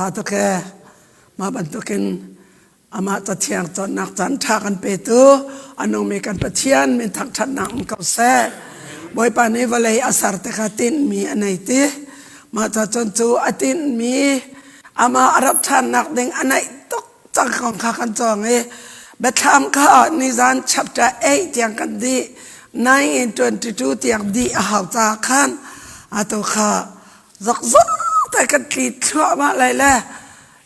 พาตัวแกมาบรรทุกินอามาจะเทียงจนนักจันทากันเปตูอันนงมีกันประเทียนมีทักชันนังเก่าแซ่บอยปานี้วลัยอาสาตะกตินมีอันไหนตีมาจะจนจูอตินมีอามาอารับชันนักเด้งอันไหนตกจังของข้ากันจองเบ็ดทำข้านิจาน chapter 8เตียงกันดี9:22เตียงดีอาหาวจาขันอาตัวข้าจักจักแต่กันตีชั่วมาอะไรแหละ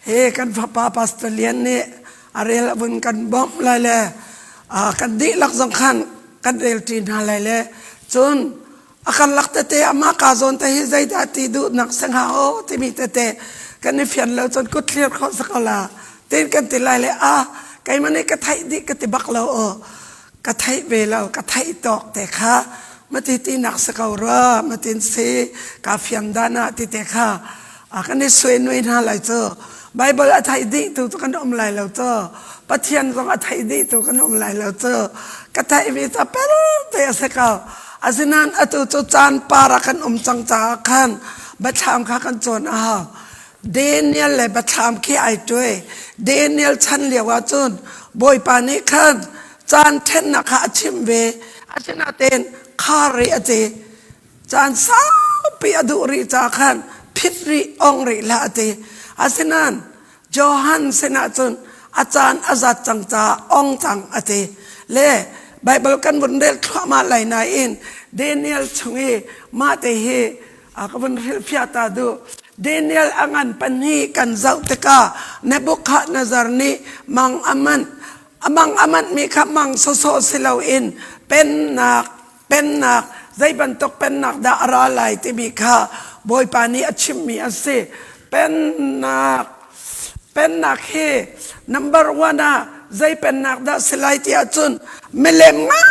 เฮกันพระปาปัสตเลียนนี่อะไรละบุญกันบอมอะไรแหละกันดีหลักสำคัญกันเรลจีนอะไรแหละจนakan lak tete ama kazon te hizai dati du nak sangha o timi tete kan ni fian lo chon kut clear kho sakala tin kan tilai le kai mane ka thai di ka ti bak lo o ka thai ve lo ka thai tok te kha mati ti nak sakawra matin se ka fian dana ti te kha kan ni sui noi na lai cho bible a thai di tu kan om lai lo cho pathian jong a thai di tu kan om lai lo cho ka thai ve ta per te sakal asinan atu tu chan para kan chang cha khan batham kha kan chon Daniel le batham khi ai toy Daniel chan lewa chun boy pani khan chan then na kha chim ve asina ten khari ate chan sa pi adu ri cha khan phitri ong ri la ate asinan Johan sena chun achan azat chang cha ong chang ate le Bible kan bundel thama lai na in Daniel chungi ma te he akabun fiata do Daniel angan panhi kan zau teka Nebuchadnezzar ni mang aman mi kha mang so silaw in pen nak zai bantok pen nak da ara lai te mi kha boy pani achim mi ase pen nak he number 1 zai pen nak da silai ti achun melem nga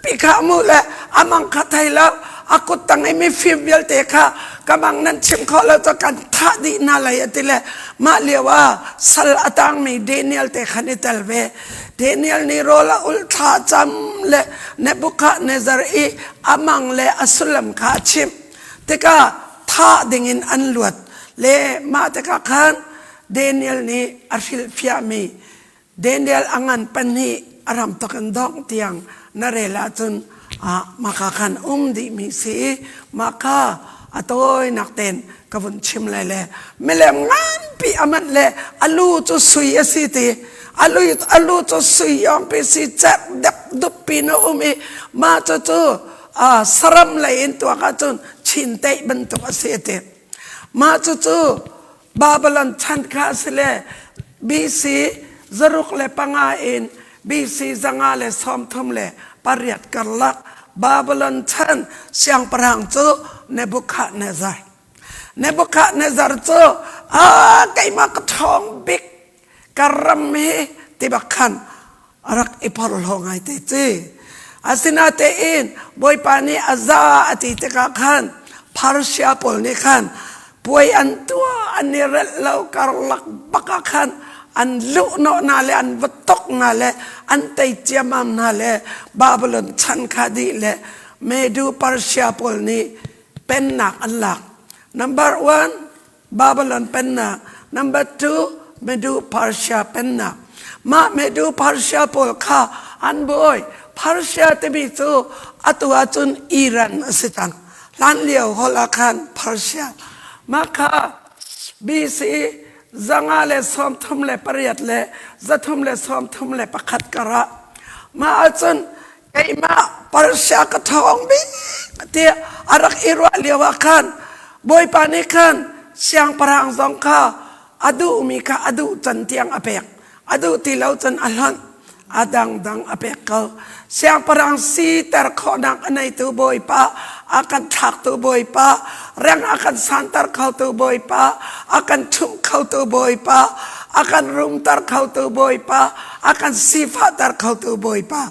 pika mu le amang khathai la akut tang emi fibel te kha kamang nan chim kho la to kan tha di na lai atile ma lewa sal atang mi Daniel te khani talve Daniel ni rola ul tha cham le Nebuchadnezzar amang le asulam kha chim te ka tha dingin anluat le ma te ka khan Daniel ni arhil fia mi Daniel angan panhi aram tokan dong tiang narela chun makakan di mi si maka atoy nakten kavun chim lai le melem ngan pi amat le alu chu sui asiti alu chu sui yong pi si chap dak dup pi no umi ma chu saram lai in tu ka chun chin tai ban tu asiti ma chu Babylon chan kha sile BC zaruk le panga in BC zanga le som thum le pariat karlak Babylon chan siang parang chu Nebuchadnezzar chu kai ma ka thong big karam he tibakhan arak ipol hongai te chi asina te in boy pani aza ati te ka khan Persia pol ni khan boy an tua anirel lau karlak baka khan an lu no na le an vatok na le an tai chiamam na le Babylon chan khadi le Medu Persia pol ni pennak an lak number 1 Babylon pennak number 2 Medu Persia pennak ma Medu Persia pol kha an boy Persia te bi chu atua chun Iran asitang lan liao hola khan Persia ma kha BC zanga le som thum le pariat le zathum le som thum le pakhat kara ma achun kai ma Persia ka thong bi te arak irwa lewa khan boy pani khan siang parang zong kha adu mi ka adu chan tiang apek adu ti lau chan alhan adang dang apek ka siang parang si ter khonak anai tu boy pa akan thak tu boy pa reng akan santar kau tu boy pa akan thum kau tu boy pa akan rum tar kau tu boy pa akan sifa tar kau tu boy pa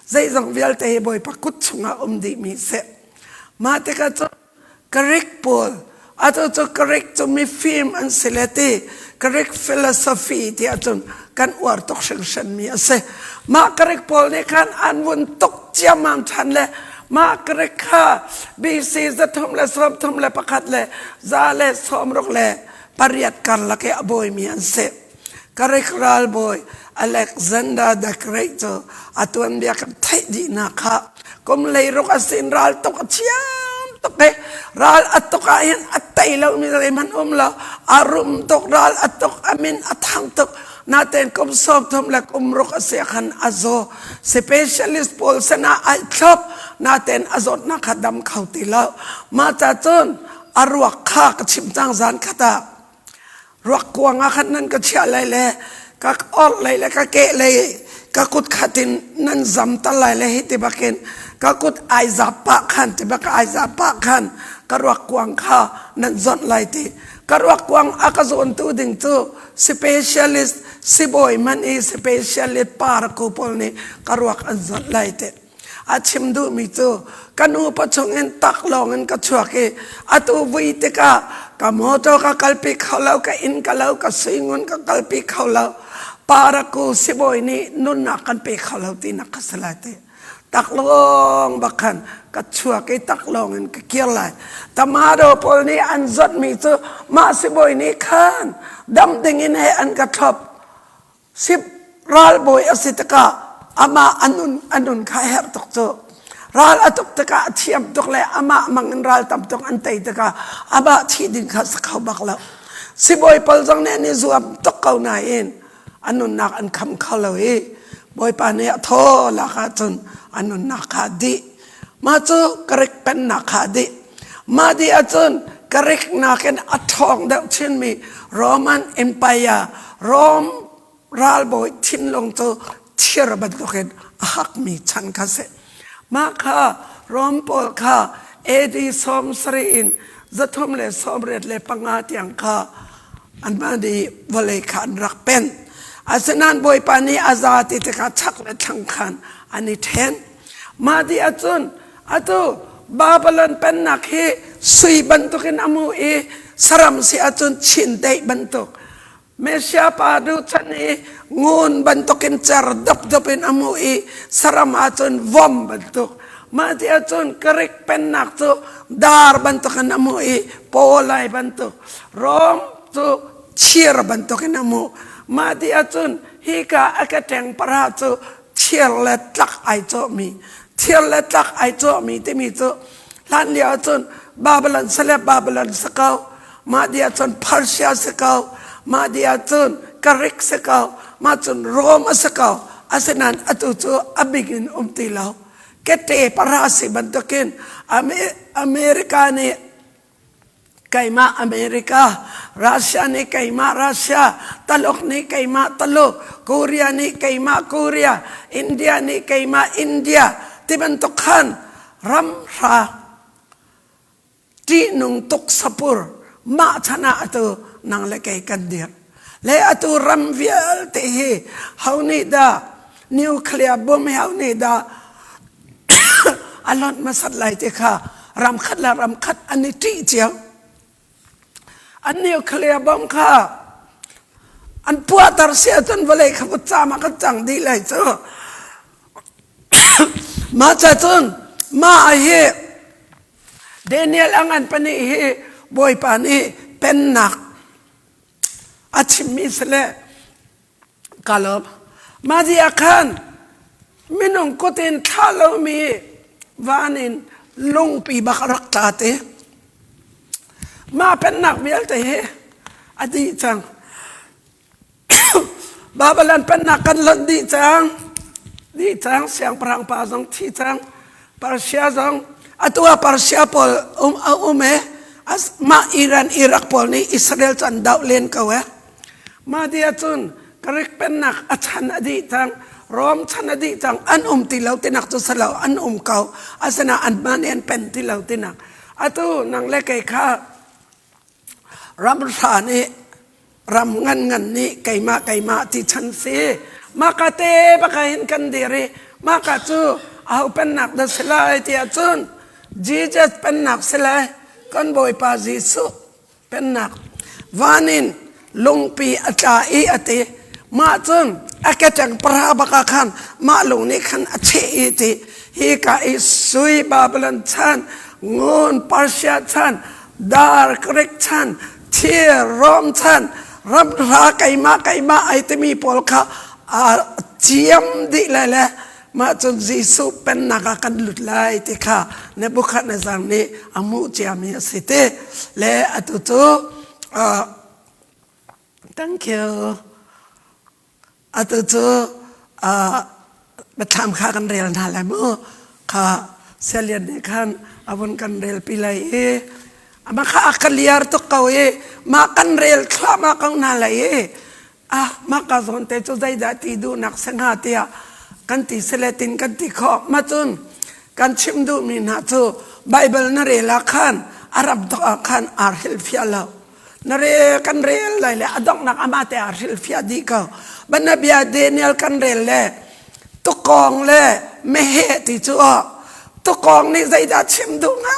zai zong vial te boy pa kut chunga di mi se ma te ka chu correct pol ato chu correct chu mi film an silati correct philosophy ti atun kan war tok shan mi ase ma correct pol ne kan an won tok chiamam than le ma krekha BC zathum le som thum le pakhat le za le som rok le ปริยัติกันละแกบอยมีอันเสกระไรคราลบอยอเล็กซานดราเดอะเกรทอัตวันเบียกันไทยดีนักค่ะกุมเลยรุกสินรัลตกเชียมตกเกรัลอัตตกอายันอัตไตเรามีอะไรมันเราอารมณ์ตกรัลอัตตกอามินอัตหังตกนาเตนกุมสอบทำและกุมรุกเสียขันอาโซสเปเชียลิสต์โพลสนาอัลชอบนาเตนอาโซนักดำเขาตีแล้วมาจากจนอารวกข้ากชิมจังจานขตารวกกวางอาขันนั้นก็เชื่อเลยเลยก็ออดเลยเลยก็เกะเลยก็กุดขัดินนั้นจำตะเลยเลยที่บักเก็นก็กุดไอจับปะขันที่บักไอจับปะขันก็รวกกวางข้านั้นจนเลยที่ก็รวกกวางอากาศอนตูดิ่งตูสเปเชียลิสต์สิบอยมันสเปเชียลิสต์ปาร์คูปอลนี่ก็รวกอันจนเลยที่อาชิมดูมิตูกันอุปชงเงินตักลองเงินก็ชัวร์อาตูวิติกากามโตก็กัลปิเขาเล่าก็อินก็เล่าก็สิงุนก็กัลปิเขาเล่าปาร์คูสิบอยนี่นุ่นนักกันไปเขาเล่าที่นักสลายที่ตักลองบักขันก็ชัวร์ตักลองเงินก็เกี่ยวไรแต่มาดูพอนี่อันจดมิตูมาสิบอยนี่ขันดำดิ่งให้อันกระทบสิบรัลบอยอสิตกาอามาอันนุนขายเหตุตกโจรัลอตุกตะกะเทียมตกเลยอามามังรัลตับตกอันเตยตะกะอาบะที่ดินข้าสเขาบักแล้วสิบอยปลจังเนี่ยนี่ส่วนตกเขาหน่ายเองอันนุนนักอันคำเขาเลยบอยปานเนี่ยโทละค่ะจนอันนุนนักขาดีมาจูกระริกเป็นนักขาดีมาดีอาจนกระริกนักเป็นอัฐองเด็กเช่นมีโรมันเอ็มไพร์โรมรัลบอยทิ้งลงตัวเชื่อบัดตุกันหักมีชันคาเซมาค่ะรอมปอลค่ะเอดีสอมสรีนจะทำเลยสอมเร็จเลยปังอาที่ยังค่ะอันมาดีวเลยขันรักเป็นอาสนันบอยปานีอาซาติตะกัดชักและทังขันอันนี้แทนมาดีอาจุนอาตุบาบลอนเป็นนักเฮสุยบันตุกันอามูเอสรามสิอาจุนชินเดบันตุกเมเชียปาดูชันเองูนบันตุกินจารดับดับเป็นอามูอีสรามอาจนวอมบันตุกมาที่อาจนกริกเป็นนักตุดาร์บันตุกันอามูอีโปไลบันตุรอมตุเชียร์บันตุกันอามูมาที่อาจนฮิกาอากาเตงปราตุเชียร์เล็ดลักไอโจมีเชียร์เล็ดลักไอโจมีที่มีตุลันเดียอาจนบาบิลอนเซเลบบาบิลอนสกาวมาที่อาจนพาร์เซียสกาวมาดีอาจนกริกสกาวมาจนโรมสกาวอาศัยนั้นอตุจูอบิกินตีลาวเกตเตปราสิบันตุกินอเมริกานี่ไกมาอเมริการัสเซียนี่ไกมารัสเซียตลกนี่ไกมาตลกเกาหลีนี่ไกมาเกาหลีอินเดียนี่ไกมาอินเดียที่บันตุขันรัมราที่นุงตุกสปุรมาชนะอตุนางเล็กกันเดียร์เลยอตุรัมวิลเตะเฮานี่ดานิวเคลียร์บอมเฮานี่ดาอัลลอฮ์มาสัตย์ไล่เตะค่ะรำคัดและรำคัดอันนี้ที่เจียวอันนิวเคลียร์บอมค่ะอันพัวตาร์เสียจนวันเลยขบุตรมาก็จังดีเลยจ้ะมาจากจนมาเฮเดนิเอลอังอันปนีเฮบอยปานีเป็นนักอาชิมิสเลกาลบมาดีอาคารมินุงกุตินท่าลมีวานินลงปีบักรักตาเตมาเป็นนักเบียลเตอดีจังบาบลันเป็นนักกันลันดีจังเสียงพรังปาจังที่จังปาร์เซียจังอัตัวปาร์เซียพอลเมas ma Iran Iraq pol ni Israel chan daw len kawe ma dia chun karik pen nak achan adi tang rom chan adi tang an tilaw tinak tu salaw an kaw asana an man en pen tilaw tinak atu nang le kai kha ram sa ni ram ngan ni kai ma ti chan se ma ka te ba ka hin kan dire ma ka chu au pen nak da selai ti chun Jesus pen nak selaiกันบ่อยปาจิสุเป็นนักวานินลงปีอาจารย์อติมาจนอาแกจังปราบกขันมาลงนี่ขันอาเชอีติฮีกาอิสุยบาบิลอนชันงูนปาร์เซียชันดาร์กริกชัน เชี่ยรอมท่านรับราไก่มาไอติมีปอลค่ะเจียมดิเลยแหละมาจนยิสุเป็นนักกันหลุดไล่ที่ค่ะในบุคคลในสังนี้อามุเจียมีสิทธิ์และอัตุโตthank you อัตุโตมาทำข้ากันเรียนอะไรมั้งค่ะเสียเรียนในขั้นอาวุธกันเรียนปีไรมาข้าอักเลียร์ตุกเขามากันเรียนข้ามากังนาเลยมาข้าสอนเตจุใจได้ที่ดูนักสังหารที่กันที่เสลตินกันที่ข้อมาจนกันชิมดูมีนาทูไบเบิลนเรลขันอาหรับตะขันอาร์ฮิลฟิอาลานเรกันเรลเลยเลยอดองนักอามาเตอาร์ฮิลฟิอาดีเขาบรรณบิอาเดเนียลกันเรลเลยตุกองเลยไม่เหตุจัวตุกองนี่ใจดัดชิมดูงา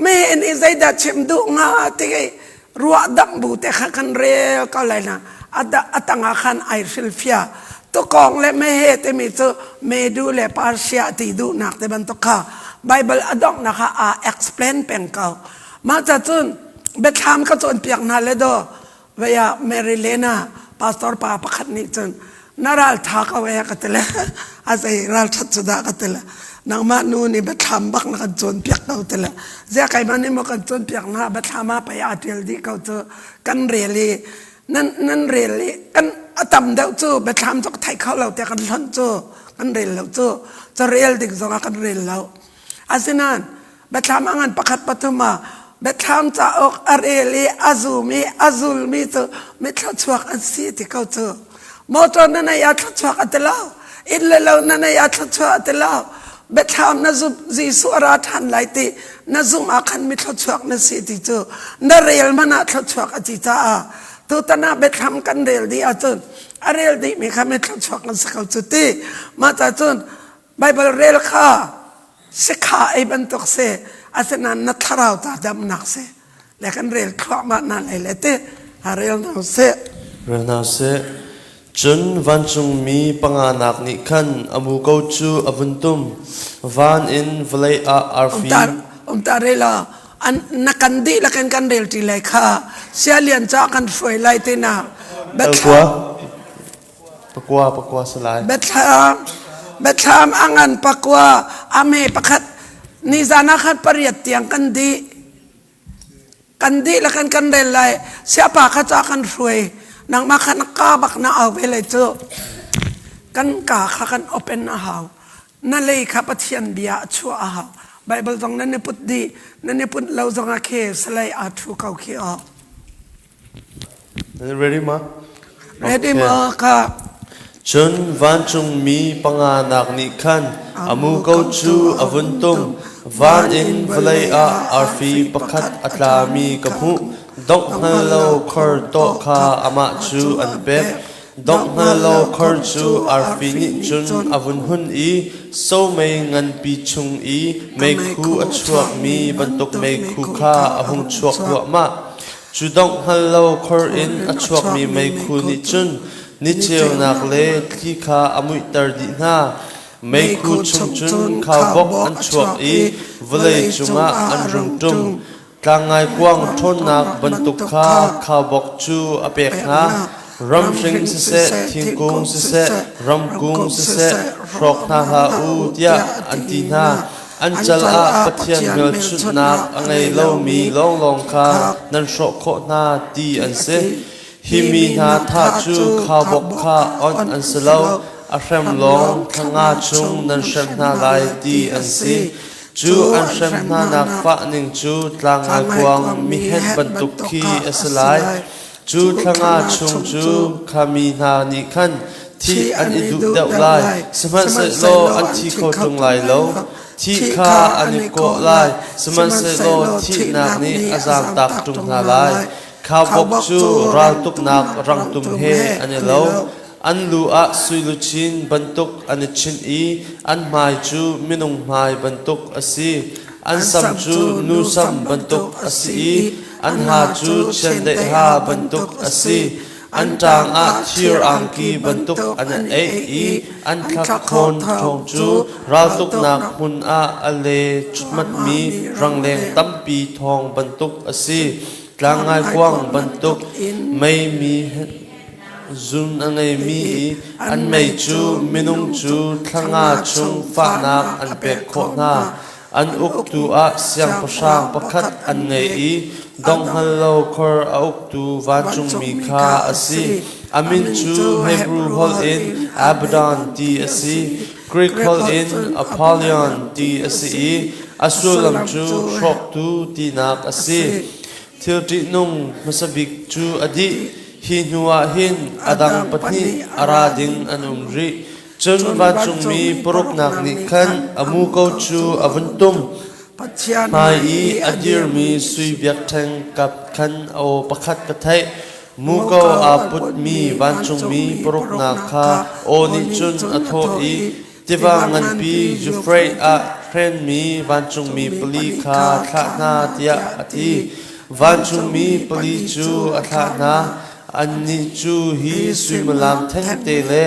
ไม่เห็นใจดัดชิมดูงาที่รัวดังบูเตขันเรลก็เลยนะอัตังอาขันอาร์ฮิลฟิอาตุกองเลยไม่เหตุมีตัวไม่ดูเลยปาร์เซียที่ดูนักแต่บรรทุกเขาไบเบิลอดองนักexplain เป็นเขามาจากจุนเบธามก็จนเปียกนาเลโดเวียเมริเลนาพาสตอร์ป้าประคันนี้จนนารัลทักเอาไว้กันเลยอาศัยรัลชัดสุดากันเลยนางมานูนี่เบธามบักนักจนเปียกเอาเลยเจ้าใครมันนี่มันกันจนเปียกนาเบธามาไปอาเทลดีเขาเจอกันเรลีนั่นเรลีกันตั้มเดาจูเบธามจกไทยเขาเราแต่กันล้นจูกันเรลเราจูจะเรลดิ่งจงกันเรลเราอาศัยนั้นเบธามอันประคัดปฐมาเบธามจะออกอาเรลีอาซูมีตัวไม่ทชวกอันซีที่เขาเจอมอตรนั่นยาทชวกอัตลาวอินเลวนั่นยาทชวกอัตลาวเบธามนั่นซุจีสุราทันไลตีนั่นซุมาขันไม่ทชวกนั่นซีที่เจอนั่นเรลมันทชวกอจิตาตัวตนาเบธามกันเรลดีอาจารย์อาเรลดีมีคำไม่ทชวกกันสักเขาจุดที่มาจากจนไบเบิลเรลข้าสิกขาไอ้บรรทุกเสอาศัยนั้นนัทราวตาดำนักเสแล้วกันเรียลคลอมานั่นเลยเต้หาเรียลนาเสจนวันจงมีปังานักนิคันอมูกจูอวุนตุมวันอินวลัยอาร์ฟีตาเรลอันนักกันดีแล้วกันเรียลที่เลยค่ะเสียเลียนจากกันฝอยไล่เต้น่ะปะกัวสลายเบธามอังันปะกัวอเมปะคัดนิจานักขัดปริยัติยังกันดีแล้วกันเรียลเลยเสียปากขจากกันฝอยนางมาขันกาบักน่าเอาไปเลยเจ้ากันกาขันโอเปนอาหาวนั่นเลยข้าพเจ้าเบียชัวอาหาวไบเบิลตรงนั้นเนี่ยพูดดีนั่นเนี่ยพูดเราจงอาเคสไลอาชูเขาเขียว ready มา ready มาค่ะจนวันจงมีปังานักนิคันอมูกจูอวุนตุมวันอินวลัยอาร์ฟีประคัดอัตลามีกับหูดอกฮัลโลคอร์โตคาอามาจูอันเป็ดดอกฮัลโลคอร์จูอาร์ฟีนิจุนอวุนหุนอีโซไม่งันปีชุงอีไม่คูอัชวกมีบรรทุกไม่คูคาอหุงชวกหัวมาจูดอกฮัลโลคอร์อินอัชวกมีไม่คูนิจุนนิเชลนักเลที่ข้าอมุยตรดินาไม่คูชุมจุนข้าวบกอันชวกอีวเลยจุงะอันรุงตุงกลางไงกว้างทนนักบรรทุกข้าวบกจูอเปกนารำสิงเสะทิงกุงเสะรำกุงเสะรอกนาฮาอูตยาอันตีนาอันจัลอาปะเทียนเมลชุดนักอังไงเล่ามีลองข้านันโชโคนาตีอันเสฮิมีนาทาจูข้าวบกข้าอ่อนอันสลาวอาเรมลองทั้งอาจุงนันเชมนาลายตีอันซีจูอันเชมนานักฟ้าหนึ่งจูตลางไอกวางมีเห็ดบรรทุกขีอัสลายจูทั้งอาจุงจูขามีนานิคันที่อันอิดุเดวไลสมัยเสโลอันที่เขาจงไลโลที่ข้าอันนิโกไลสมัยเสโลที่นักนี้อาจารย์ตักจงนาไลข้าวบกจูรัลตุกนักรังตุมเฮอันนี้เราอันลูอาสุยลุชินบรรทุกอันชินอีอันไมจูมินุงไมบรรทุกอสีอันซัมจูนูซัมบรรทุกอสีอันฮาจูเชนเดฮาบรรทุกอสีอันจางอาชีรอังกีบรรทุกอันเออีอันทักคนทองจูรัลตุกนักหุนอาอเลจุดมัดมีรังเลงตั้มปีทองบรรทุกอสี tlangai kwang bantuk mai mi zun angai mi an mai chu minung chu thlanga chung fa nak an pek kho na an uk tu a siang pasang pakhat an ngai i dong hallo khor a uk tu van chung mi kha asi amin chu Hebrew hol in Abaddon ti asi Greek hol in Apollyon ti asi asulam chu shrok tu ti nak asi thil ti nung masabik chu adi hi nuwa hin adang patni arading anung ri chun va chung mi porok nak ni khan amu ko chu avuntum mai i adir mi sui byak thang kap khan o pakhat kathai mu ko a put mi van chung mi porok nak kha o ni chun atho i tiwang an pi jufrei a khren mi van chung mi pali kha tha na tia ati van chung mi pali chu atha na an ni chu hi sui malam thang te le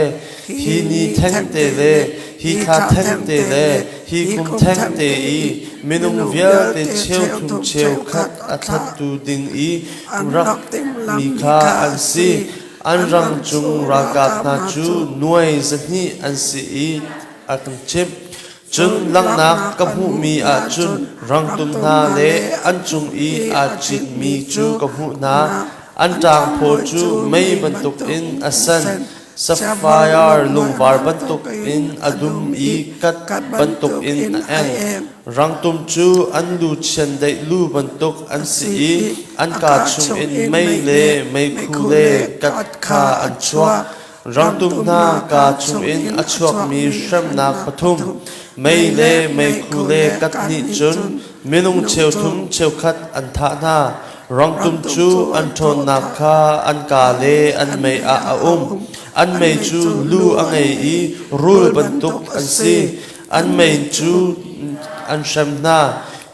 hi ni thang te le hi kha thang te le hi kum thang te i minung via te cheu thum cheu khat athat tu ding i rak mi kha an si an rang chung rakat na chu nuai zani an si i akan chip chun lang nak kamu mi a chun rang tum na le an chung i a chit mi chu kamu na an tang pho chu mai bantuk in asan sapphire lungvar bantuk in adum i kat bantuk in an rang tum chu an lu chen dai lu bantuk an si i an ka chung in mai le mai khu le kat kha an chwa rang tum na ka chung in achuak mi shram nak pathum mai le mai khu le kat ni chun minung cheu thum cheu khat an tha na rang tum chu an thon nak kha an ka le an mai a an mai chu lu angai i rul bantuk an si an mai chu an sham na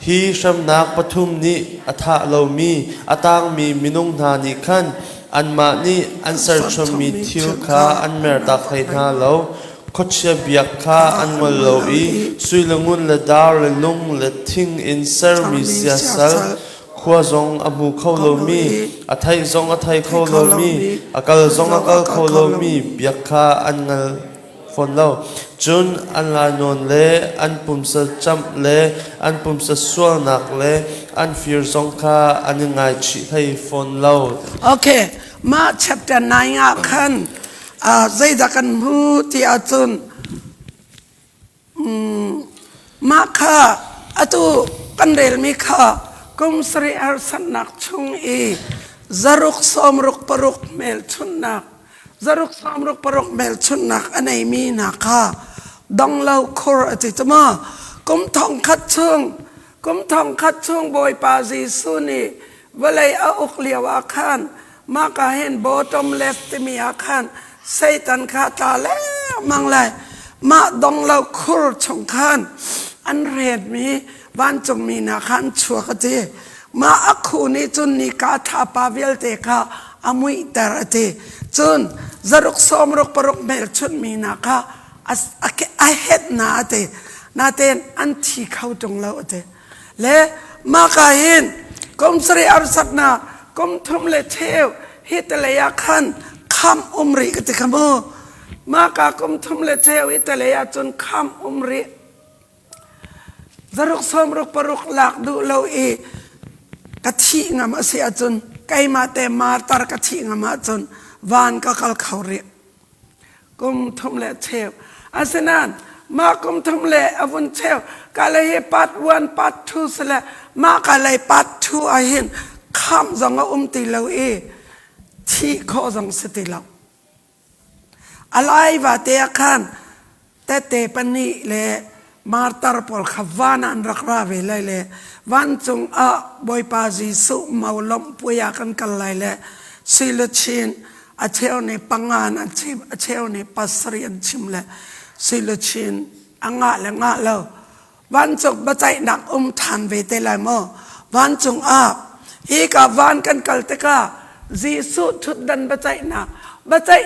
hi sham nak pathum ni atha lo mi atang mi minung na ni khan an ma ni an sar chom mi thiu kha an mer ta khai na lo khochya biak kha an ngol lo i suilangun la dar le lung le thing in sar mi sia sal khua zong amu kho lo mi athai zong athai kho lo mi akal zong akal kho lo mi biak kha an ngal phon lo chun an la non le an pum sa cham le an pum sa sual nak le an fear zong kha an ngai chi thai phon lo okay ma chapter 9 a khan zai da kan mu ti atun ma kha atu kan rel mi kha kum sri ar sanak chung e zaruk somruk paruk mel chunnak zaruk somruk paruk mel chunnak anai mi na kha dong lau khor ati tama kum thong khat chung boy pa jisu ni walai a ukliwa khan ma ka hen bottom left mi a khan satan kha ta le manglai ma dong lau khor chung khan an red mi van chung mi na khan chua kate ma akhu ni chun ni ka tha pa vel te kha amui tar ate chun zaruk somruk paruk mel chun mi na kha a het na ate na ten an thi khau tung lo ate le ma ka hin kom sri arsat na kom thum le theu hit le ya khan kham umri kate khamo ma ka kom thum le theu hit le ya chun kham umri zaruk somruk paruk lak du lo e kathi ngam ase achun kaima te mar tar kathi ngam achun van ka kal khawri kum thum le theu asenan ma kum thum le avun theu kale he part 1 part 2 sala ma kale part 2 a hin kham zanga ti lo e thi kho zang siti lo alai va te khan te pani le martar pol khawana an rakra ve le van chung a boy pa jisu maulom puya kan kal lai le silachin a cheu ne pangan a cheu ne pasri an chim le silachin anga le nga lo van chung ba chai nak than ve te lai mo van chung a hi ka van kan kal te ka jisu thut dan ba chai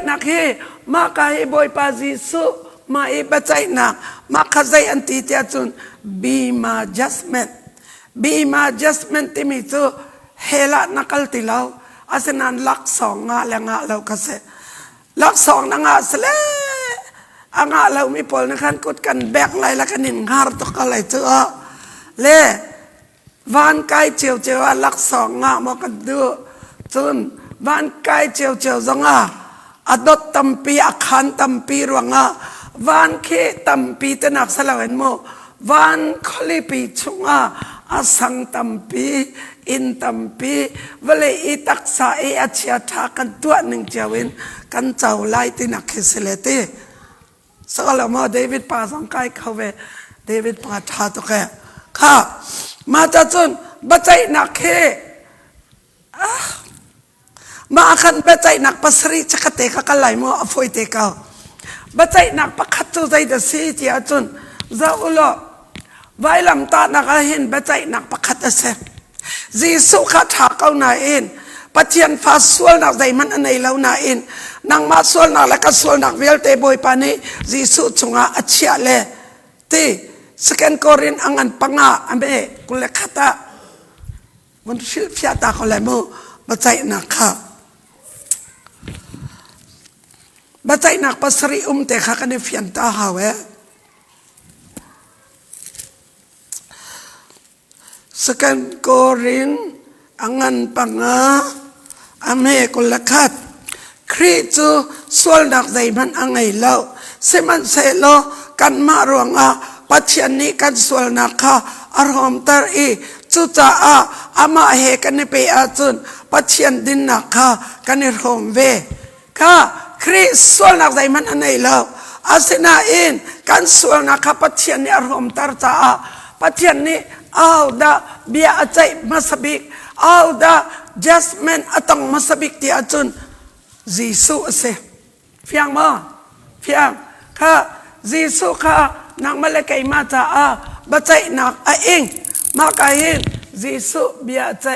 na he ma ka he boy pa jisu ma e bachai na ma khazai anti tia chun be ma adjustment timi chu เฮละนักลติเราอาศัยนั้นลักสองงาและงาเราก็เสลักสองนางาเสลอ่างาเรามีปอลนักขันกุดกันแบกไหลละกันนินหาร์ตกอะไรเจอเล่วันไกเจียวเจียวลักสองงามากันดูจนวันไกเจียวเจียวจังอดดตัมปีอาคารตัมปีรวงวันเคตัมปีตนักสลาวนโมวันคลิปีชุงอาสังตัมปีอินตัมปีเวลาอิตักษาอาเชียทากันตัวหนึ่งเจ้าวินกันเจ้าไล่ตินักเฮสเลตีสกลมาเดวิดปาสังไกเขาเวเดวิดปาทาตุกะข้ามาจากจนบัจจัยนักเฮมาขันบัจจัยนักปัสริจักเตะกันไหลมัวอฟอยเตะเขาบัจจัยนักปักขัดจุใจเดสีที่อาจนจะอุลไว้ลำตานักเห็นบัจจัยนักปักขัดเสพจีสุขัดหาเขาหน้าเอ็นปัจจัยฟ้าสวลนักใจมันอันไหนเล่าหน้าเอ็นนางมาสวลนักและก็สวลนักเวลเตบอยปานีจีสุจงอาเชียเลตีสแกนโครินอังอันปังอาอันเบกุเลขัดตาวันชิลฟิอาตาเขาเลยมูบัจจัยนักข้าบัจจัยนักปัสริเตะข้ากันฟิอันตาหาเวสแกนโครินอังอันปังอาอเมกุลขัดครีจูสวลนักใจมันอังไงเล่าเสมันเสโลกันมารวงปัจจัยนี้กันสวลนักข้าอารมณ์ตรีจุจ้าอามาเฮกันเปอาจุนปัจจัยดินนักข้ากันรวมเวข้าครีสวลนักใจมันอังไงเล่าอาศัยนาอินกันสวลนักข้าปัจจัยนี้อารมณ์ตรจ้าปัจจัยนี้เอาดาเบียใจมาสบิกเอาดาจัสเมนอัตังมาสบิกที่อาจุนจีสุเสฟียงมาฟียงข้าจีสุข้านางมาเลกัยมาจ้าบัจจัยนักเองมาไกเห็นจีสุเบียใจ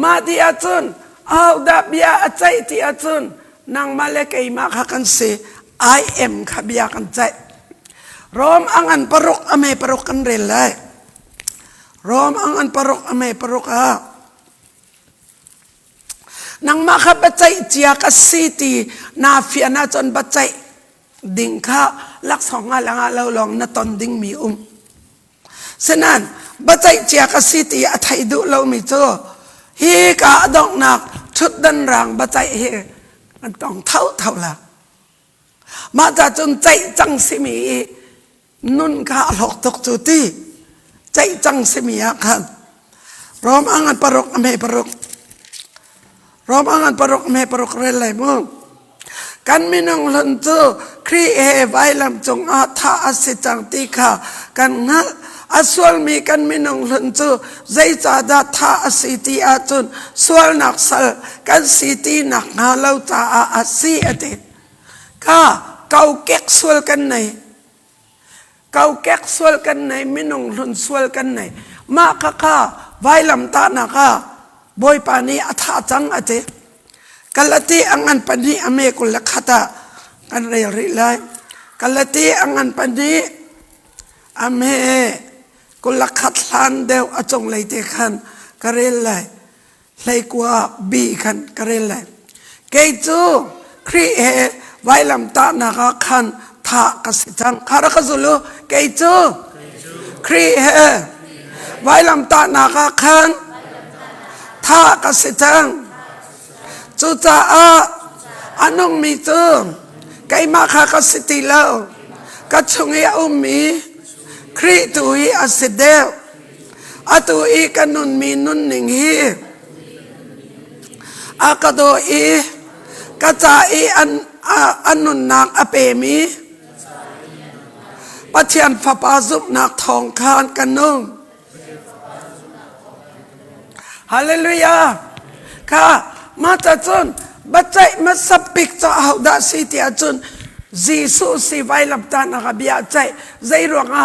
มาที่อาจุนเอาดาเบียใจที่อาจุนนางมาเลกัยมาข้ากันเสI am ข้าเบียกันใจรอมอังอันปรุกอเมปรุกกันเรลเลยรอมอังอันปรุกอเมปรุกนังมาขับบัจจัยเจียกัสีตีนาฟิอานาจนบัจจัยดิ่งข้าลักสองงาลังเราลองนาตอนดิ่งมีฉะนั้นบัจจัยเจียกัสีตีอัฐยดูเรามีโจฮีกาดอกนักชุดดันรังบัจจัยเฮมันต้องเท่าละมาจากจนใจจังสิมีนุ่นข้าหลอกตกจุตีใจจังสิมีอาคันรอมอังอันปรุกอเมปรุกรอมอังอันปรุกอเมปรุกเรลัยมุ่งกันมินงลันจูครีเอไว้ลำจงอาทาอสิจังตีขากันนัลอาสวลมีกันมินงลันจูใจจ่าดาทาอสิตีอาจุนสวลนักสัลกันสิตีนักงาเลาตาอาสีอติข้าเกาเก็กสวลกันไหนเกาเก็กสวลกันไหนมินงลันสวลกันไหนมาข้าไว้ลำตานักบอยปานีอัฐาจังอติกัลตีอังอันปนีอเมกุลขัตากันเรียริไลกัลตีอังอันปนีอเมกุลขัตลันเดวอจงเลยเตขันกระเรลไลเลยกว่าบีขันกระเรลไลเกจูครีเอไว้ลำตานักขันทากสิจังคารักซุลุเกจูครีเอไว้ลำตานักขันทากสิจังจุจ้าอันนงมีจูไกมาข้าก็สิติเลวก็ชงเออุมีครีตุยอาศิเดวอตุยกันนุนมีนุนหนึ่งฮีอากาโดอีกะจาอีอันนุนนักอเปมีปัจจัยฟ้าปาซุบนักทองคานกันนุ่งฮาเลลูยาข้ามาจากจนบัจจัยมาสับปิกจะเอาดาสิที่อาจนจีสุสิไว้ลำตานักบิอาใจใจรวง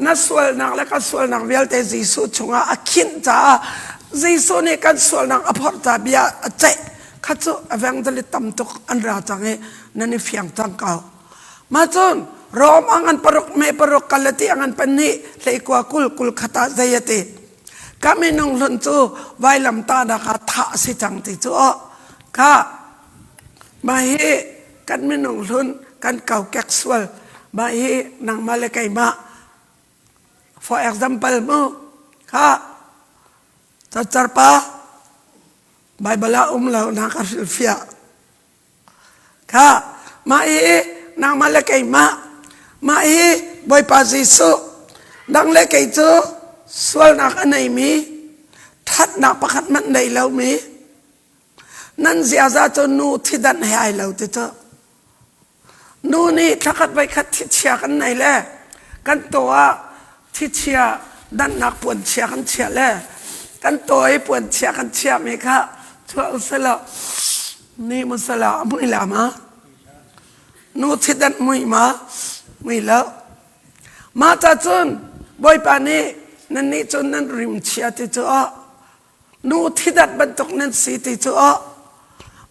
นัสวลนักและก็สวลนักเวลเตจีสุชงอาขินจ้าจีสุนี่กันสวลนักอภรตาบิอาใจข้าจูอเวงดลิตัมตุกอันราจังเอนั่นนี่เฟียงจังเก่ามาจนรอมอังอันปรุกเมปรุกกัลตีอังอันปนีเลยกว่ากุลขตาใจเต ก็ไม่นงหลุนจูไว้ลำตาดาคาท่าสิจังติจูก็มาเฮกันไม่นงหลุนกันเก่าแก๊กสวลมาเฮนางมาเลกัยมา for example มั้งค่ะจะจัดปะใบบลาเรานักศิลปินค่ะมาเอนางมาเลกัยมาเอบอยปาซิสุดังเลกัยจูสวลนักอันไหนมีทัดนักประคัดมันได้แล้วมีนั่นเสียจะจนนูที่ดันให้เราติดนูนี่ถ้าขัดไปขัดทิเชียกันไหนแหละกันตัวทิเชียดันนักปวนเชียกันเชียแหละกันตัวไอ้ปวนเชียกันเชียไหมคะทั่วอุสละนี่มุสละมุยละมานูที่ดันมุยมามุยแล้วมาจะจนบ่อยปานี้นั่นนี่จนนั่นริมเชียติดนูที่ดันบรรทุกนั่นสีติด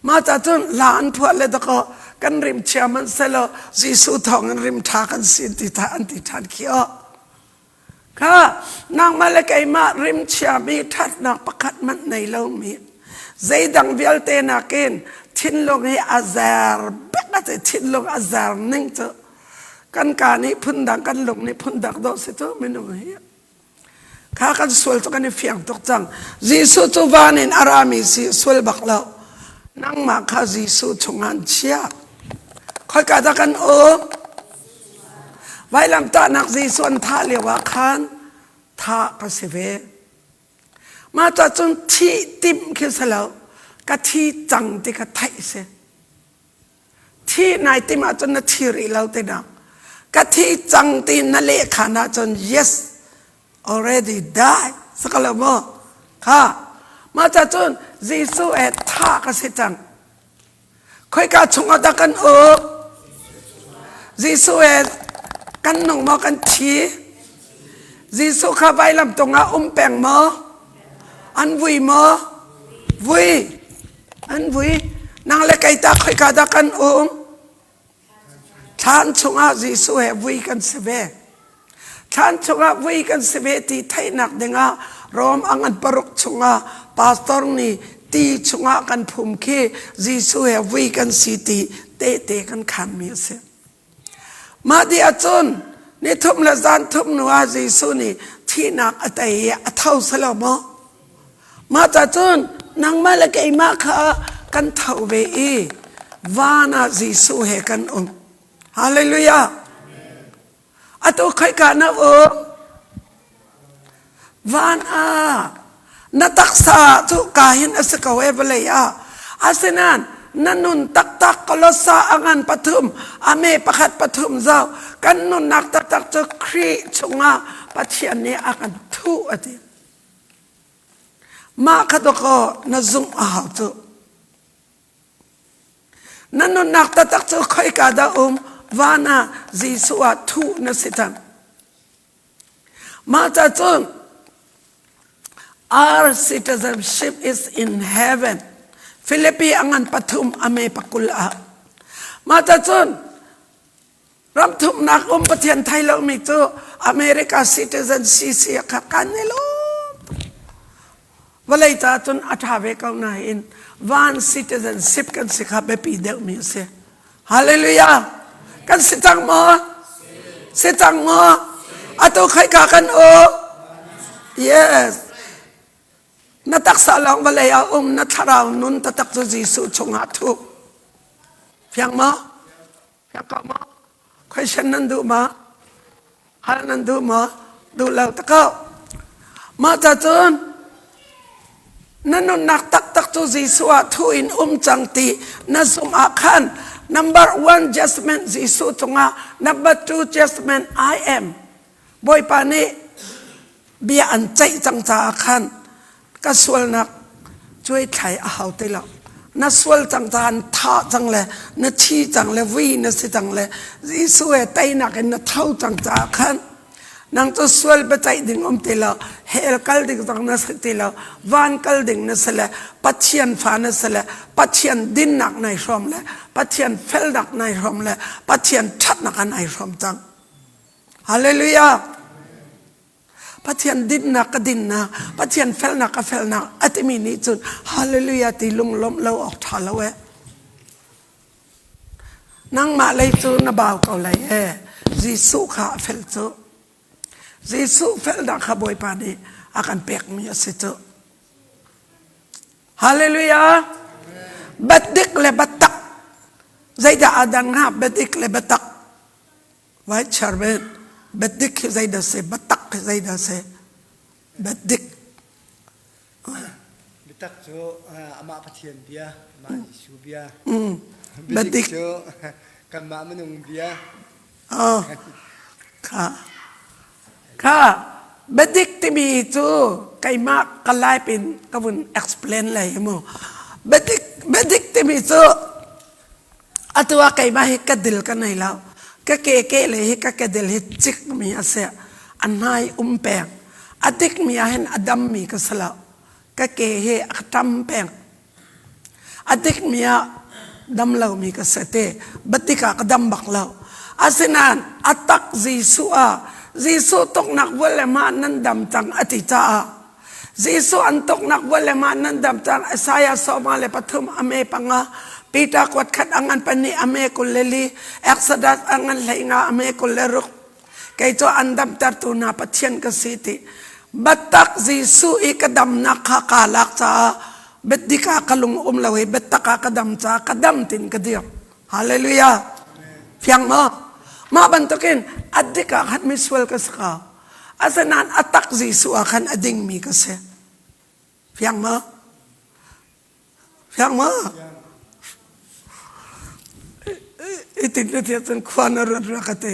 มาจะจนหลานพวกเลยตะก็กันริมเชียมันเสลอจีสูทองกันริมทากันสิติทานติทานขี้ค่ะนางมาเลกัยมาริมเชียมีทัดนักประคัดมันในโลกมีใจดังวิลเตนักเองทิ้งลงให้อาซาร์เบกจะทิ้งลงอาซาร์นิ่งเจอกันการนี้พุ่นดังกันลงนี้พุ่นดังโดสิเจอไม่รู้เหี้ยข้ากันสวลตัวกันเฟียงตกจังจีสูตัววานินอารามีสิสวลบักเรานั่งมาข้าจีสูชงานเชียคอยกาตะกันไว้ลำตานักจีส่วนท่าเรียกว่าคันท่ากสิเวมาจากจนที่ติมขึ้นเสลากะที่จังติกะไทยเสที่นายติมาจนนาทีรีเราเตนักกะที่จังตีนเลขานาจน yes already die สักแล้วมั้งค่ะมาจากจนจีสูท่ากสิจังคอยกาชงอาตะกันจีสูกันนงมากันทีจีสูข้าไปลำตรงอาแปงมาอันวุยมาวุยอันวุยนางเล็กไอตาคอยกาตากันท่านชงอาจีสูวุยกันเสเบท่านชงอาวุยกันเสเบที่ไทยนักเดงารอมอังปรุกชงอาพาสตอร์นี่ตีชงอากันภูมิเคจีสูวุยกันสิตีเตะกันขันมีเสมาดีอาจนนี่ทุมละจานทุมนัวจีสุนี่ที่นักอัตยอัตเท่าสลามมาจากจนนางมาละกไอมาค่ะกันเท่าเวอีวานาจีสุเฮกันฮาเลลูยาอัตุใครกันนะวานานัตักษาทุกาหินอสกเวเบเลยอาเซนันนั่นนุนตักกลสาอังันปฐุมอเมประคัดปฐุมเจ้ากันนุนนักตักจะครีชงอาปัจเจียนนี้อากันทุอดีมาขัดก็นซุงอาหารตัวนั่นนุนนักตักจะคอยกาดาวานาจีสุอาทุนสิตันมาจากจน our citizenship is in heavenฟิลิปปีอังปฐุมอเมปกุลอามาจากจนรับทุมนักประเทศไทยเรามีตัวอเมริกาซิติเซนซีเซียขับกันนี่ลูกวันเลยจากจนอัฐาเวกเอาหน้าอินวันซิติเซนชิพกันสิขับไปปีเดียวมีเสียฮาเลลูยากันสิจังมอสิจังมออัตุใครกากันyesนัตักสาลองวะเลยนัทรานุนตักจุจีสุชงอาทุเพียงมาเพียงก็มาใครฉันนั้นดูมาหานั้นดูมาดูแล้วตะก็มาจากจนนั่นนักตักจุจีสุอาทุอินจังตีนั่นสมอาคัน number 1 Jasmine จีสุชงอา number 2 Jasmine I am บอยปานีเบียอันใจจังจาคันก็สวลนักช่วยไถ่อาหารได้แล้วนัสวลจังจานท่าจังเลยนัชีจังเลยวีนัสิจังเลยจีสวยไตนักนัทเท่าจังจากขันนางตัวสวลไปใจดิ่งเตลเฮลกัลดิ่งจังนัสเตลวานกัลดิ่งนัสเลยปัจเจียนฟ้านัสเลยปัจเจียนดินนักในรอมเลยปัจเจียนเฟลนักในรอมเลยปัจเจียนชัดนักในรอมจังฮาเลลูยา ปะเทียนดินนักก็ดินนักปะเทียนเฟลนักก็เฟลนักอัติมีนี่จุนฮาเลลูยาตีลุงล้มเราออกทาละเวนั่งมาเลยจูนบ่าวเก่าเลยจีสุขาเฟลจูจีสุเฟลนักขบวยปานีอาการเปียกมีสิจูฮาเลลูยาบัดดิกเลบัดตักใจจะอาดังฮะบัดดิกเลบัดตักไว้ชาร์เบนบัดดิกใจจะเสบัดตักใจจะเสบัดดิกบัดตักโจอามาปะเทียนเบียมาชูเบียบัดดิกโจกันมามันงเบียค่ะบัดดิกที่มีจูไก่มากกันไล่เป็นกบุน explain เลยมั้งบัดดิกที่มีจูอัตว่าไก่มาให้กัดดิลกันไหนแล้วก็เก๋ๆเลยให้กัดดิลให้จิกมีอาเซียอันไหนแปงอดิกมีอาเห็นอดัมมีก็สละก็เก๋ให้อัตมแปงอดิกมีอาดัมเรามีก็เสตบัดดิกอัตดัมบักเราอาศินันอัตักจีสุตกนักวัลมานันดัมจังอติจ้าจีสุอันตกนักวัลมานันดัมจังสายสมาเลปฐุมอเมปังปีตากวดขัดอังันปนีอเมกุลเลลีเอ็กซ์ดัสอังันเลงาอเมกุลเลรุกไก่โจอันดัมตัดตุนาปัจเจนกสิติบัตตักจีสุอีกดัมนักขากาลักจ้าบัดดิกากลุงลาวบัตตักกดัมจ้ากดัมตินกเดียวฮาเลลูยาเพียงมาบันทุกินอดิกาขัดมิสเวลกสกาอาสนันอัตักจีสุอาขันอดิ่งมีกษะเพียงมาอิตินเทียนควานรถรักเตะ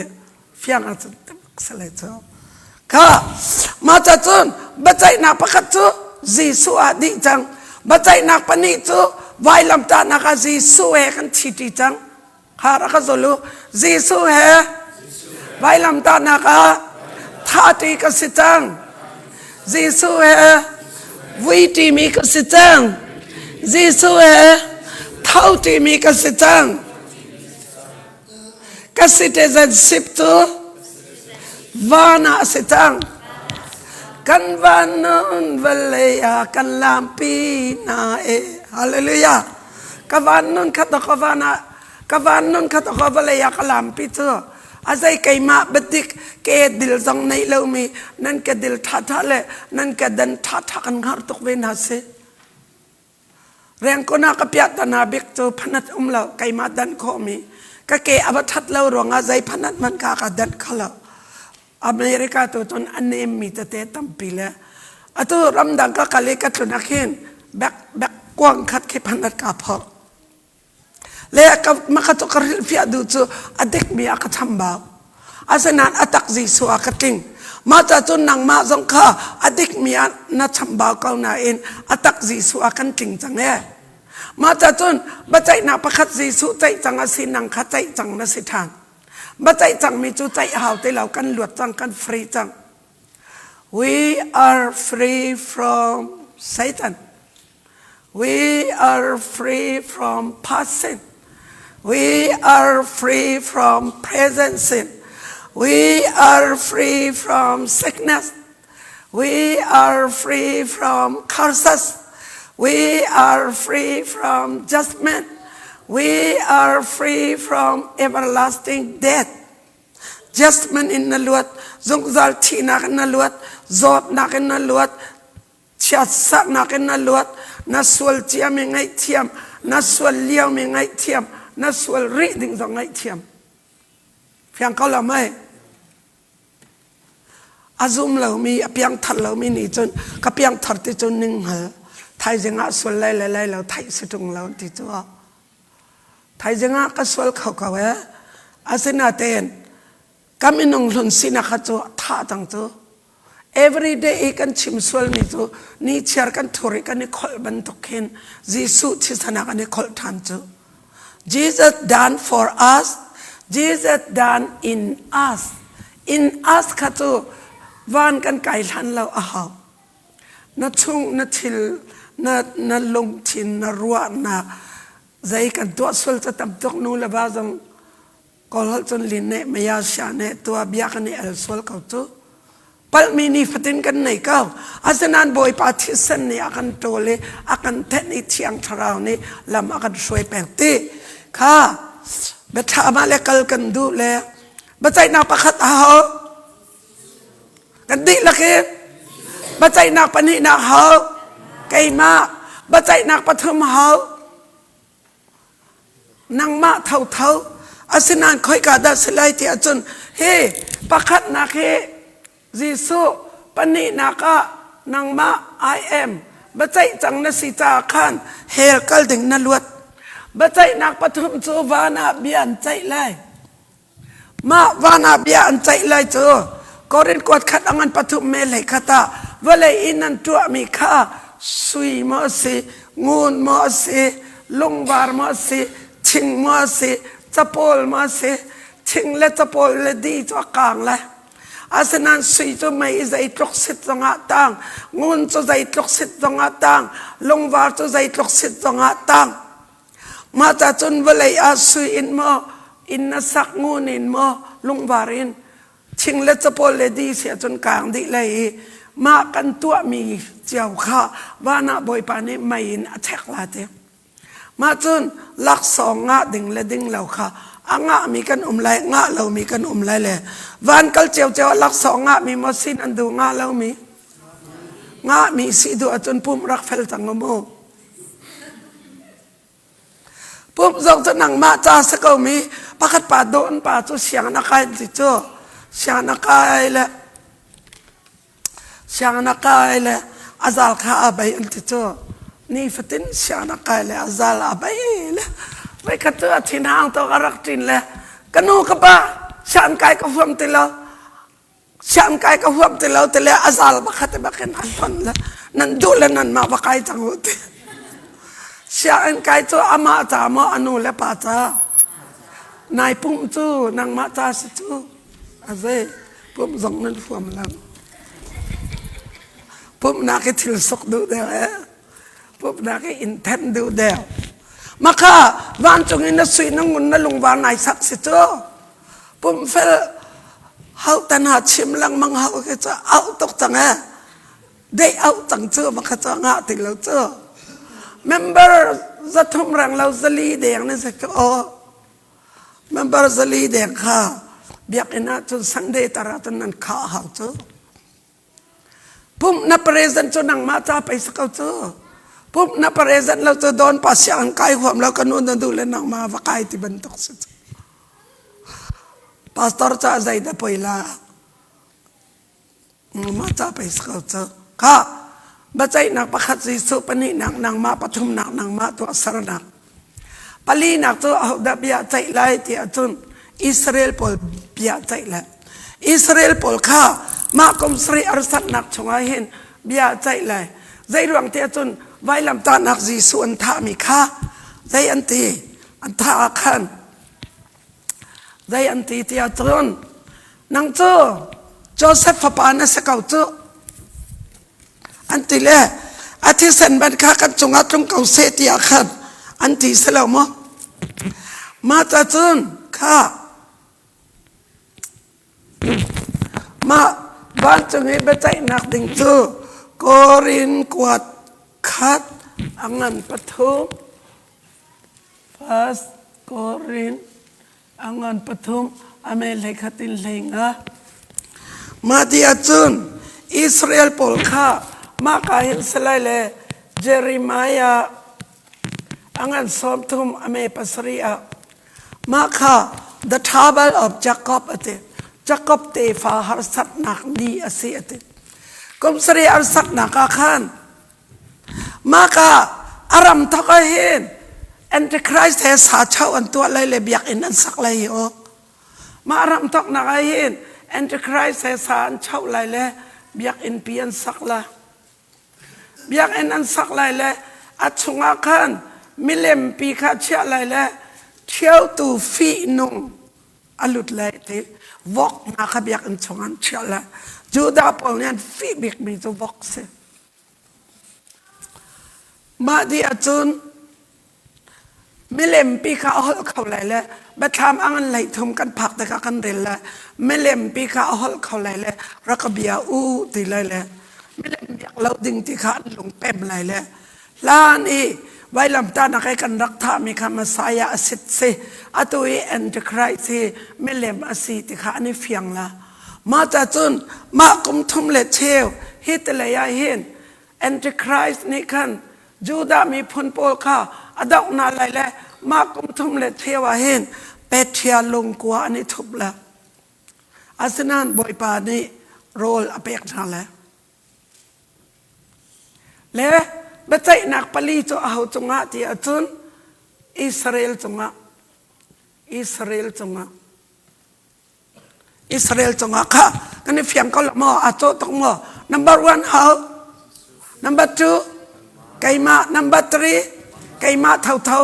เพียงอาจจะสลายเจ้าค่ะมาจัดจนบัจจัยนักประคัตจูจีสุอาดิจังบัจจัยนักปนิจูไว้ลำตานักจีสุเอกันทิติจังฮารักจลูจีสุเฮไว้ลำตานักท่าตีกสิจังจีสุเฮวิธีมีกสิจังจีสุเฮเท่าที่มีกสิจังกสิเตจันสิบตัววานาสิจังกันวานุนเวลียกันลามปีนาฮาเลลูยากันวานุนขัดขวานากันวานุนขัดขวาเลยกันลามปีตัวอาศัยไก่มาบัดดิกเกดิลจังในเลวมีนั่นเกดิลท่าเลยนั่นเกดันท่ากันหาตุกเวนัสเรียงคนนักพิจารณาบิกตัวพนัดเราไก่มาดันโคมีก็เกอบัทัดเรารวงอาศัยพนัดมันกากดันขลังอเมริกาตัวตนอันนี้มีแต่ตั้มปีละอัตัวรำดังก็กะเลกัตุนักเห็นแบกกว้างคัดแค่พนัดกาพอเลยกับมาคัตุกริลฟิอาดูจูอเด็กมีอาคัตทำบ่าวอาศัยนั้นอัตักจีสุอาคัติงมาจากจนนางมาจงข้าอเด็กมีอาณาทำบ่าวเก่าหน้าเองอัตักจีสุอาคันติงจังเนี่ยมาจากจนบัจจัยนักประคัตจีสุใจจังอาศินังขัดใจจังนัสิทานบัจจัยจังมีจูใจหาวแต่เรากันหลวดจังกันฟรีจัง we are free from Satan we are free from past sin we are free from present sin we are free from sickness we are free from curses we are free from judgment we are free from everlasting death judgment in the Lord zongzal tina in the Lord zot nak in the Lord chatsak nak in the Lord naswal tiam ngai tiam naswal liao ngai tiam naswal reading zong ngai tiam phiang ko la mai azum lo mi piang thal lo mi ni chon ka piang thar ti chon ning ha thai jenga swal lai lo thai situng lo ti chuไทยจังก็สวลเขาเวอาศินาเตนกามินงหลุนสินะขัดจูท่าตังจู every day กันชิมสวลนี่จูนี่เชื่อกันทุริกันนี่ขอบันทุกเห็นยิสุที่สนากันนี่ขอทันจู Jesus done for us Jesus done in us ขัดจูวันกันไก่ทันเราอ้าวนัดชุ่งนัดทิลนัดลงทินนัดรัวนัดใจกันตัวสวลจะทำตกนู่นละบ้าจังกอลจนลินเน่ไม่ยาชาเน่ตัวเบียกันนี่เอลสวลเขาตัว pal mini fatin kan nei kau asanan boy partisan ni akan tole akan teknik tiang tharau ni lam akan soi pengti kha betha ma le kal kan du le bachai na pakhat ho kan di lake bachai na pani na ho kai ma bachai na pathum ho nang ma thau thau asanan khoi ka da selai ti achun he pakhat na ke Jisu pani naka nang ma I am bachai chang na si cha khan hel kal ding na luat bachai nak pathum chu wana bian chai lai ma wana bian chai lai chu korin kwat khat angan pathum me lai khata wale inan tu mi kha sui mo se ngun mo se lungwar mo se ching mo se chapol mo se ching le chapol le di chu kang lai asanan sui cho mai zai tlok sit zonga tang ngun cho zai tlok sit zonga tang longwar cho zai tlok sit zonga tang mata chun walai a sui in mo in na sak ngun in mo longwar in ching le chapol le di sia chun kang di lai ma kan tua mi chiao kha wana boy pa ni mai in attack la te ma chun lak songa ding le ding lau kha anga mi kan umlai nga lo mi kan umlai le van kal cheu cheu lak so nga mi mo sin andu nga lo mi nga mi si du atun pum rak fel tangomo pum zok chu nang ma cha sa ko mi pakhat pa don pa chu siang na kai ti chu siang na kai le azal kha abai ti chu ni fatin siang na kai le azal abai leไปกระเตื้อทิ้งห้างตัวกระรักจินเลยกันนูกบ้าฉันกายกระฟมติเราฉันกายกระฟมติเราแต่แล้วอาซาลบักขัดบักเห็นอันพันละนั่นดูแลนั่นมาบักไก่จังหุติฉันกายตัวอามาจ่ามาอนุและป้าจ่านายปุ่มจูนางมาจ่าสิจูอาเซ่ปุ่มส่งนั่นฟวมแล้วปุ่มนักทิลสกดูเดียวปุ่มนักอินเทนดูเดียวมาค่ะวันจงอินสุยนังมุนนั่งลงวานไหนสักสิเจ้าปุ่มเฟลเขาตันหาชิมลังมังเขาก็จะเอาตกจังได้เอาจังเจ้ามาค่ะจะงาติเราเจ้า member จะทุ่มรังเราจะลีเดียงนี่สิก็อ๋อ member จะลีเดียงค่ะเบียกอินะจนสังเดตระตันนั้นข้าเขาเจ้าปุ่มนับเรซันจนนังมาจ้าไปสักเจ้าปุ๊บนับเรซันเราจะโดนปัสยานกายความเราก็นู่นดูเลยนักมาว่าใครที่บันทึกสิพาสตอร์จะใจได้ไปละมาจะไปสกัดเจอค่ะบัจจัยนักประคัตสิสุปนินักมาปฐุมนักมาตัวสารนักปลีนักตัวเอาดับยาใจไล่ที่จุนอิสราเอลพอลยาใจไล่อิสราเอลพอลค่ะมาคมสรีอรสัตนักชงไอเห็นยาใจไล่ใจรวงที่จุนไว้ลำตานักจีส่วนท่ามีค่าใจอันตีอันท่าขันใจอันตีที่อาจารย์นังเจ้าโจเซฟปานสกาวเจ้าอันตีเล่อาทิตย์เซนบันค่ากันจงอาตรงเก่าเสียที่อาขันอันตีเสลามมาจากจนค่ะมาบ้านจงให้ไปใจนักดิ่งเจ้ากอรินกวาดคัดangan pathum pas korin angan pathum ame lekhatin lenga madia chun Israel polkha ma kahin salale Jeremiah angan somthum ame pasria ma kha the trouble of Jacob ate Jacob te fa har sat nak ni ase ate kom sari ar sat naka khan maka aram thakahin antichrist has sa chau an tua lai le biak in an sak lai o ma aram thak nakahin antichrist has sa an chau lai le biak in pian sak la biak in an sak lai le achunga khan milem pi kha chia lai le thiau tu fi nung alut lai te vok na kha biak in chungan chia la juda pol nyan fi bik mi to vok se ma di achun ไม่เล่มปีข้าหอลเขาไหลแล้วบัดทำอันไหลทุ่มกันผักแต่กันเรลละไม่เล่มปีข้าหอลเขาไหลแล้วรักเบียอู้ตีเลยแล้วไม่เล่มอยากเราดึงที่ขาลงเต็มไหลแล้วล้านอีไว้ลำตาหนักให้กันรักท่ามีคำมาสายาสิทธิ์สิอัตุยแอนจะใครสิไม่เล่มอาศีที่ขานี่เฟียงละมาจากจุนมากุมทุ่มเล็ดเชลฮิตเลยาเห็นแอนจะใครนี่คันจูดามีพลโปลข้าอดอกนาไหลแล้วมากุมทุ่มเล็ดเทวาเห็นเป็ดเทียลงกว่าอันนี้ทุบแล้วอาสนันบอยปานี่โรลอเปกนั่นแหละแล้วบัดใจหนักปลีจะเอาจงอาที่จุนอิสราเอลจงอาอิสราเอลจงอาอิสราเอลจงอาค่ะกันนี่เฟียงก็ละมออาโจตงมอ number 1 how number 2 ไก่มา number 3 ไก่มาเท่า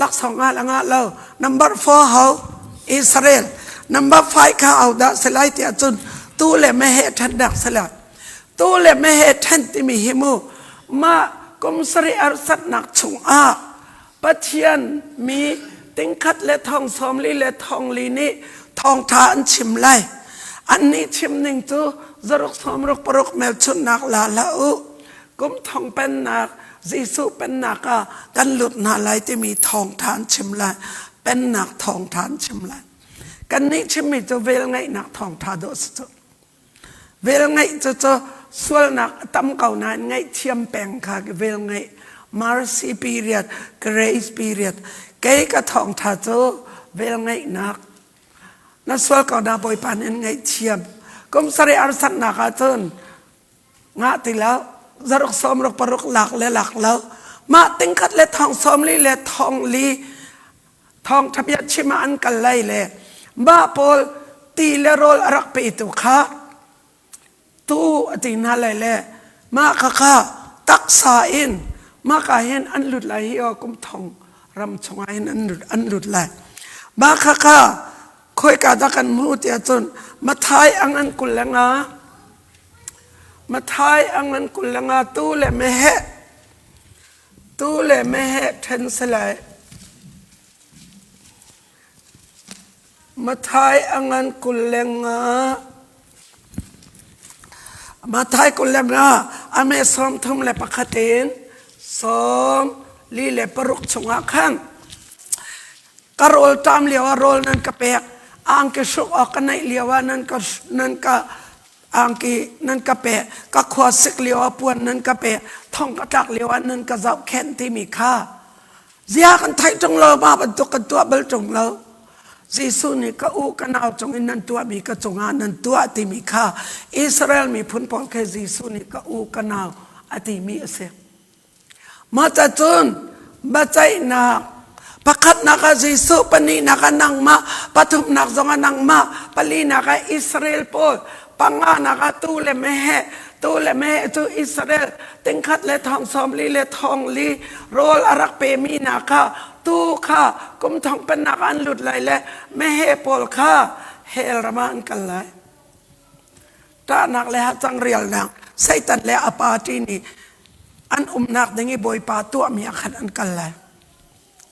ลักสองละงาเรา number 4 how อิสราเอล number 5 ข้าเอาดาสไลที่จุนตู้เล่ไม่เหตุทันดักสลัดตู้เล่ไม่เหตุทันที่มีหิมูมากุมสริอาสัตนักชงอาปัจเจียนมีติงคัดและทองสมลีและทองลีนี่ทองทานชิมไลอันนี้ชิมหนึ่งตัวจรุกสมรุกปรุกแมวชุนนักลาละอุกุมทองเป็นนักจีสุเป็นนักกันหลุดนาไลที่มีทองทานชิมไลเป็นนักทองทานชิมไลกันนี้ชิมมีตัวเวลไงนักทองทาโดสตัวเวลไงจะส่วนนักตั้มเก่านั้นไงเทียมแปลงค่ะเวลไง mercy period grace period เกี่ยกับทองทาโจเวลไงนักนั่นส่วนก่อนนาบอยปานไงเทียมกุมสริอาสัตนักจนงาติแล้วจรุกสมรุกปรุกหลักและหลักแล้วมาติงคัดและทองสมลีและทองลีทองทะเบียนชิมาอันกันไล่เลยบ้าโพลตีและโรลรักไปตุค่ะตู้ตีน่าเลยแหละมาข้าตักษาอินมาข้าเห็นอันหลุดไหลอกุมทองรำชงเห็นอันหลุดไหลมาข้าค่อยกาตะกันมูเตียจนมาทายอันกุลละงามาทายอันกุลละงาตู้เล่ไม่เหตู้เล่ไม่เหเทนสลายมาทายอันกุลละงามาทายกุลละงาอเมซอมทุ่มเล่ปะคเตนซอมลีเล่ปรุกชงอาขันกโรลตามเลียวโรลนั่นกะเปกอังกิสุกออกกันในเลียวนั่นก็อังกีนั่นกะเปะก็ขวดสิกเลียวปวนนั่นกะเปะท่องกระจักเลียวนั่นก็เจ้าแค้นที่มีค่าเสียกันไทยจงเรามาบรรทุกกันตัวเบลจงเราซีซูนี่ก็อูกันเอาจงอินนั่นตัวมีก็จงอานั่นตัวที่มีค่าอิสราเอลมีผลพลแค่ซีซูนี่ก็อูกันเอาอติมีเสียมาจากจนบัจจัยนักประคัดนักซีซูปนีนักนังมาปฐุมนักจงนังมาปลีนักอิสราเอลโพปังอานักตู้เล่ไม่เหตู้เล่ไม่เหตู้อิสราเอลติงคัดและทองสมลีและทองลีโรลอารักเปมีนักตู้ข้ากุมทองเป็นนักอันหลุดไหลและไม่เหโพลข้าเฮลรามันกันเลยถ้านักและจังเรียลนักไซตันและอปาตินีอันนักดังนี้บอยปาตัวมีอาคันอันกันเลย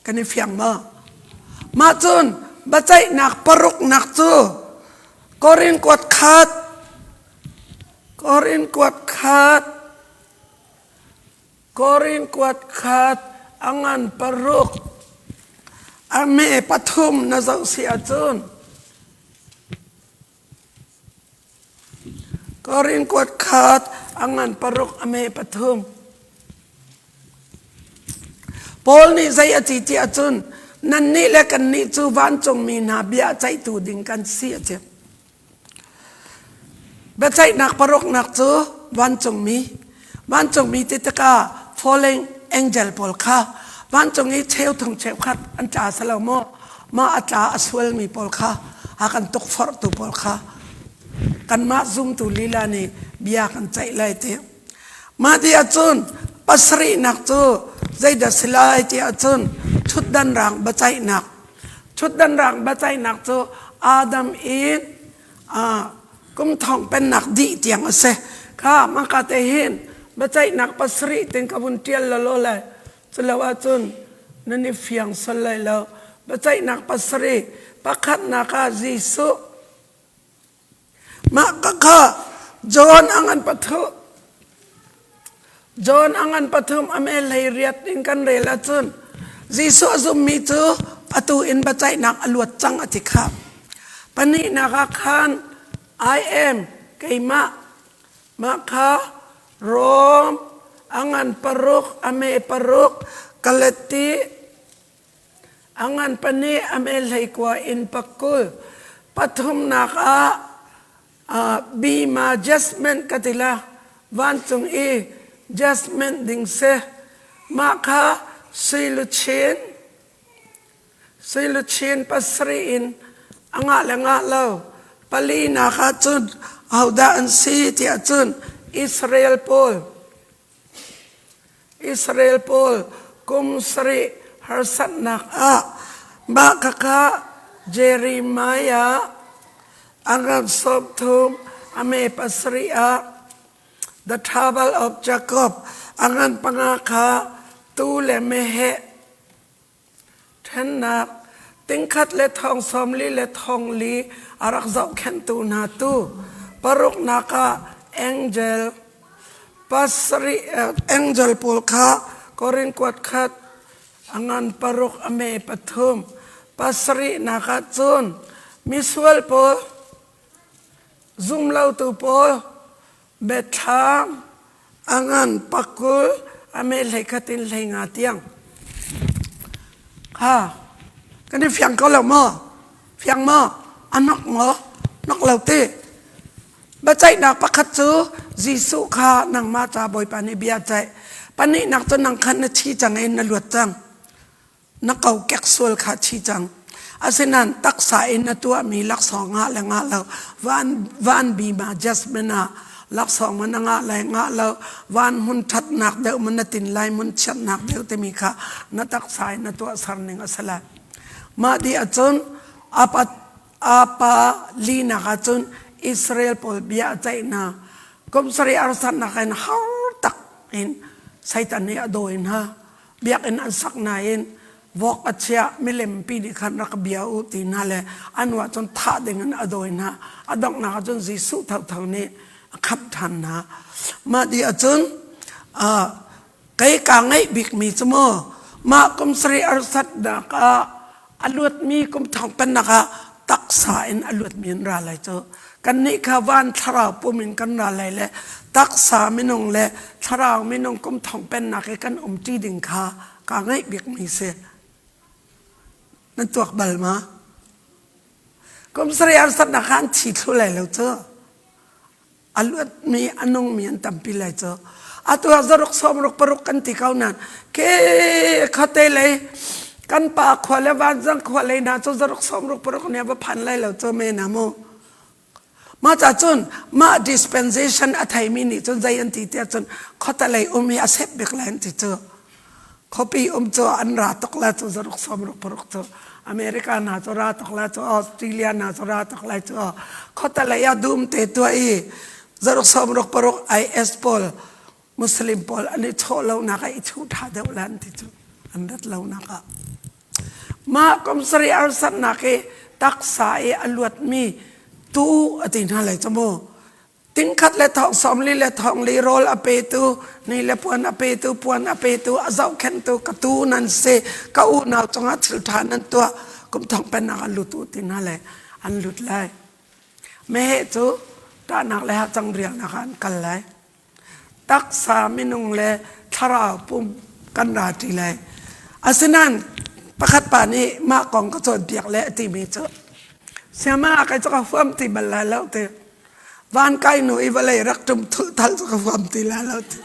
กันนี่เฟียงมาจนบัจจัยนักปรุกนักจูกอรินกวดขาดกอรินกวดขาดอังปรุกอเมปฐุมนาจังเสียจนกอรินกวดขาดอังปรุกอเมปฐุมโพลนี่ใจอจิตอาจุนนั่นนี่และกันนี่จูวันจงมีนาเบียใจตูดิ่งกันเสียเจ็บเบใจนักปรกนักจูวันจงมีติดกา falling angel โพลข้าวันจงนี้เชลทงเชลขัดอันจ่าสลามโมมาอาจาอสวลมีโพลข้าหากันตกฟอร์ตูโพลข้ากันมาซุ่มตูลีลานี่เบียกันใจไล่เตะมาที่อาจุนปัสรีนักจูใจดัสลายที่อาจุนชุดดันรังบัจจัยนักจูอาดัมอีนกุมทองเป็นนักดีเตียงเสะข้ามังกาเตหินบัจจัยนักปัสรีถึงกบุนเทียนละโลเลยสลาวาจุน นั่นนี่เฟียงสลายแล้วบัจจัยนักปัสรีประคัดนักอาจิสุมากข้าจอนอังันปฐุจอนอังันปฐุมอเมลัยเรียดอินกันเรลัจุนจิสุซุมมิจูปฐุอินบัจจัยนักอลวดจังอธิขาปนินักขันI am kaima maka rom angan paruk ame paruk kalati angan pani ame laikwa in pakul pathum naka bima jasmine katila vantung e jasmine dingse maka siluchin pasri in anga lau Palina katun audaan si tiatun Israel Pol kumsri harsat nak bakaka Jeremiah angam sobtum ame pasria the trouble of Jacob angan pangaka tule mehe tenak tingkat le thong somli le thong li arak zau khen tu na tu paruk naka angel pasri angel pulkha korin kwat khat angan paruk ame pathum pasri naka chun miswal pol zoom lau tu pol betham angan pakul ame lekhatin lenga tiang ha cái này phiang có lòng mơ ăn nóc lầu tê bà chạy nạc bác khát chứ Giêsu kha nàng ma cha bồi pani bia chạy pani nạc cho nàng khăn nó chi chẳng em nó luật chẳng nó cầu kẹt xuôi khá chi chẳng asinan tak sa in na tua mi lak song nga lo van bi ma jasmina lak song man nga lo van hun that nak de man tin lai mun chat nak de te mi kha na tak sa na tua sarning asala ma di achon apa lina achon Israel pol bia chai na kom sari arsan na kan har tak in saitan ne adoin ha biak in an sak na in vok achia milem pi di khan rak bia u tin hale anwa chon tha dengan adoin ha adok na chon Jisu thau ne khap than na ma di achon kai ka ngai bik mi chmo ma kom sari arsat da ka alut mi kom thong pen na ka taksa in alut min ra lai cho kan ni kha van thara pumin kan ra lai le taksa minong le thara minong kom thong pen na ke kan ti ding kha ka ngai bik mi se nan tuak bal ma kom sari arsat na khan chi thu lai lo cho alut mi anong mi an tampi lai cho atu azarok somrok paruk kan ti kau nan ke khate lai kan pa khwale van jang khwale na cho zarok somrok paruk ne ba phan lai lo cho me na mo ma cha chun ma dispensation athai mi ni chun jayanti te chun khota lai umi asep bek lan ti cho khopi cho an ra tok la cho zarok somrok paruk cho America na cho ra tok la cho Australia na cho ra tok la cho khota lai ya dum te to e zarok somrok paruk IS pol Muslim pol ani cholo na ka i thu tha de lan ti chu an rat lo na ka ma kom sari arsat na ke taksa e aluat mi tu atin halai chamo tin khat le thong somli le thong li rol ape tu ni le puan ape tu azau khen tu ka tu nan se ka u na chonga thil than nan to kom thong pen na lu tu tin halai an lut lai me he chu ta nak le ha chang riang na kan kal lai taksa minung le thara pum kan ra ti lai asinan pakhat pa ni ma kong ka chon piak le ti mi cho siama ka cho ka fam ti bal la lo te van kai no i vale rak tum thu thal cho ka fam ti la lo te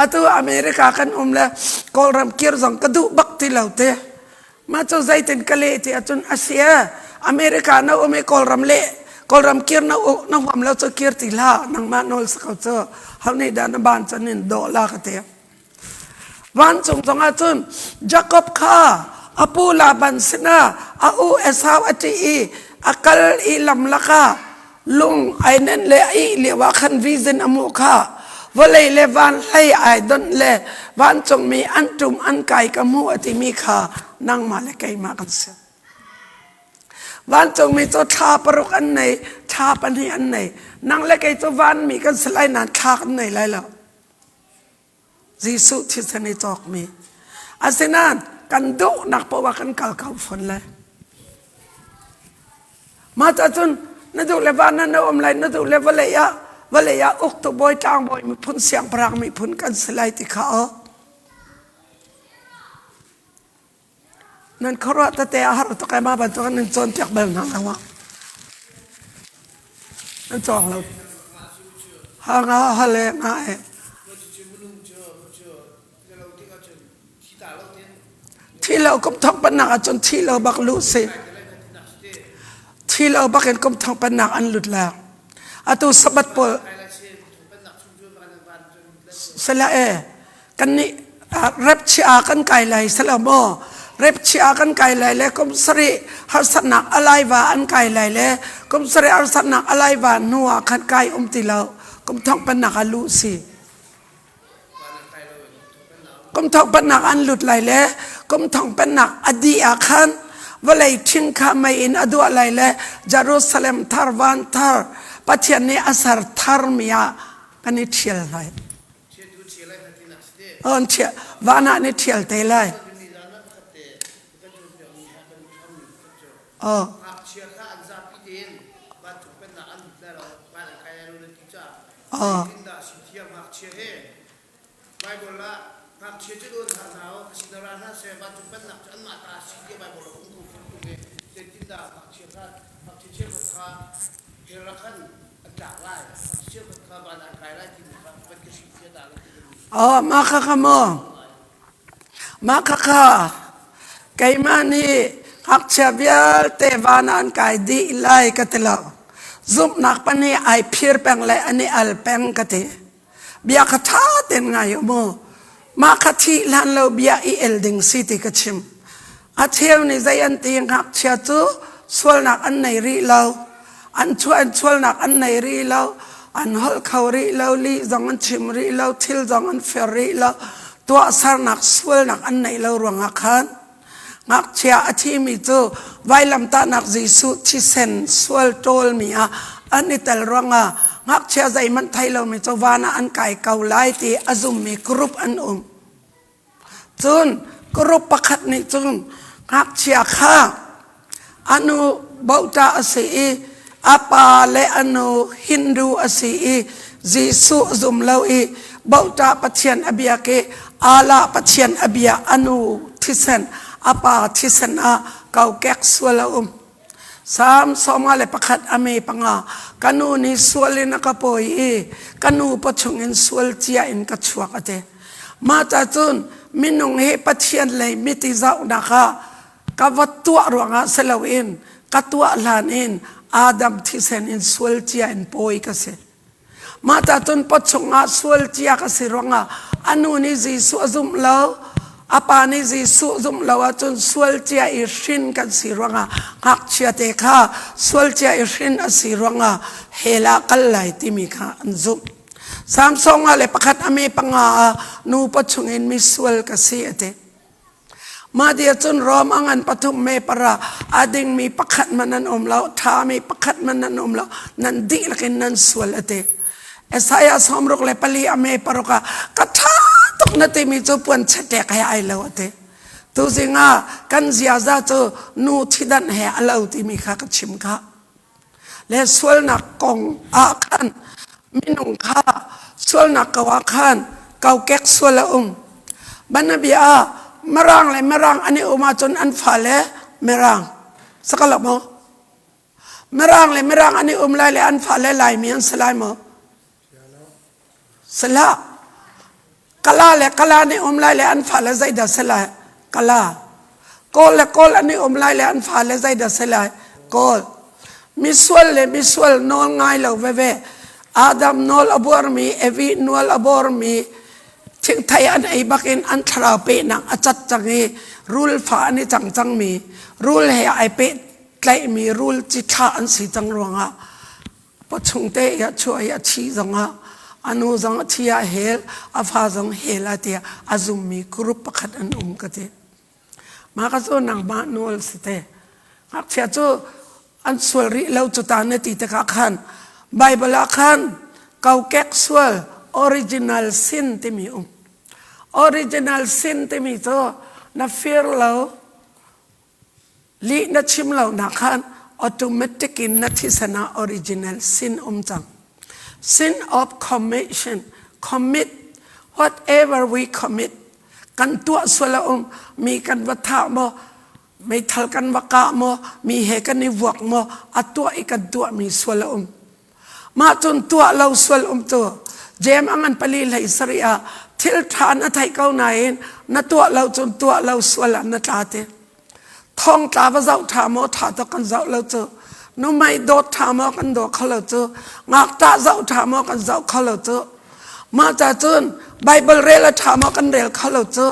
atu America kan la kol ram kir jong ka du bak ti lo te ma cho zaitin kale ti atun Asia America na ome kol ram kir na hwam lo cho kir ti la nang ma nol sa ka cho hawni da na ban chanin do la ka te van chung achun Jacob kha apu Laban sina au Esau ati akal lam laka lung ainen le wa khan vision amu kha ว่าเลยเลวันให้ไอดอนเลวันจงมีอันตุมอันไก่กมูอติมีขานั่งมาเลไกมากันเสียวันจงมีตัวทาปรุกอันไหนทาปันให้อันไหนนั่งเลไกตัววันมีกันสไลนานทาอันไหนไรแล้วยิสุที่สนิทอกมีอาศัยนั้นกันดุนักปว่ากันกัลเขาฝนเลยมาจากจนนั่นดูเลวันนั่นเอาอะไรนั่นดูเลวเลยะอุกตัวบอยจางบอยมีพ้นเสียงปรางมีพ้นกันสไลติขานั่นเขาว่าแต่อาหารตัวใครมาบันตัวนั้นจนจากเบลนังแล้ววะนั่นจองเราหางาฮะเลงาที่เราก็ท้องปัญหาจนที่เราบักลุสิที่เราบักเห็นก็ท้องปัญหาอันหลุดแล้วอาตุสบัดปอสละกันนี่เร็บชีอากันไกลไหลสละโมเร็บชีอากันไกลไหลแล้วก็สริหัสนักอะไรวะอันไกลไหลแล้วก็สริหัสนักอะไรวะนัวขันไกติเราก็ท้องปัญหาลุสิก็ท้องปัญหาอันหลุดไหลแล้วก็ท้องปัญหาอดีอาคันว่าเลยชิงข้าไม่อินอดูอะไรแล้วเยรูซาเล็มทาร์วันทาร์ปัจจัยนี้อาศัยทาร์มียากันนี่เที่ยวเลยเที่ยววานานี่เที่ยวเตลัยมาค่ะค่ะมาค่ะไก่มานี่หักเชียบยาเตวานันไก่ดีไล่กันตลอดซุปนักปนีไอพิรแปงเลยอันนี้อัลแปงกันเตเบียกท้าเต็นไงโมมาคัดที่ลันเราเบียอีเอลดิงซิตี้กันชิมอาเทียวนี่ใจอันตีงหักเชียตุสวลนักอันไหนรีเราอันสวลนักอันไหนรีเราอันฮอลเขารีเราลีจังอันชิมรีเราทิลจังอันเฟรรีเราตัวสารนักสวลนักอันไหนเรารวงอาคารนักเชียอาทิมิโตไว้ลำตานักยิสุที่เซนสวลโตลมีอันนี้แต่รวงนักเชียใจมันไทยเราไม่โตวานะอันไก่เกาไล่ตีอาซุมมีกรุ๊ปอันจนกรุ๊ปประคัดนี่จนนักเชียข้าอนุบาตาอสีอาปาเลอนุฮินดูอสียิสุซุมเลวีบาตาปัจเจียนอเบียเกอาลาปัจเจียนอเบียอนุทิเซนอาปาทิเซนเกาแกกสวลสามสองอะไรประคัดอเมปังกันูนี่สวลินักปอยกันูปัจจุบันสวลเจียอินกัจฉวกเตมาจากจุนมินุงเฮปัจเจียนเลยมิติจ้าอุณาคากวัตตัวรวงเสลวินกัตตัวลานินอาดัมทิเซนอินสวลเจียอินปอยกัสมาจากจุนปัจจุบันสวลเจียกัสรวงอนุนี่จีสวซุมเลวอาปานิจิสุซุมลาวจนสวลเจียอิชินกันสิรวงหักเชียเตค่ะสวลเจียอิชินสิรวงเฮลากัลไลติมิค่ะอันซุสามสองอะไรประคัดอเมปังนูปัจจุบันมิสวลกัสเตมาเดียจนรอมอันปฐุมเมปราอดิงมีประคัดมันนันอมแล้วท้ามีประคัดมันนันอมแล้วนันดีละกันนันสวลเตเอสายาสมรุกเลปลีอเมปรกากะท้าตุกนัติมีจูปวนเฉดให้ไอเลวเตตุสิงากันเสียจ้าจูนูทิดันให้อเลวติมีข้ากัชิมข้าและสวลนักกองอาคันมินุงข้าสวลนักกวาคันเกาเก็กสวลบันนบีมรังเลยมรังอันนี้อุมาจนอันฟ้าเลยมรังสักละมั้งมรังเลยมรังอันนี้เลยอันฟ้าเลยลายมีอันสลายมั้งสละกลาเลยกลานี่เลยอันฟ้าเลยใจเดสละกลากอลเลยกอลอันนี้เลยอันฟ้าเลยใจเดสละกอลมิสวลเลยมิสวลนอลง่ายเลยเว่อาดัมนอลอบอร์มีเอวีนอลอบอร์มีถึงไทยอันไอบักอินอันทราเปนังอาจัดจังเอรูลฟ้านี่จังมีรูลเฮไอเปไกลมีรูลจิตาอันสีจังรวงปัจจุบันเตยช่วยชี้จัง anu zong thia hel afa zong hela tia azum mi group pakhat an ka te ma ka zo nang ba nol site hak thia chu an sual ri lo chu ta na ti te ka khan bible a khan kau kek sual original sin te mi original sin te mi to na fear lo li na chim lo na khan automatic in na thisana original sin chang sin of commission commit whatever we commit kan tua swala mi kan watha mo mai thal kan waka mo mi he kan ni wak mo atua ikan tua mi swala ma chun tua lo swal to jem angan pali lai saria thil than a thai kau nain na tua lo chun tua lo swala na ta te thong ta wa zau tha mo tha to kan zau lo to no mai do tha mo kan do khalo to ngak ta zau tha mo kan zau khalo to ma ta chun bible rel tha mo kan rel khalo to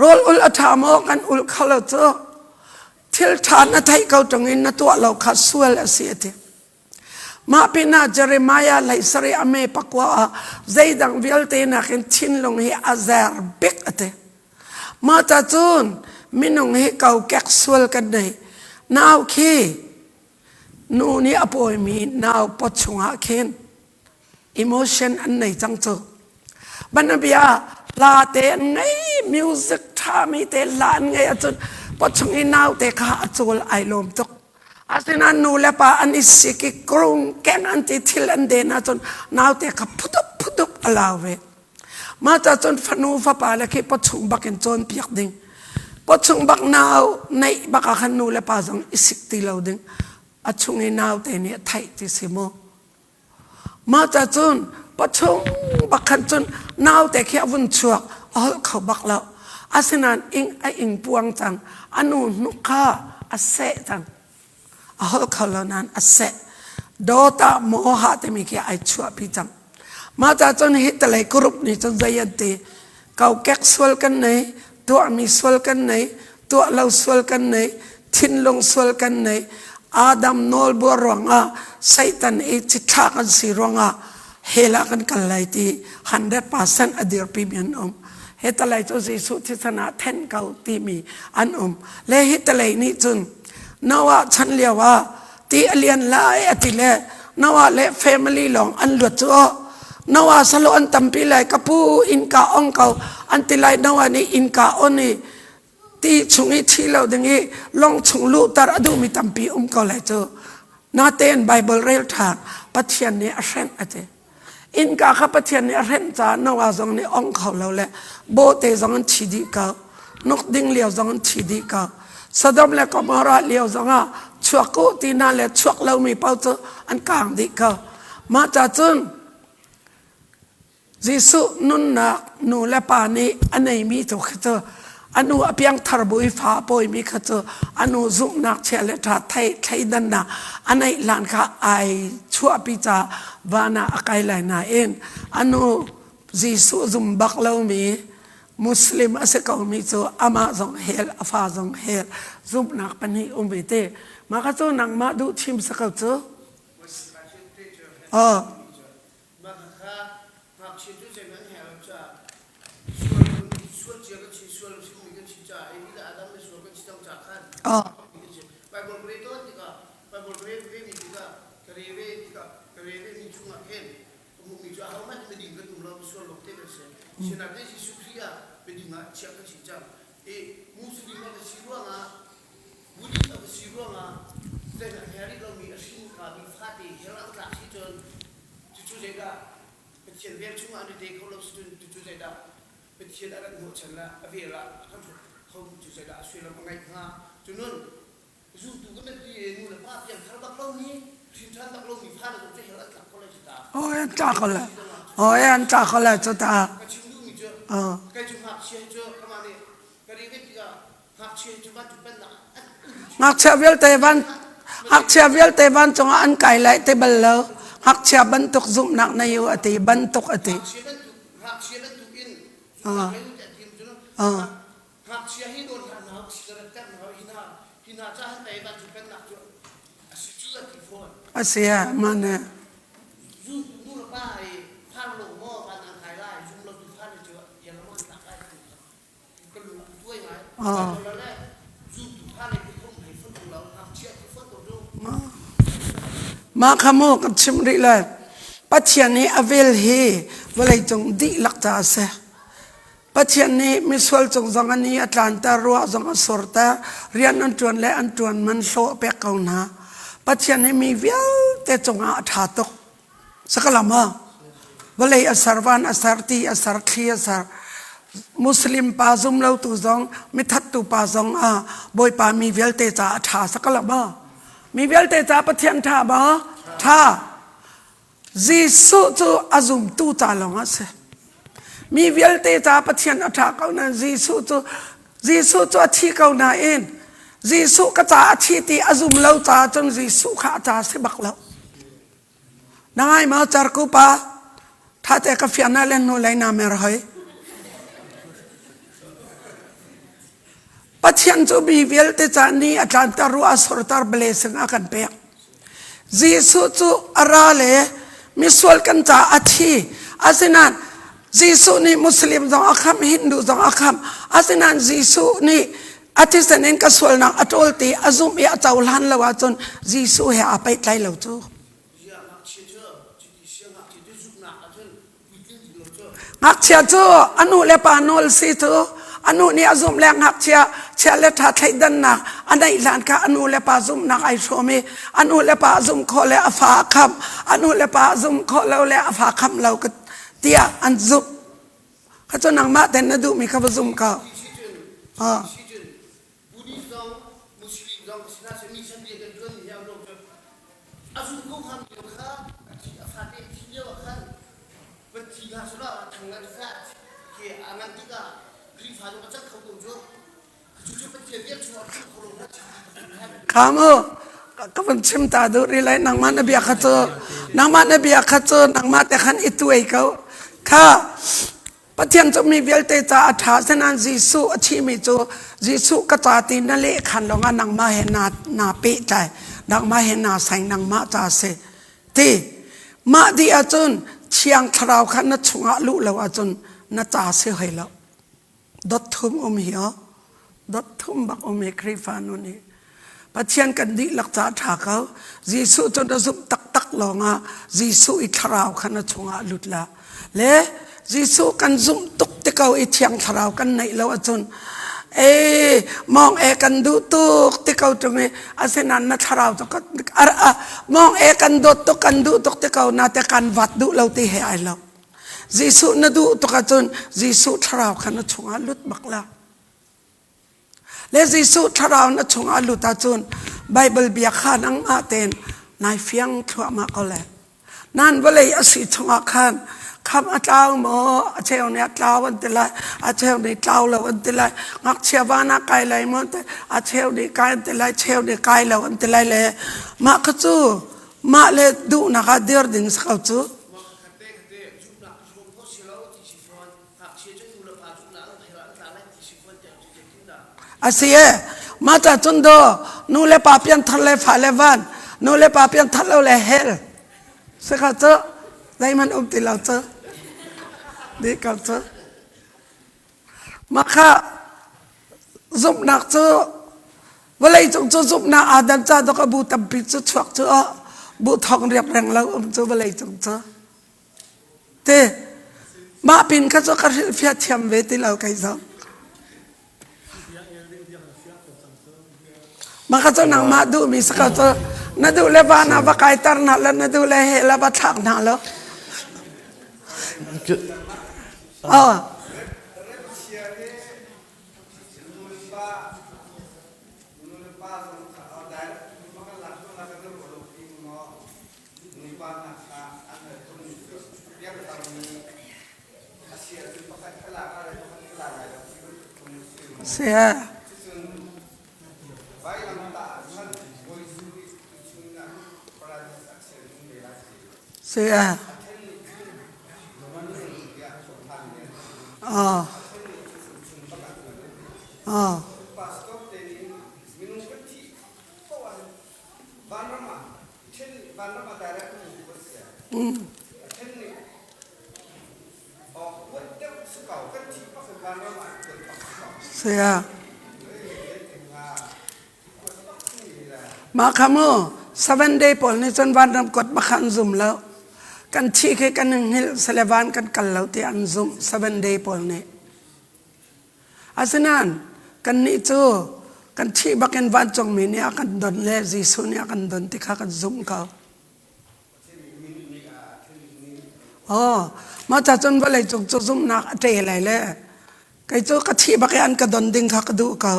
rol ul tha mo kan ul khalo to thil than a thai kau tongin na tua lo kha swal asiate ma pina Jeremiah lai sari ame pakwa zaidang vialte na kin chinlong hi azar bek ate ma ta chun minung hi kau kek swal kan nei naw khi nu ni apoi mi naw pochunga khen emotion an nei chang chu banabia la te ngai music tha mi te lan ngai achun pochungi naw te kha achul ai lom tok asina nu le pa an isiki krung ken anti thil an de na chon naw te kha phutup alawe ma ta chon phanu fa pa la ke pochung bakin chon piak ding pochung bak naw nei baka khan nu le pa jong isik ti lo ding achungi naw te ni thai ti simo ma ta chon pochung bakhan chon naw te khia vun chuak all khau bak la asinan ing puang chang anu nu kha ase chang ahol khalonan ase dota moha te mi ke ai chua pi chang ma ta chon hit lai group ni chon zayate kau kek swal kan nei to mi swal kan nei to lo swal kan nei thin long swal kan nei adam nol bo ronga satan e chitha kan si ronga hela kan kalai ti 100% adir pimian hetalai to jesu thana then kau ti mi an le hitalai ni chun nawa chan lewa ti alien lai atile nawa le family long an lut cho nawa salo an tampi lai kapu in ka ong kau antilai nawa ni in ka oni ti chungi thilo dingi long chung lu tar adu mi tampi ko lai cho na ten bible rel tha pathian ni a hren ate in ka kha pathian ni a hren cha nawa zong ni ong khau lo le bo te zong an chidi ka nok ding liao zong an chidi ka Sodom le Gomorrah liao zonga chuaku tina le chuak lo mi pau chu an kang di ka ma cha chun Jesu nun na nu le pa ni anei mi to khato anu apiang tharbui fa poi mi khato anu zum nak chele tha thai dan na anei lan kha ai chua pi cha wana akai lai na en anu Jesu zum bak lo mi Muslim ase kau mi chu ama zong hel afa zong hel zum nak pani bete ma ka chu nang ma du chim sa ka chu ma kha ma chi tu je man hel cha sual chi ga chi sual si mi ga chi cha ai ni adam me sual ga chi tang cha khan bible read to ti ka bible read ve mi ti ka kareve mi chu ma ken mu mi chu ha ma ti ding ga tum lo sual lo te se sina de si sufria pedinga chia ka chi cha e muslim ma ka si ruanga budi ka si ruanga te na heri lo mi asin ka mi phati hela ka si chon chu je da pe chen ve chu ma de ko lo stu chu je da pe chen ara no chen la avela kan không chu je da sui la ngai kha chu non zu tu ka ti nu la pa pian thar ba lo ni sin than ba lo mi pha la chu hela ka ko la chi ta an cha ko la an cha ko la chu ta cái trường hợp chia cho các bạn đi cái đi cái học chia cho bạn chụp bên nào ngak cha vel te van hak cha vel te van chong an kai lai te bal lo hak cha ban tok zum nak na yu ati ban tok ati học chia bên tụ in học chia hi đồn hàng học chia ra các học hina cha han tay bạn chụp bên nào cho asi chu là thì phone asia mane du nu là ba ai phan lo อ๋อ แล้วแหละจูบผ้าในที่ทุ่งให้ฝนของเราหักเชือกที่ฝนตกลง มาขโมกับชิมริเลยปัจจัยนี้อเวลเฮวลัยจงดีลักตาเสปัจจัยนี้มิสวลจงจังอันนี้อัตลันตารัวจังอสุรตาเรียนอันจวนและอันจวนมันโลเปกเอาหนาปัจจัยนี้มีเวลแต่จงอาถาตกสักละมาวลัยอัสรวันอัสรตีอัสรขีอัสรมุสลิมปาซุมเลาตุจงมิทัดตุปาจงบอยปามีเวลแต่จะอาถาสักละมามีเวลแต่จะปัจจัยท่าบ่ท่าจีสุจูอาซุมตูตาลงอ่ะเสมีเวลเตจ่าปัจจัยอัฐาเขานะจีสุจูอาชีเขานะเองจีสุก็จ่าอาชีที่อาซุมเล่าจ่าจนจีสุข้าจ่าเสบักแล้วนายมาจาร์กุปะถ้าแต่กาแฟน่าเล่นโนไลน่าเมรให้ปัจจัยจูมีเวลเตจ่านี่อาจารย์ตารู้อาสุรตาร์เบลสิงอากันเปียจีสุจูอาราเลมิสวลกันจ่าอาชีอาศินันจีสุนี่มุสลิมจงอาคัมฮินดูจงอาคัมอาศินันจีสุนี่อาทิตย์เสนก็สวลนักอัตโอลตีอาซุมยาเจ้าหลานละว่าจนจีสุเฮอาไปไกลแล้วจูหักเชียจูอนุเลปานอลซีจูอนุนี่อาซุมแรงหักเชียเลทัดไทยดันนักอันไหนหลานก็อนุเลปาซุมนักไอโชมีอนุเลปาซุมขอเลอาฟ้าคำอนุเลปาซุมขอเลอาฟ้าคำเราก็เตียอันซุบข้าเจ้านางมาแต่นดูมีข้าพซุมเขาข้ามือก็เป็นชิมตาดูรีเลยนางมันนบีข้าเจ้านางมันนบีข้าเจ้านางมาแต่ขันอิตุเอเขาข้าปัจจัยจะมีเวลเตจ่าอัฐาเสนันจีสุอาชีมิจูจีสุกตาตีนั่นเละขันลงนางมาเห็นนาเปิใจนางมาเห็นนาใส่นางมาจ่าเสที่มาดีอาจนเชียงทราวขันนัดชงอาลุแล้วอาจนนัดจ่าเสให้แล้วดดทุ่มเหี่ยวดดทุ่มบักเมคริฟานุนี่ปัจจัยกันดีหลักจ่าถาเขาจีสุจนจะซุบตักลงจีสุอิทราวขันนัดชงอาลุละเละจีสุกันซุ่มตุกตะเกาอิเชียงทราวกันในแล้วจนมองกันดูตุกตะเกาตรงนี้อาศัยนั้นนัทราวตกมองกันดูตุกกันดูตุกตะเกานาแต่กันวัดดูเราตีให้ไอเราจีสุนดูตุกจนจีสุทราวขันนัดชงอาลุดบักละและจีสุทราวนัดชงอาลุดจนไบเบิลเบียขันอังอาเตนนายเฟียงทั่วมาก็แล้วนั่นว่าเลยอสิชงอาขันคำอาจารย์หมอเชลเนี่ยเจ้าวันเตลัยอาเชลนี่เจ้าเราวันเตลัยงักเชียวานาไกลเลยมันแต่อาเชลนี่ไกลเตลัยเชลนี่ไกลเราวันเตลัยเลยมาขจูมาเลยดูนะคะเดือดดิ้งสักจูอาเซียมาจากจุนโดนูเลปาเปียนทะเลฟ้าเลวันนูเลปาเปียนทะเลเลเฮลสักจูได้มันติเราเจอดีกับเจอมาค่ะซุปนักเจอเวลาจงเจอซุปนักอาดันจ้าต้องบูตับปิดจุดชกเจอบูทองเรียบแรงแล้วเจอเวลาจงเจอเตมาปินข้าเจอการฟิอาเทียมเวทีเราใครซ้มาข้าเจอนางมาดูมีสักเจอนาดูเลบานาบกายตร์นาแล้วนาดูเลเฮลบัตหักนาแล้วเสียเสียเสีย มาคำว่า7 day ปอลนี่จนวันรำกดมาขันซุ่มแล้วกันชี้แค่กันหนึ่งหิลเสลวันกันกันแล้วที่อันซุ่ม7 day ปอลนี่อาศัยนั้นกันนี่จูกันชี้บักกันวันจงมีเนี่ยกันดนเลจิสุเนี่ยกันดนที่ข้ากันซุ่มเขามาจากจนวันเลยจุกซุ่มนักเตะอะไรเลยไก่จูกันชี้บักกันกันดนดิ้งข้ากันดูเขา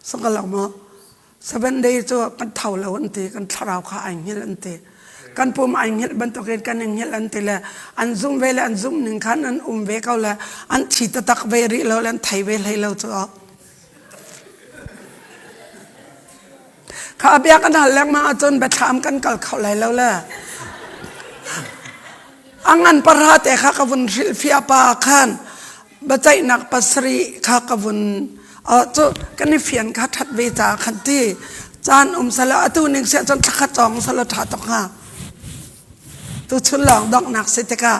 สักหลังมั้ง7 day จูกันเท่าแล้วอันที่กันทราวข้าอันนี้อันที่กันปุ่มอันนี้บรรทุกกันอันนี้อันที่ละอันซุ่มเวลอันซุ่มหนึ่งขันอันเวเขาละอันชีตตักเวรีแล้วอันไทยเวลให้เราจูข้าเบียกันหันแรงมาจนไปถามกันกับเขาไหลแล้วแหละอังันปราแต่ข้ากวุนริลฟิอาปาขันบัจจัยนักปัสรีข้ากวุนจูกันนี่เฟียนข้าทัดเวจาขันที่จานสละตูหนึ่งเสียจนทักจองสละถาตกหาตูชุนหลังดอกหนักเสตกา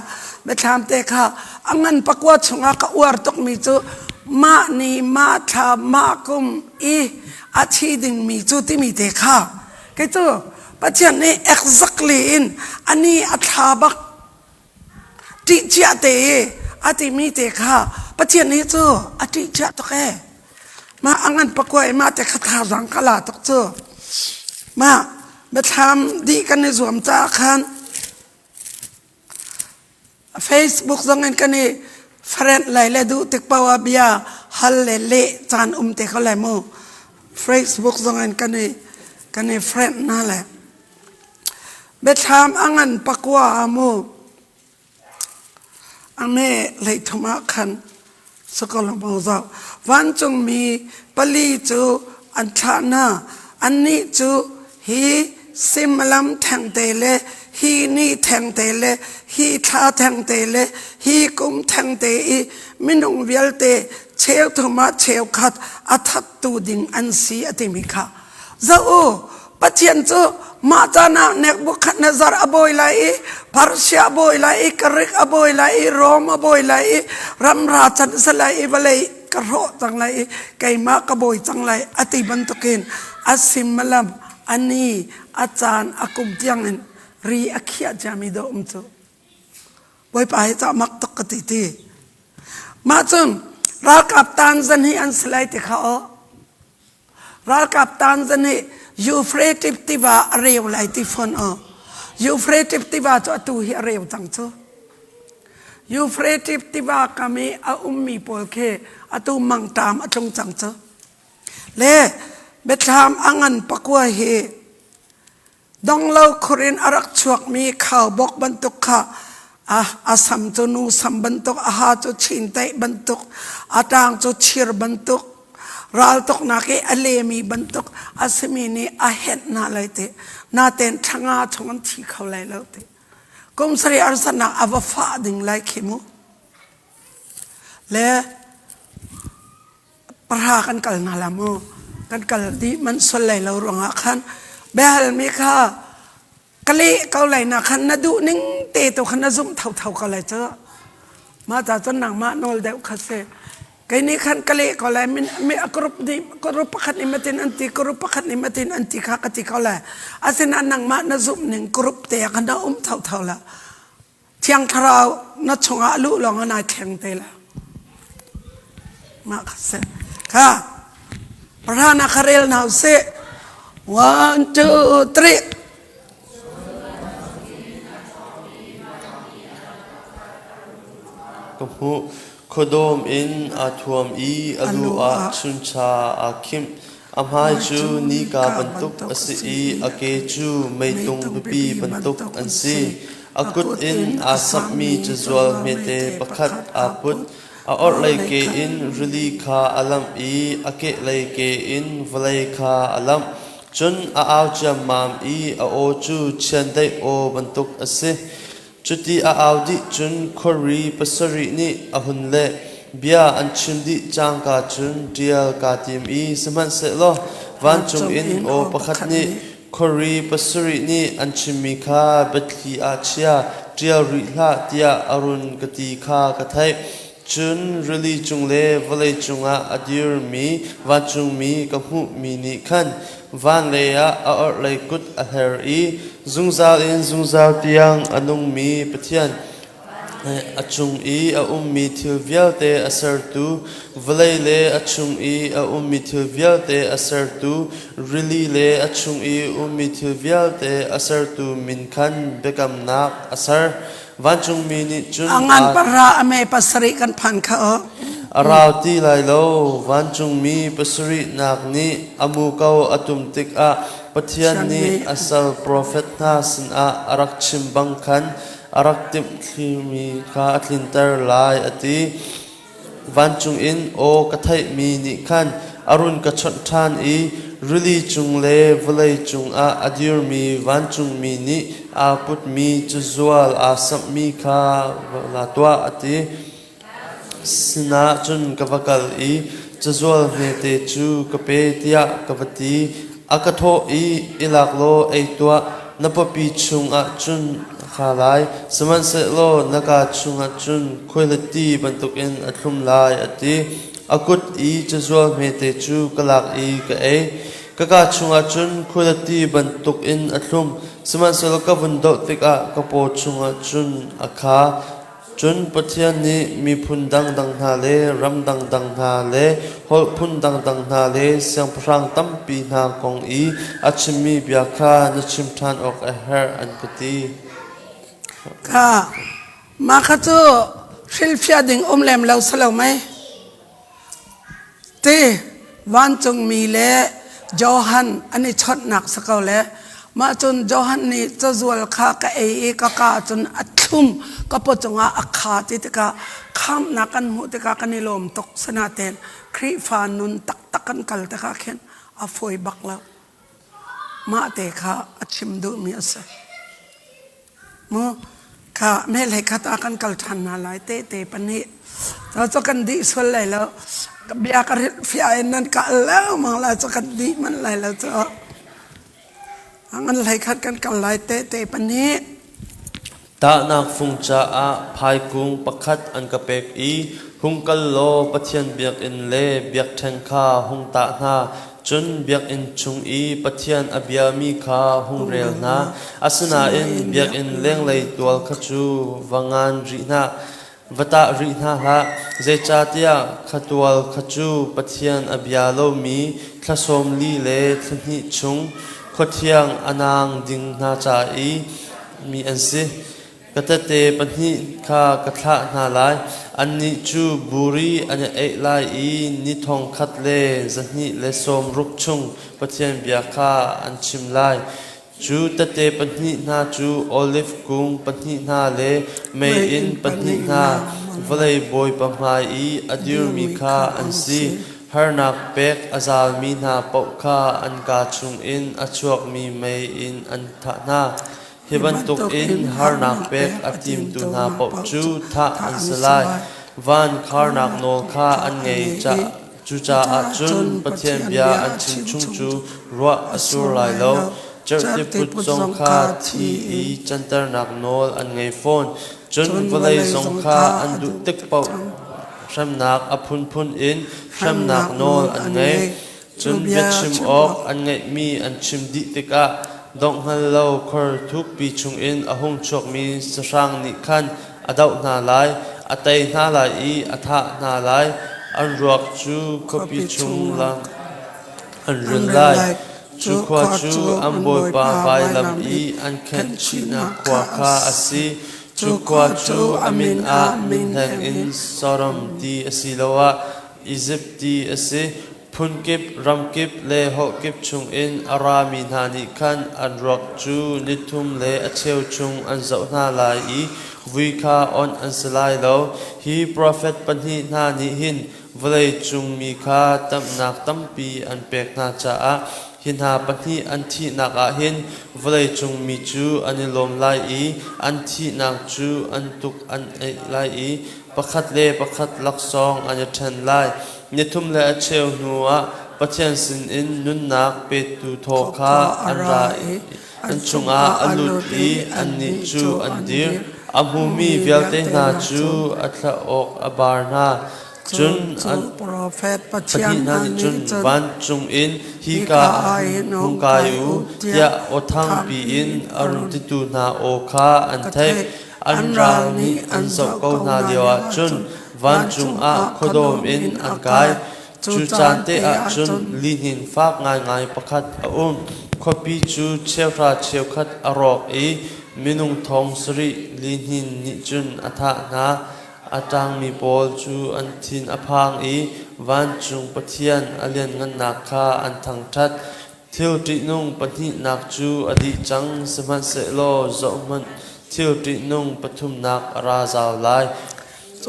ไปถามแต่ข้าอังันปักว่าชงอากอวร์ตกมีจูมานีมาทามากุมอีอาชีดิงมีจูที่มีเตข้าแค่จูปัจจัยนี้ exactly อันนี้อัฐาบักติเจเตอาทิมีเตข้าปัจจัยนี้จูอาทิเจตกแกมาอังันปักว่ามาแต่คาถาสังกลาตกจูมาไปทำดีกันในส่วนจ้าขัน Facebook ส่งกันนี่เฟรนด์ไล่เลดูติกปาวเบียฮัลเลจานเตเขาเลยโมFacebook ส่งกันนี่เฟรนด์นั่นแหละเบทามอังันปักว่าอาโมอเมเลยทุมาขันสกลมาวาวันจงมีปลีจูอันชานาอันนี้จูฮีซิมลัมแทงเตเลฮีนี่แทงเตเลฮีท่าแทงเตเลฮีกุมแทงเตอีมินุงเวลเตเชลทุมาเชลขัดอัฐตูดิงอันซีอติมิค่ะเจ้าปัจจัยจูมาจานาเนกบุคเนซาร์อโบยไลพาร์เซียอโบยไลกริกอโบยไลโรมอโบยไลรัมราชันสไลวลัยกระโรจังไลไกมากระโบยจังไลอติบันตุกินอัสิมลัมอันนี้อาจารย์อากุมเตียงนรีอักขียจามิโดจูไว้ไปจะมักตกติตีมาจนรักกับตันซันฮีอันสไลติเขารักกับตันซันฮียูเฟรติปติบาเรียวไลติฟอนยูเฟรติปติบาตัวตูฮีเรียวจังจูยูเฟรติปติบากามีอามีโปลเคอตูมังตามอจงจังจูเล่เบทามอังันปักว่าเฮดองเล่าครินอารักชวกมีข่าวบอกบรรทุกข้าอาสัมจูนูสัมบรรทุกอาหาจูชินเตบรรทุกอาตางจูชิรบรรทุกรัลตกนักเอเลมีบรรทุกอาสมีนีอาเห็นนาเลยเตนาเต็นช่างอาชงที่เขาเลยแล้วเตกุมสรีอาร์สนักอวฟ้าดิ่งไลคิมุและปรากันกัลนาลามูกันกัลดีมันสลายเราหลวงอาคันเบลมีค่ากะเลเกาไหลนะคันนาดูนิ่งเตะตัวคันนาซุ่มเท่ากันเลยเจ้ามาจากจนหนังมาโนลเดวคาเซไกนี่คันกะเลเกาไหลมีกรุปดีกรุปปักนี่มาตินอันตีกรุปปักนี่มาตินอันตีข้ากติเกาไหลอาศัยนั้นหนังมานาซุ่มหนึ่งกรุปเตะคันนาเท่าละเที่ยงคราวนัดชงอาลุลองนายแข่งเตะละมาคาเซค่ะประธานาคาเรลนาวเซ 1 2 3กมุขดมอินอาทวมอีอลูอาชุนชาอาคิมอำหายจูนีกาบันตุกอสีอาเกจูไม่ตุงบีบันตุกอันซีอากุดอินอาสับมีจจวลเมเตปขัดอาพุดอาอดไลเกอินรุลีคาอัลัมอีอาเกไลเกอินวไลคาอัลัมจนอาจามมามอีอาโอจูเชนไดโอบันตุกอสีจุดที่อาดิจุนคอรีปัสรินีอาหุนเล่เบียอันชุนดิจางกาจุนเดียกาติมอีสมันเสลอวันจงอินโอปะขัดนีคอรีปัสรินีอันชิมิคาบัตลีอาเชียเดียริลาเดียอารุณกติคากะไทจ chun really chung le vale chunga adir mi van chung mi kamu mi ni khan van le a or le kut a her I zungzal in zungzal tiang anung mi pathian achung I a mi thil vial te asar tu vale le achung I a mi thil vial te asar tu really le achung I mi thil vial te asar tu min khan bekam nak asar van chung mi ni chun angan para ame pasari kan phan kha o arauti lai lo van chung mi pasuri nak ni amu kau atum tik a pathian ni asal prophet na sin a arak chimbang khan arak tim mi kha atlintar lai ati van chung in o kathai mi ni khan arun ka chon than I really chung le vlei chung a adir mi van chung mi ni a put mi chuzual a sam mi kha la twa ati sina chun kavakal I chuzual ne te chu kape tia kavati akatho I ilak lo ei twa napapi chung a chun khalai saman se lo naka chung a chun quality bantuk in athum lai ati akut I chuzual me te chu kalak I ka e kaka chunga chun quality bantuk in athum saman se lo ka vundo tika kapo chunga chun akha chun pathian ni mi phun dang dang na le ram dang dang na le hol phun dang dang na le sang prang tampi na kong I achimi byakha na chimthan ok a her an pati ka ma kha chu hril phia ding lem lo salo mai te van chung mi le johan ani chot nak sakau le ma chun johan ni chazual kha ka e ka ka chun athum ka po chunga akha ti ka kham na kan mu te ka kanilom tok sanaten khri fa nun tak takan kal ta ka khen a foi bakla ma te kha achim du mi asa mo ka mel he khata kan kal than na lai te te pani to kan di sol lai lo bia ka fia nan ka la ma la to kan di man lai lo to angan lai khat kan kal lai te te pani ta nak phung cha a phai kung pakhat an ka pek I hung kal lo pathian biak in le biak then kha hung ta na chun biak in chung I pathian abia mi kha hung rel na asuna in biak in leng lei tual kha chu wangan ri na vata ri na la ze cha tia khatual kha chu pathian abia lo mi thlasom li le thni chung khothiang anang ding na cha I mi an si katate panhi kha katha na lai anni chu buri anya e lai I ni thong khat le zani le som rup chung pathian bia kha an chim lai chu tate panhi na chu olive kung panhi na le me in panhi na valai boy pamai I adir mi kha an si harnak pek azal mi na pau kha an ka chung in achuak mi me in an tha na Hiban tuk in harnak pek atim tu na pop chu tha an salai van karnak nol kha an ngei cha chu cha a chun pathian bia an chin chung chu ruwa asur lai lo char te put zong kha thi I chantar nak nol an ngei phone chun valai zong kha an du tek pau sham nak apun phun in sham nak nol an ngei chun bet chim ok an ngei mi an chim di tika dong hello khor thuk pi chung in ahung chok mi sang ni khan adau na lai atai na lai I atha na lai an ruak chu kopi chung lang an run lai chu kwa chu amboi pa vai lam I an khen chi na kwa kha asi chu kwa chu amin a min hang in sorom ti asilowa Egypt ti asi phun kip ram kip le ho kip chung in arami nani khan an rok chu nithum le acheu chung an zau na lai I vui kha on an salai lo hi prophet panhi nani hin vlei chung mi kha tam nak tampi an pek na cha a hin ha panhi an thi nak a hin vlei chung mi chu anilom lai I an thi nak chu an tuk an ei lai I pakhat le pakhat lak song an than lai nithum le acheu nuwa pathian sin in nun nak pe tu thoka an ra an chunga alut I an ni chu an dir amu mi vialte na chu atla ok abarna chun an prophet pati pathian na ni chun van chung in hi ka hung kayu tia othang pi in arun ti tu na o kha an thai an ral ni an zo ko na liwa chun van chung a khodom in an kai chu chan te a chun li hin fak ngai ngai pakhat a khopi chu chewra chewkhat arok e minung thong sri li hin ni chun atha na atang mi pol chu an thin aphang e van chung pathian alian ngan nak kha an thang that thil ti nung pathi nak chu adi chang saman se lo zo man thil ti nung pathum nak ra zaw lai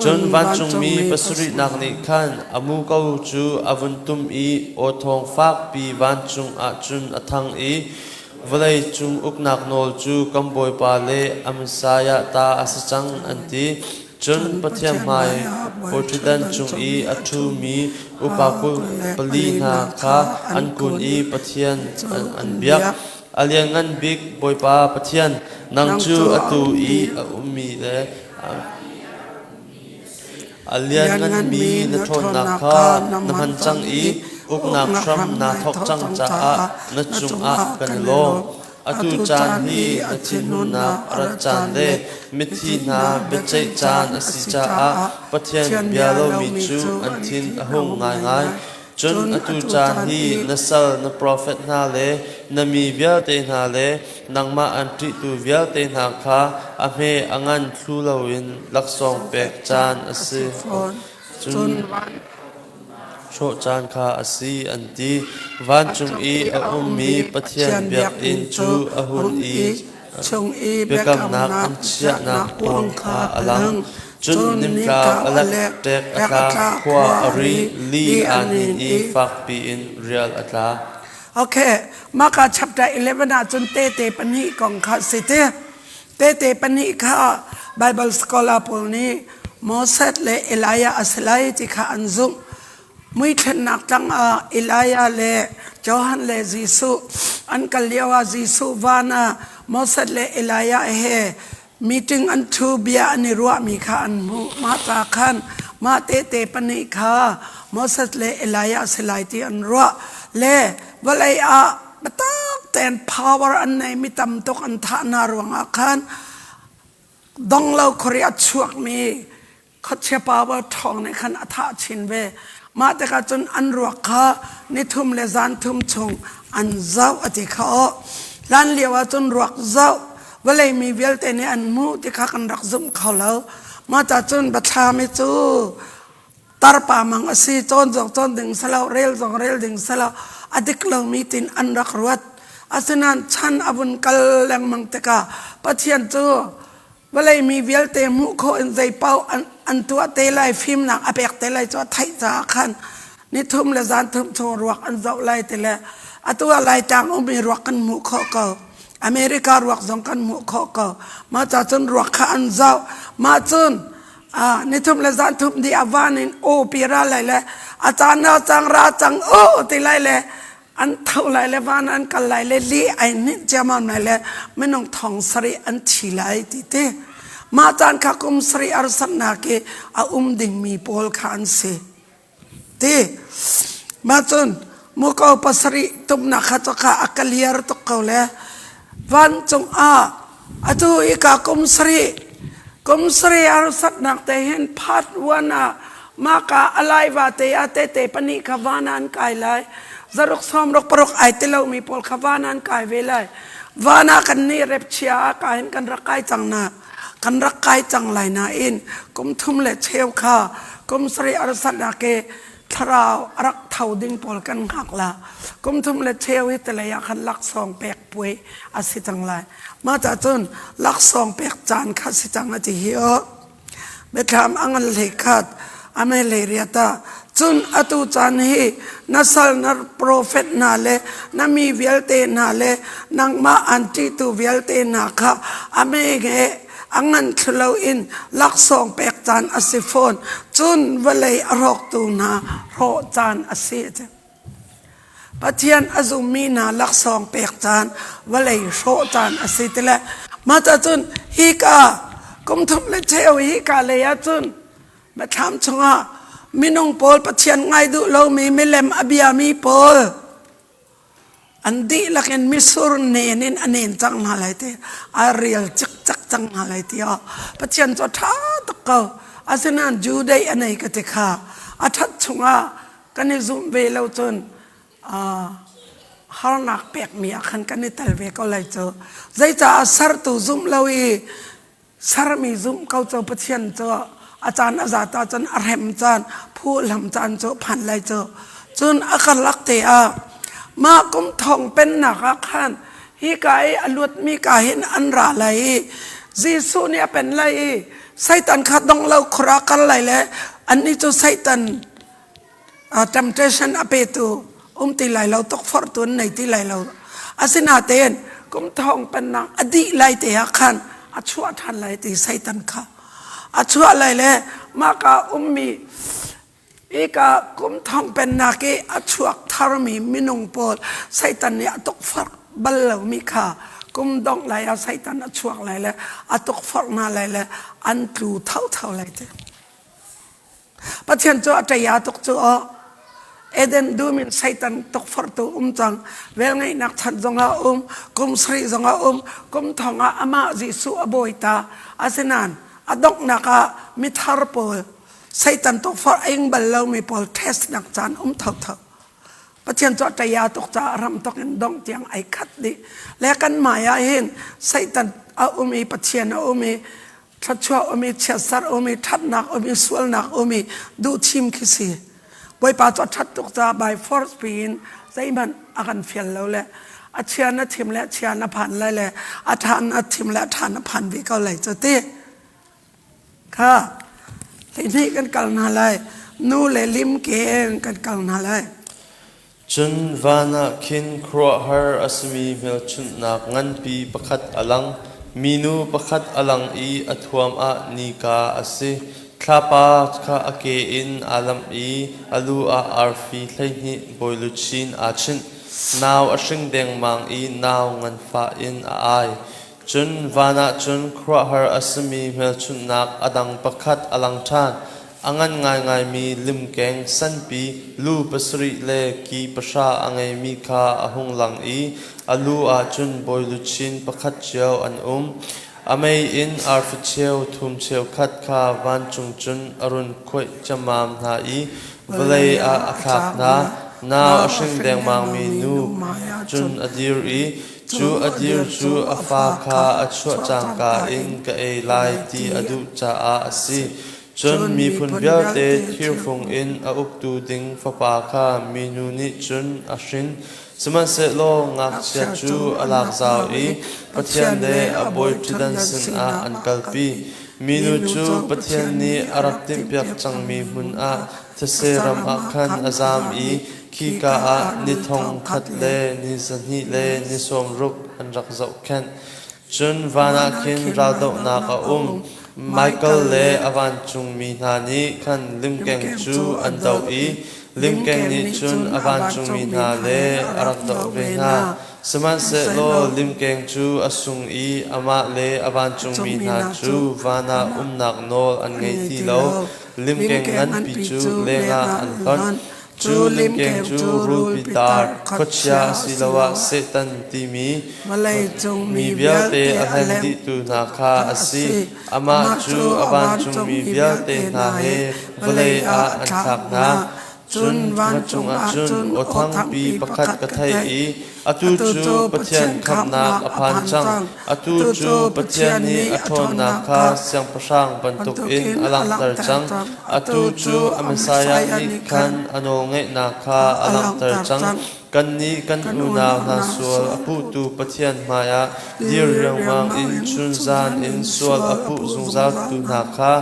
chun van chung mi pasuri nak ni khan amu kau chu avuntum e o thong fak pi van chung a chun athang e valai chung uknak nol chu kamboi pa le amsaya ta asachang anti chun pathiam mai portudan chung e athu mi upaku palina kha an kun e pathian an biak aliangan big boipa pathian nang chu atu e ummi le aliangan mi na thon na kha na han chang e uknak shram na thok chang cha a na chung a kan lo atu chan hi athinun na arachan le mithi na bechai chan asicha a pathian bialo mi chu anthin ahung ngai ngai chun atu chan hi nasal na prophet na le nami bia te na le nangma anti tu bia te na kha ame angan thulawin laksong pek chan ase chun sho chan kha asi anti van chung e a ummi pathian biak in chu ahun e chung e bekam nak an chia na kuang kha alang chun nim ka alak tek aka khwa ari li an e fak pi in real atla okay maka chapter 11 a chun te pani kong kha site te pani kha bible scholar pol ni Moses le Elijah aslai ti kha anzung mui then nak tang a Elijah le Johan le Jisu an kalyawa Jisu vana Moses le Elijah he meeting an thu bia ani ruwa mi kha an mu ma ta khan ma te pani kha Moses le Elijah aslai ti an ruwa le walai a batak ten power an nei mi tam tok an tha na ruang a khan dong lo korea chuak mi khatche power thong ne khan atha chin ve ma te ka chun an ruak kha ni thum le zan thum chung an zau ati kha o lan lewa chun ruak zau walai mi vel te ne an mu ti kha kan rak zum khalo ma ta chun batha mi chu tar pa mang asi chon jong chon ding salau rel jong rel ding salau adik lo mi tin an rak ruat asinan chan abun kal lang mang te ka pathian chu walai mi vel te mu kho en zai pau an tua te lai phim nak apek te lai cho thai cha khan ni thum le zan thum chong ruak an zau lai te le atua lai tang o mi ruak kan mu kho ko America ruak zong kan mu kho ko ma cha chun ruak kha an zau ma chun ni thum le zan thum di avan in o pira lai le achan na chang ra chang o te lai le an thau lai le van an kal lai le li ai ni chaman lai le menong thong sari an thi lai ti te ma chan kha kum sri arsan na ke a ding mi pol khan se te ma chun mu ko pasri tum na kha to kha akaliar to ko le van chung a atu I ka kum sri arsan na te hen phat wana ma ka alai wa te ate pani kha vanan kai lai zaruk som rok parok ai te lo mi pol kha vanan kai velai vana kan ni rep chia ka hen kan rakai chang na kan rakai chang lai na in kum thum le cheu kha kum sri arsan na ke tharau arak thau ding pol kan hak la kum thum le cheu hi te la ya khan lak song pek pui asi chang lai ma ta chun lak song pek chan kha si chang a ti hi o bekham angal le khat ame le riata chun atu chan hi nasal nar prophet na le nami velte na le nangma anti tu velte na kha ame ge angan thlo in lak song pek chan asifon chun walei arok tu na ro chan asit pathian azumi na lak song pek chan walei ro chan asitla mata chun hi ka กุมทุบเลเชวฮิกาเลยจุนมาถามชงะมินงโปลปะเชียนไงดูเรามีมิเลมอบิยามีโปลอันดีลักเอ็นมิสุรเนนินอันเนนจังมาเลยเตอาเรียลจักจักจังมาเลยเตอ่ะปะเชียนจะท้าตะเกาอาเซนันจูได้อันไหนก็ติขาอาทัดชงะกันในซุมเวลาจนฮาร์นักเปียกมีอาคันกันในแต่เวก็เลยเจอใจจะสารตุซุมเราสารมีซุมเขาเจอปะเชียนเจออาจารย์อาจารย์จนอารมณ์จานผู้ลำจานเจอผ่านเลยเจอจนอาการลักเตะมากุมทองเป็นหนักอาคันฮิกายอลุดมีกาเห็นอันราเลยจีซูเนี่ยเป็นเลยไซตันขัดดงเราครากันเลยแหละอันนี้จะไซตันtemptation อเปตูตีไหลเราตกฟอร์ตุนในตีไหลเราอาศินาเตนกุมทองเป็นหนักอดีไหลเตะคันอาชัวทันไหลตีไซตันขาอาชัวไหลเลยมากามีอีกากุมทองเป็นนักอาชัวทารมีมินงโปลไซตันเนี่ยตกฟอร์บัลลมีขากุมดองไหลอาไซตันอาชัวไหลเลยอาตกฟอร์มาไหลเลยอันตรูเท่าไหลเตปัจจัยจ่อใจยาตกจ่อเอเดนดูมินไซตันตกฟอร์ตูจังเวลไงนักทันจงอากุมสรีจงอากุมทองอามาจิสุอบอยตาอาเซนันอดอกนักมิทาร์โปลไซตันตกฟอร์เองบัลลมีโปลเทสนักจานเท่าปัจจัยจ่อใจยาตกจ่ารำตกเห็นดองเตียงไอคัดดิและกันหมายเห็นไซตันมีปัจจัยมีทัดชัวมีเชสร์มีทัดนักมีสวลนักมีดูทีมคิสีบอยป่าจอดทัดตกจ่าใบฟอร์สปีนใจมันอาการเฟียลแล้วแหละอาเชียนทีมและเชียนผ่านเลยแหละอาทานทีมและทานผ่านวิกาเลยจะเต้ค่ะทีนี้กันกันนาเลยนู่เลยลิมเกงกันกันนาเลยจุนวานาคินครัวฮาร์อัสมีเมลชุนนักงันปีประคัดอลังมีนูประคัดอลังอัทวมนิกาอสิคลาปาข้าอเกอินอาลัมอาลูอาร์ฟีไลนิบอยลุชินอาชินนาวอชิงเดงมังนาวงันฟ้าอินอาจุนวานาจุนครัวฮาร์อัสมีเมลชุนนักอดังประคัดอลังชานอังันง่ายมีลิมแกงสันปีลูปสริเลกีประชาอังไงมีข้าหงหลังอาลูจุนบอยลุชินประคัดเจียวอันอเมย์อินอาร์ฟิเชียวทุ่มเชียวคัดข้าวันจุงจุนอรุณควยจำมามนาเวลัยอาคักนาวอชิงแดงมังมีนูจุนอดีร์จูอดีร์จูอาฟาข้าอัชวจังกาอินกะเอไลตีอดุจาอาสีจนมีพุนเบียเตทิรฟงอินอุกตูดิงฟปาข้ามีนูนิจุนอชินสมันเสโลงักเชียจูอลากซาวปะเทียนเดอบอยจุดันสินอันกัลปีมีนูจูปะเทียนนี้อารักติมเปียกจังมีมุนทเสรัมคันอาซามขีกานิทองขัดเลนิสันฮิเลนิสมรุกอันรักเจ้าแคนจุนวานาคินราดอกนากาไมเคิลเลอวันจุงมีนานีคันลิมเกงจูอันดาวลิมเกงนิจุนอวันจุงมีนาเลอารักดอกเวนาสมันเสโลลิมเกงจูอสุงอามาเลอวันจุงมีนาจูวานานักโนลอันไงที่โลลิมเกงนั้นปิจูเลงาอันต้นจูลิมเกงจูรูปิตาร์ขดชาสิลวะเซตันติมีมีเบียเตอหันดิตูนาคาอสิอามาจูอวันจุงมีเบียเตนาเฮเวลัยอันทักนาจุนวันจุงจุนอทังปีประคัดกะไทยอตูจูปะเทียนขับนาอภันจังอตูจูปะเทียนนี้อทนนาคาเสียงประช่างบรรทุกอินอลังตรจังอตูจูอเมสายานิคันอโนเงนาคาอลังตรจังกันนี้กันอุณานาสวลอปุตูปะเทียนมายาดีเรียงมังอินชุนซานอินสวลอปุซุงซาตูนาคา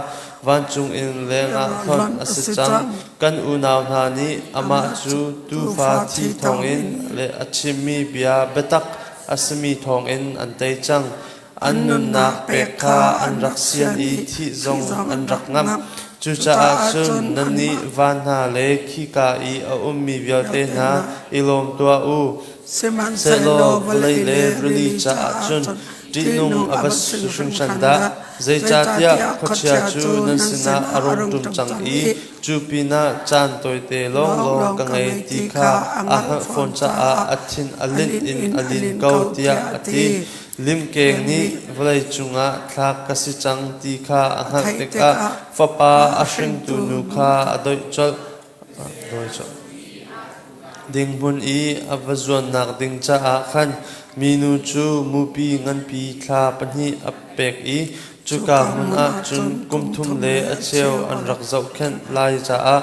วันจุงอินเลงอาทอนอสิจังกันอุณานานี้อามาจูตูฟาทีทองอินเลอชิมีเบียเบตักอสมีทองอินอันเตจังอันนุนนักเปกคาอันรักเซียนที่ทรงอันรักงามจูจ่าจุนนันนี้วันนาเลขีกามีเบียเตนาอิลมตัว seman selo valai le rili cha chun dinung abas susung chanda zai cha tia khochia chu nan sina arong tum chang I chupina chan toite long long kangai ti kha a phone cha a athin alin in alin kau tia ati lim keng ni valai chunga thak kasi chang ti kha angha te ka fapa ashing tu nu kha adoi chol ding bun I avazon nak ding cha a khan minu chu mupi ngan pi thla pani apek I chuka mun a chun kum thum le a cheu an rak zau khen lai cha a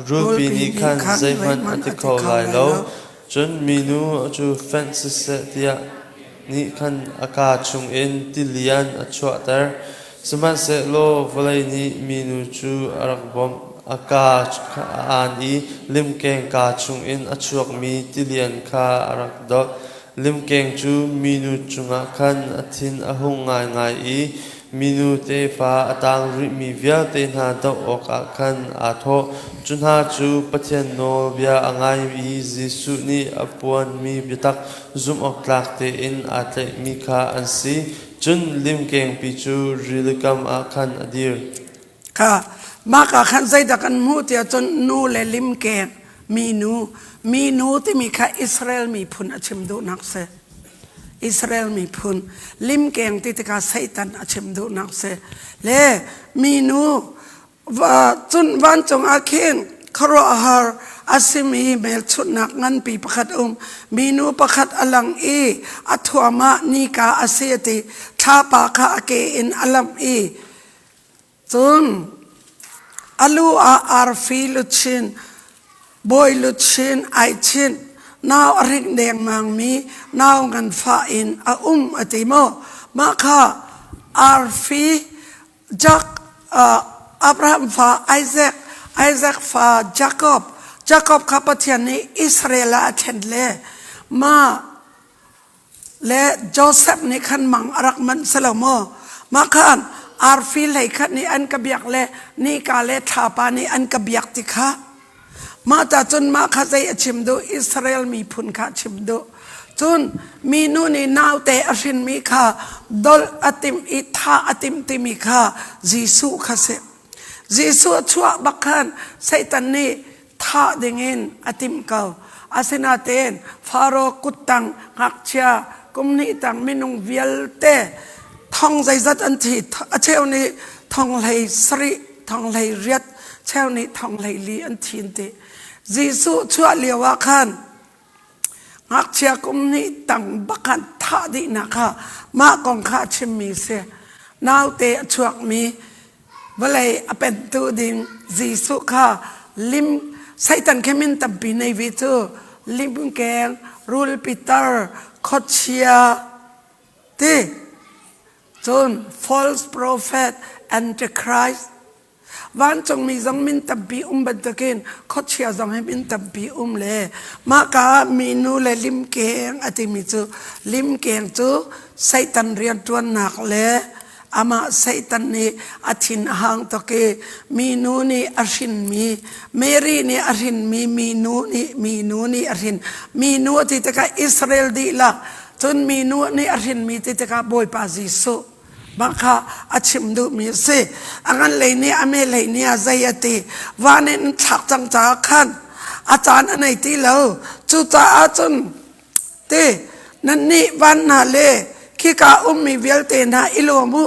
rupi ni khan zaiman atikho lai lo chun minu chu fence se tia ni khan aka chung in tilian a chwa tar saman se lo volai ni minu chu arak bom aka an I lim keng ka chung in a chuak mi tilian kha arak do lim keng chu minu chunga khan athin ahung ngai ngai I minu te fa atang ri mi via te na do oka khan atho chunha chu pathian no bia angai I jisu ni apuan mi bitak zum ok tlak te in ate mi kha ansi chun lim keng pi chu rilikam a khan adir ka maka khan zai da kan mu tia chon nu le lim keng mi nu ti mi kha Israel mi phun achim do nak se Israel mi phun lim keng ti ka Satan achim do nak se le mi nu wa chun van chong a khen kharo har asimi mel chut nak ngan pi pakhat mi nu pakhat alang I athwama ni ka aseti tha pa kha ake in alam I chun alu a arfi luchin boy luchin ai chin now ring deng mang mi now ngan fa in a atimo ma kha arfi jak Abraham fa Isaac fa Jacob kha pathian ni Israel a thenle ma le Joseph ni khan mang arak man Salomo ma khan arfi lai khat ni an kabiak le ni ka le thapa ni an kabiak ti kha ma ta chun ma kha zai achim do Israel mi phun kha chim do chun mi nu ni naw te ashin mi kha dol atim I tha atim ti mi kha jisu kha se jisu chua bakhan Satan ni tha dingin atim kau asina ten faro kutang ngakcha kumni tang minung vielte thong zai zat an thi a cheu ni thong lei sri thong lei riat cheu ni thong lei li an thin te jisu chua liwa khan ngak chia kum ni tang bakan tha di na kha ma kong kha chim mi se naw te chuak mi balai apen tu ding jisu kha lim Satan kemin tampi nei vi tu lim keng rul Peter khochia te chun false prophet antichrist van chong mi zong min tampi ban takin khochia zong he min tampi le ma ka mi nu le lim keng ati mi chu lim keng chu Satan rian tuan nak le ama Satan ni athin hang to ke mi nu ni ashin mi Mary ni ashin mi nu ni ashin mi nu ti ta ka Israel di la chun mi nu ni ashin mi ti ta ka boy pa Jisu bangkha achim du mi se angan leini ame leini azayati wanen thak chang cha khan achan anai ti lo chu cha achun te nan ni wan na le khi ka mi velte na ilomu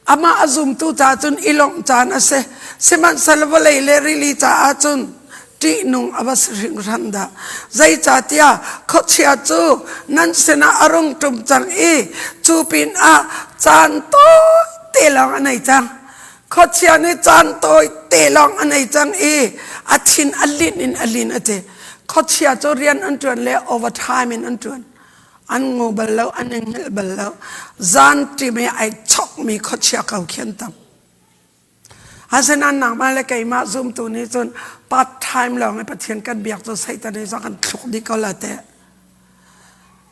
ama azum tu cha chun ilom chan ase seman salvale le rili cha achun ti nung abas ring randa zai cha tia khochia chu nan sena arong tum chang e chu pin a chan to te long anai chang khochia ni chan to te long anai chang e achin alin ate khochia chu rian an tuan le over time in an tuan an ngo balo an engel balo zan ti me ai chok mi khochia kau khian tam hasanan nang ma le kai ma zoom tu ni chun part time long ai pathian kan biak to Satan ni sa kan thuk di ko la te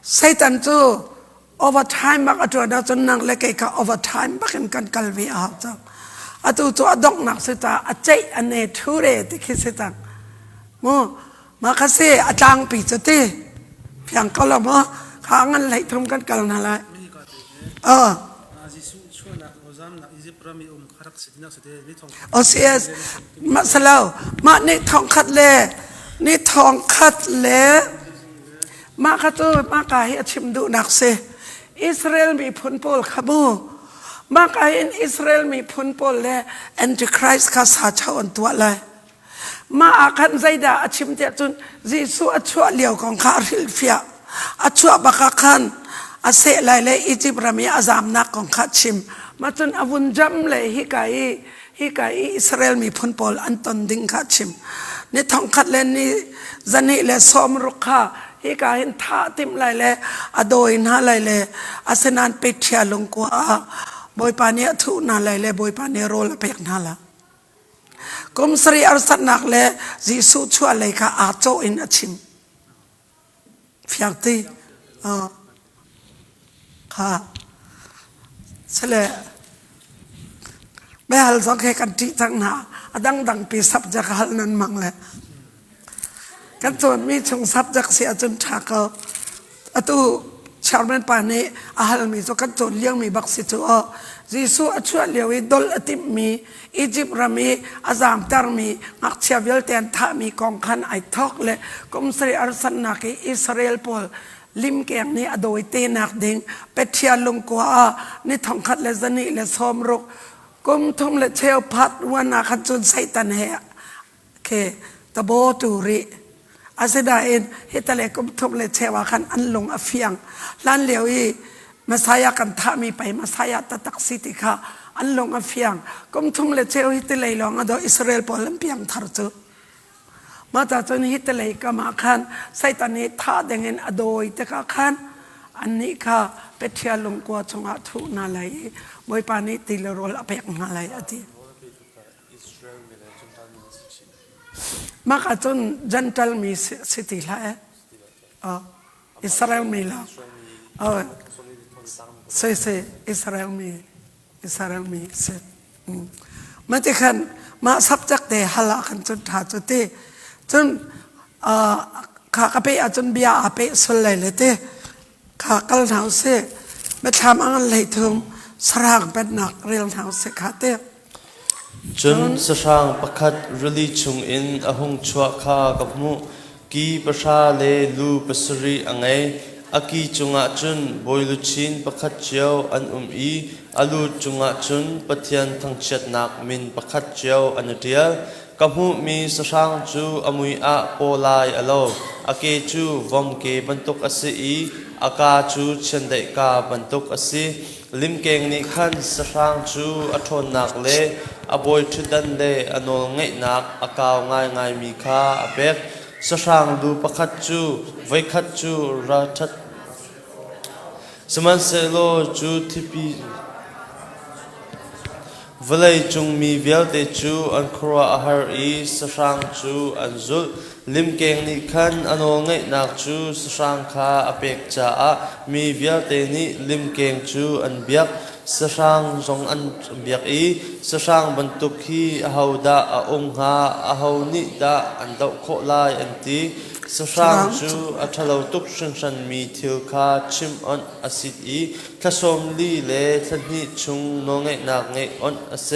Satan chu over time mak atwa da chun nang le kai ka over time bakin kan kalvi a cha atu chu adok nak se ta achai ane thure ti khi se ta mo ma kha se atang pi chate เพียงก็ละมั้งข้างันไหลทำกันกันนั่นแหละโอเสียมาสลาวมานี่ทองคัดเล่นี่ทองคัดเล่มาคัดตัวมากายชิมดูนักเสอิสราเอลมีผลโพลขบูมากายอิสราเอลมีผลโพลเล่แอนติคริสต์ข้าสาชาวอันตัวเลยมาอาคันใจด่าชิมเจ้าจุนยิสุอัชวะเลี้ยวของข้าริลฟิยาอัชวะบักขันอาเสไลเลยอีจิปรามีอาซามนักของข้าชิมมาจนอวุนจำเลยฮิกายอิสราเอลมีผลโพลอันตนดิ่งข้าชิมนี่ทองคัดเล่นนี่จันนี่เลยสมรุกข้าฮิกายท่าติมไลเลยอโดยน่าไลเลยอาเซนันเปิดเชียลงกว่าบอยปานีทุน่าไลเลยบอยปานีโรลเปียกน่าละกุมสรีอาสันนักเลยยิสุชัวเลยค่ะอาโจอินอชิมฟิยตีค่ะเสร็จเมื่อฮัลสองแค่กันที่ทั้งหน้าดังปีสับจากฮัลนั้นมั่งเลยกันจนมีชงสับจากเสียจนฉากเขาตู้ชาวบ้านป่านี้ฮัลมีจกันจนเลี้ยงมีบักสิตัวยิสุอัชวะเลี้ยวดอลอติมีอียิปต์รามีอาซามตาร์มีอักเชียวิลเตนท่ามีกองขันไอทอกเลยกุมสรีอาสันนักอิสราเอลพอลลิมเกียงนี้อโดยเตนักดิ่งเป็ดเชียลงกว่านี่ทองคัดเลซันนี่เลสอมรุกกุมทุ่มเลเชลพัดวันนักขัดจนไซตันเฮเคตะโบตูริอาเซดาเอ็นเฮตเลกุมทุ่มเลเชวาขันอันลงอฟียงล้านเหลียวอีมาสายกันท่ามีไปมาสายตะตักสิติค่ะอันลงอฟียงกุมทุ่มเลเชวฮิตเลลองอโดอิสราเอลพอลเปียงทาร์จูมาจากจนฮิตเลยก็มาขันไซตันนี้ท่าเด้งเงินอโดยแต่ก็ขันอันนี้ค่ะเป็ดเชียลงกว่าจงอาทุนาไลบอยปานี้ติลโรลอเปกนาไลอดีมาจากจนจันทัลมีสิทธิละอิสราเอลมีละเซ่อิสราเอลมีเซ่มาที่ขันมาสับจักเดฮัลขันจนถาจุดที่จนข้ากระเปอจนเบียอาเปสุดเลยเต้ข้ากระหนาวเสมาทำอันเลยถึงสร้างเป็นหนักเรื่องหนาวเสข้าเต้จนสร้างประคัดรลีชงอินอหงชัวข้ากับมุกีประชาเลลูปสรีอังไงอากีจงอาจุนบอยลุชินประคัดเจียวอันอีอาลูจงอาจุนปะเทียนทั้งเช็ดนักมินประคัดเจียวอันเดียกับหูมีสร้างจูอมุยอาโปลายอโลอาเกจูวอมเกบรรทุกอสีอากาจูเชนเดกาบรรทุกอสีลิมเกงนิขันสร้างจูอัทนนักเลอบอยชุดันเลอนโนงเงนักอากาวง่ายมีค่าอเบกสร้างดูประคัดจูไว้คัดจูราชัดสมันเซโลจูทิปีเวลัยจงมีเวลเตจูอันครัวอาหารอีสร้างจูอันจุลลิมเกงนิขันอนโงเงนักจูสร้างข้าอเปกจ้ามีเวลเตนิลิมเกงจูอันเบียกสร้างจงอันเบียกอีสร้างบรรทุกฮีอาหาวดาอาองหาอาหาวนิดาอันดาวโคลายอันตีสร้างจูอัทลาวตุกชันมีทิลคาชิมอันอาศิตอีทศมลีเลทันนิชุงนงเงนักเงอันอาเซ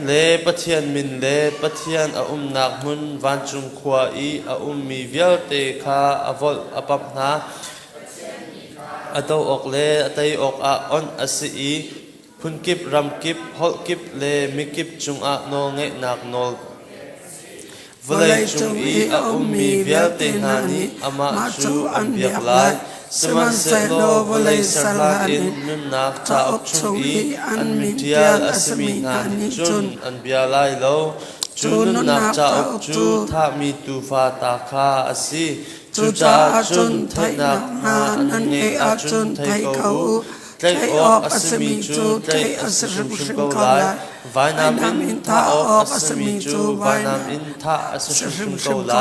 เลปะเทียนมินเลปะเทียนอานักมุนวันจุงขวาอีอามีเวลเตคาอาวลอปับนาอตออกเลอตัยออกอันอาศีพุนกิบรำกิบฮอลกิบเลมิกิบจุงโนเงนักโนเวลัยจุงอีมีเวลเตนานีอามาจูอันเบียกลายสมันเซโลเวลัยสลาอินนุนนักชาอกจุงอีอันมิเทียลอาสมีนานิจุนอันเบียลายโลจูนุนนักชาอกจูถ้ามีตูฟาตาคาอาศีจูจาจุนไทยนักนานันเออาจุนไทยเขาไทยออกอาสมีจูไทยอาสรุปชิมเขาไลวายน้ำอินท่าออกอาสมีจูวายน้ำอินท่าอาสรุปชิมเขาไล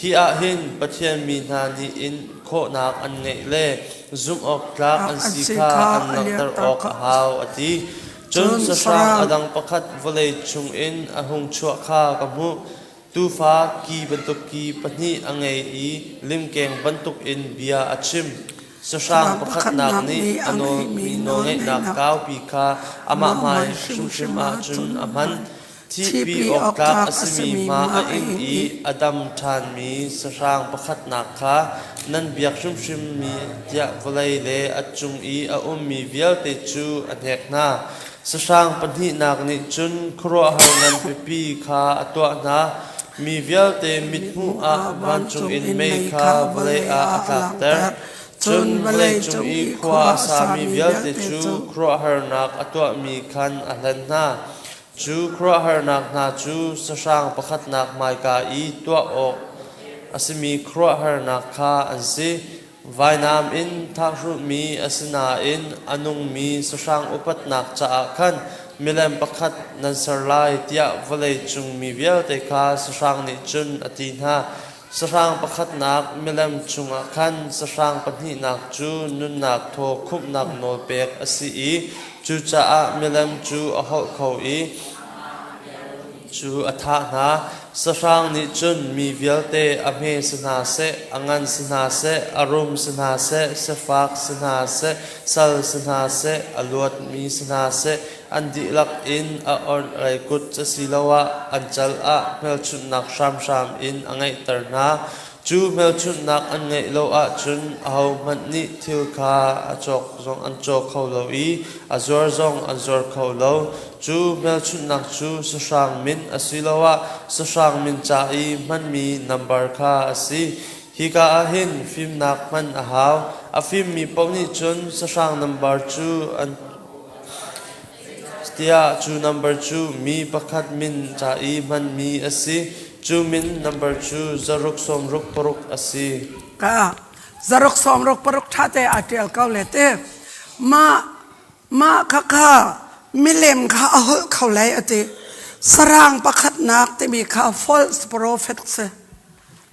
ฮีอาหินปะเทียนมีนานีอินโคนักอันเงยเล่ซุมออกกลากอันสีขาอันนักตรออกหาวอดีจนสร้างอดังประคัดวลัยจุงอินอหงชัวข้ากับหูตู tu fa ki bantuk ki pani angai I lim keng bantuk in bia achim sasang pakhat nak ni ano mi no ngai nak kau pi kha ama mai shum a chun aman thi pi ok tak asmi ma a in I adam than mi sasang pakhat nak kha nan biak shum mi tia volai le achung I a mi vial te chu anek na sasang pani nak ni chun khro har nan pi kha atwa na mi vial te mit mu a van chung in me kha volai a atlak ter chun volai chung I khwa sa mi vial te chu khro har nak atwa mi khan ahlan na chu khro har nak na chu sasang pakhat nak mai ka I twa ok asmi khro har nak kha ansi vainam in thakru mi asina in anung mi sasang upat nak cha khan milem pakhat nan sarlai tia volai chung mi vial te kha sasang ni chun atin ha sasang pakhat nak milem chung khan sasang pani nak chu nun nak tho khup nak no pek asi I chu cha a milem chu a hol kho I chu atha na sasang ni chun mi vialte ame sna se angan sna se arum sna se sefak sna se sal sna se aluat mi sna se andi lak in a on rai kut silawa anchal a mel chun nak sham in angai tarna chu mel chun nak angai lo a chun au man ni thil kha achok zong anchok kho lo I azor zong azor kho lo chu mel chun nak chu sasang min asilawa sasang min cha I man mi number kha asi hi ka ahin film nak man a haw a film mi pawni chun sasang number chu an stia chu number chu mi pakhat min cha I man mi asi chu min number chu zaruk som ruk paruk asi ka zarok som rok parok thate atel kau lete ma kha milem kha ahol khaulai ate sarang pakhat nak te mi kha false prophet se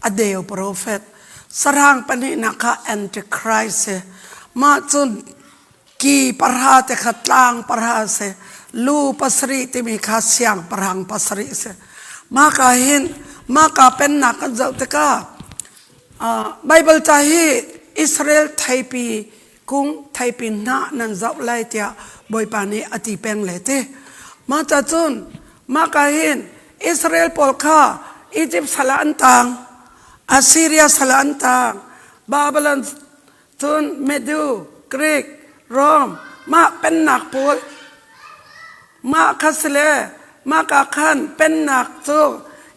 adeo prophet sarang pani nakha antichrist se ma chun ki parha te khatlang parha se lu pasri te mi kha siang parhang pasri se ma ka hin ma ka pen nak kan zau te ka bible ta hi israel thaipi kung thaipi na nan zau lai tia boy pani ati peng lete ma ta chun ma ka hin israel pol kha egypt sala antang assyria sala antang babylon chun medu greek rome ma pen nak pol ma khasle ma ka khan pen nak chu